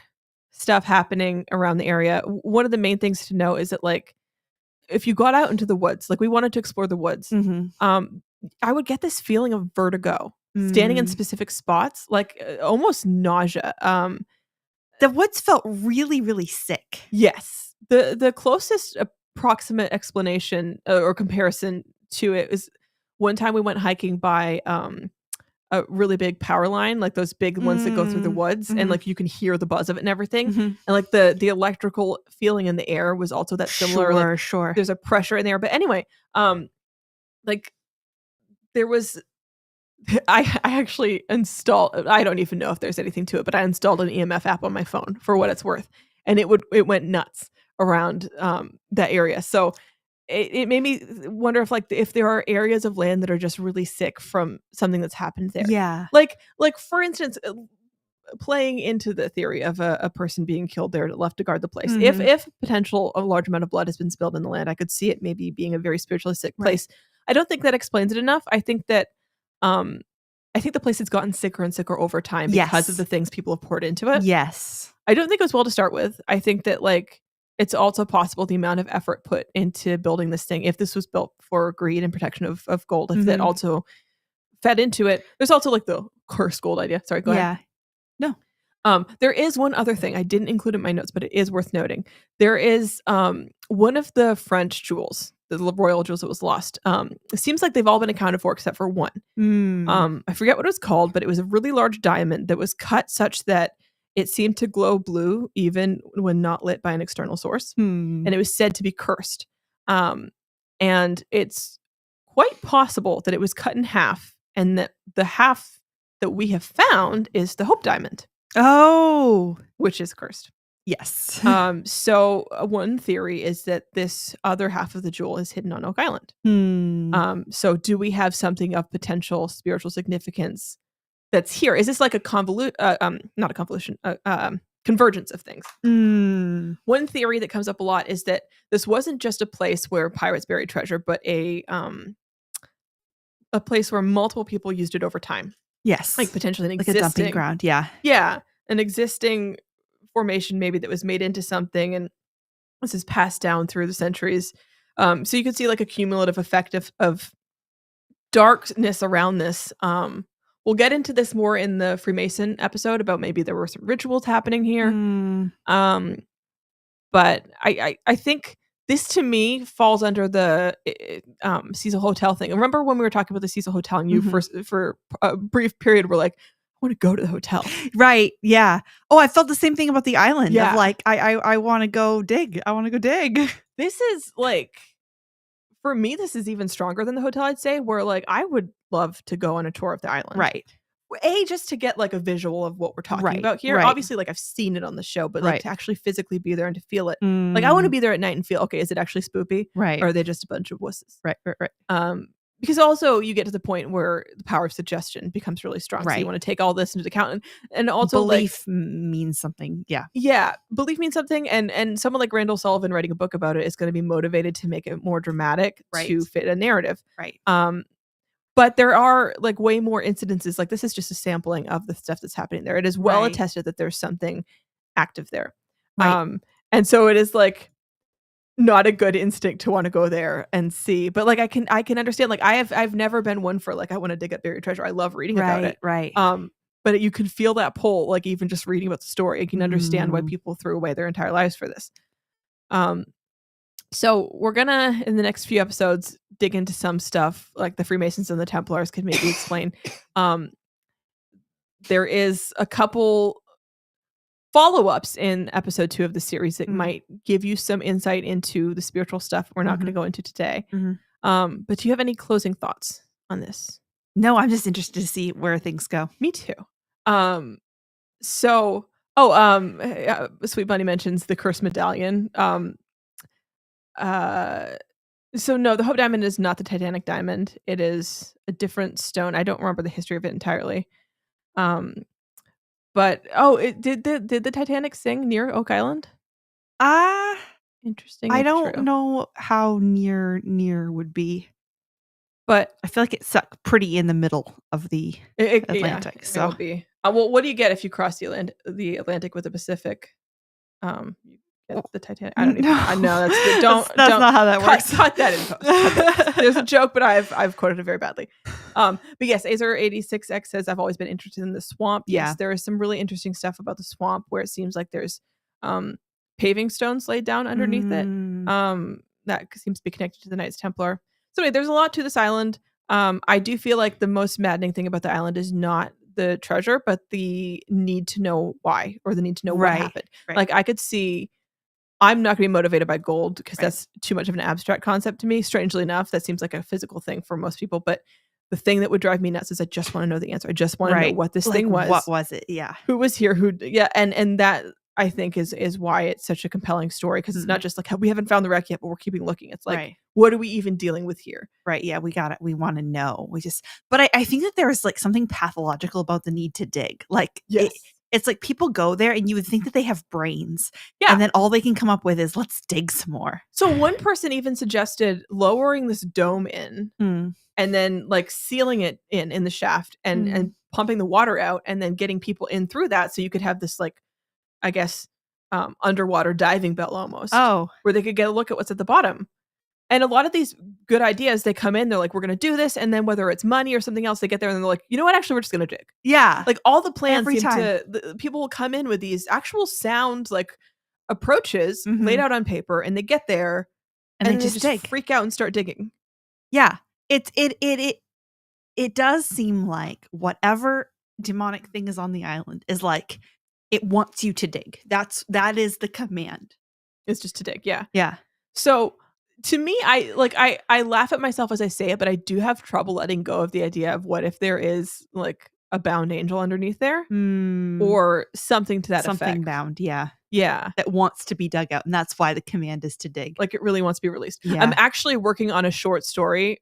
stuff happening around the area. One of the main things to know is that like if you got out into the woods, like we wanted to explore the woods, I would get this feeling of vertigo standing in specific spots, like almost nausea. The woods felt really, really sick. Yes. The closest approximate explanation or comparison to it is one time we went hiking by a really big power line, like those big ones that go through the woods, and like you can hear the buzz of it and everything. And like the electrical feeling in the air was also that similar. Sure. There's a pressure in there. But anyway, like there was I actually installed, I don't even know if there's anything to it, but I installed an EMF app on my phone for what it's worth. and it went nuts around that area. So it made me wonder if there are areas of land that are just really sick from something that's happened there. Yeah. Like for instance, playing into the theory of a person being killed there left to guard the place. Mhm. If a large amount of blood has been spilled in the land, I could see it maybe being a very spiritually sick place. I don't think that explains it enough. I think that the place has gotten sicker and sicker over time because of the things people have poured into it. Yes. I don't think it was well to start with. I think that it's also possible the amount of effort put into building this thing, if this was built for greed and protection of gold, if that also fed into it. There's also the cursed gold idea. Sorry, go ahead. No. There is one other thing I didn't include in my notes, but it is worth noting. There is one of the French jewels, the royal jewels that was lost. It seems like they've all been accounted for except for one. I forget what it was called, but it was a really large diamond that was cut such that it seemed to glow blue even when not lit by an external source. And it was said to be cursed. And it's quite possible that it was cut in half, and that the half that we have found is the Hope Diamond. Oh, which is cursed. Yes. So one theory is that this other half of the jewel is hidden on Oak Island. So do we have something of potential spiritual significance that's here? Is this like a not a convolution, convergence of things? One theory that comes up a lot is that this wasn't just a place where pirates buried treasure, but a place where multiple people used it over time. Yes. Like potentially an existing, like a dumping ground. Yeah. Yeah. An existing formation maybe that was made into something, and this is passed down through the centuries. So you can see like a cumulative effect of darkness around this. We'll get into this more in the Freemason episode about maybe there were some rituals happening here. But I think this to me falls under the Cecil Hotel thing. Remember when we were talking about the Cecil Hotel and you for a brief period were like, I want to go to the hotel. Right. Yeah. Oh, I felt the same thing about the island. Yeah. Of like, I want to go dig. I want to go dig. This is for me, this is even stronger than the hotel, I'd say, where I would love to go on a tour of the island. Right. Just to get a visual of what we're talking about here. Right. Obviously, I've seen it on the show, but to actually physically be there and to feel it. I I want to be there at night and feel, okay, is it actually spoopy? Right. Or are they just a bunch of wusses? Right. Because also you get to the point where the power of suggestion becomes really strong. Right. So you want to take all this into account, and also belief means something. Yeah. Yeah. Belief means something. And someone like Randall Sullivan writing a book about it is going to be motivated to make it more dramatic to fit a narrative. Right. But there are way more incidences. This is just a sampling of the stuff that's happening there. It is well attested that there's something active there. Right. And so it is not a good instinct to want to go there and see. But I can understand. I've never been one for I want to dig up buried treasure. I love reading about it. Right. But you can feel that pull, even just reading about the story. You can understand why people threw away their entire lives for this. So we're gonna, in the next few episodes, dig into some stuff the Freemasons and the Templars could maybe explain. There is a couple follow-ups in episode 2 of the series that might give you some insight into the spiritual stuff we're not going to go into today. But do you have any closing thoughts on this? No, I'm just interested to see where things go. Me too. Sweet Bunny mentions the cursed medallion. So no, the Hope Diamond is not the Titanic diamond. It is a different stone. I don't remember the history of it entirely. But did the Titanic sink near Oak Island? Interesting. I don't know how near would be, but I feel like it's stuck pretty in the middle of the Atlantic. Yeah, so it'll be. Well, what do you get if you cross the Atlantic with the Pacific? You get the Titanic. I don't even. I know that's not how that works. Cut that in post. There's a joke, but I've quoted it very badly. But yes, Azer86X says I've always been interested in the swamp. Yes, there is some really interesting stuff about the swamp where it seems like there's paving stones laid down underneath it. That seems to be connected to the Knights Templar. So anyway, there's a lot to this island. I do feel like the most maddening thing about the island is not the treasure, but the need to know why, or the need to know what happened. Right. I could see. I'm not going to be motivated by gold because that's too much of an abstract concept to me. Strangely enough, that seems like a physical thing for most people. But the thing that would drive me nuts is I just want to know the answer. I just want to know what this thing was. What was it? Yeah. Who was here? And that I think is why it's such a compelling story, because it's not just like, we haven't found the wreck yet, but we're keeping looking. It's like, what are we even dealing with here? Right. Yeah, we got it. We want to know. But I think that there's like something pathological about the need to dig. Like it's like people go there and you would think that they have brains. Yeah. And then all they can come up with is let's dig some more. So one person even suggested lowering this dome in and then like sealing it in the shaft and pumping the water out and then getting people in through that, so you could have this like, I guess, underwater diving bell almost. Oh. Where they could get a look at what's at the bottom. And a lot of these good ideas, they come in, they're like, we're going to do this. And then whether it's money or something else, they get there and they're like, you know what? Actually, we're just going to dig. Yeah. Like all the plans people will come in with these actual sound like approaches laid out on paper, and they get there and they just dig. Freak out and start digging. Yeah. It does seem like whatever demonic thing is on the island is like, it wants you to dig. That is the command. It's just to dig. Yeah. Yeah. So to me, I laugh at myself as I say it, but I do have trouble letting go of the idea of what if there is like a bound angel underneath there or something to that effect. Something bound. Yeah. Yeah. That wants to be dug out. And that's why the command is to dig. Like it really wants to be released. Yeah. I'm actually working on a short story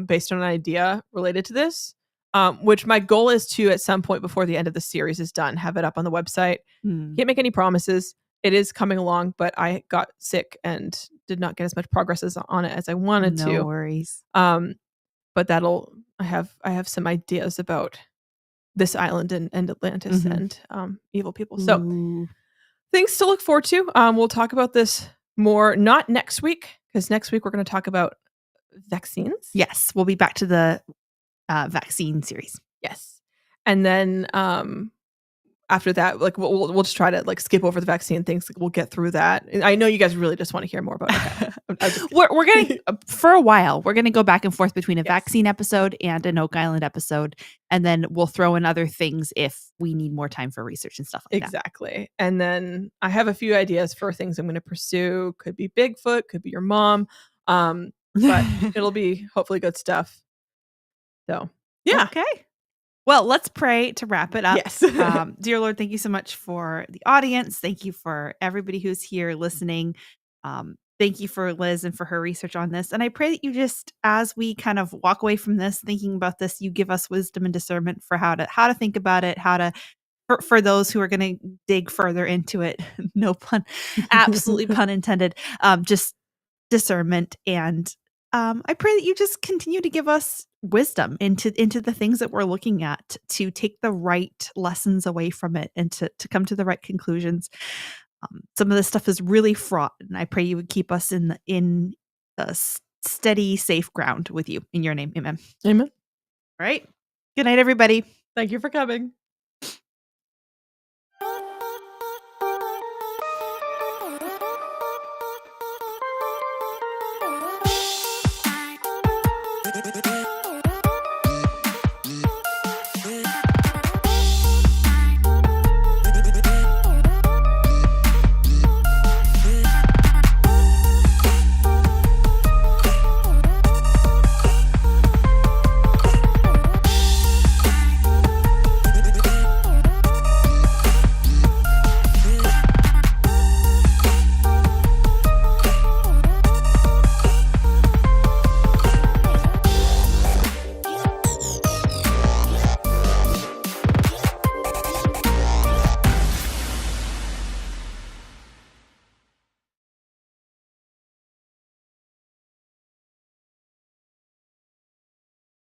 based on an idea related to this, which my goal is to, at some point before the end of the series is done, have it up on the website. Can't make any promises. It is coming along, but I got sick and did not get as much progress on it as I wanted to. No worries. But I have some ideas about this island and Atlantis and evil people. So things to look forward to. We'll talk about this more, not next week, because next week we're going to talk about vaccines. Yes, we'll be back to the vaccine series. Yes, and then after that, like we'll just try to like skip over the vaccine things. Like, we'll get through that. I know you guys really just want to hear more about it. We're gonna for a while. We're gonna go back and forth between a vaccine episode and an Oak Island episode, and then we'll throw in other things if we need more time for research and stuff like that. Exactly. And then I have a few ideas for things I'm going to pursue. Could be Bigfoot, could be your mom, but it'll be hopefully good stuff. So yeah. Okay. Well, let's pray to wrap it up. Yes. Dear Lord, thank you so much for the audience. Thank you for everybody who's here listening. Thank you for Liz and for her research on this. And I pray that you just, as we kind of walk away from this, thinking about this, you give us wisdom and discernment for how to think about it, for those who are going to dig further into it. No pun, absolutely pun intended. Just discernment. And I pray that you just continue to give us wisdom into the things that we're looking at, to take the right lessons away from it and to come to the right conclusions. Some of this stuff is really fraught, and I pray you would keep us in the steady, safe ground with you. In your name, amen. Amen. All right. Good night, everybody. Thank you for coming.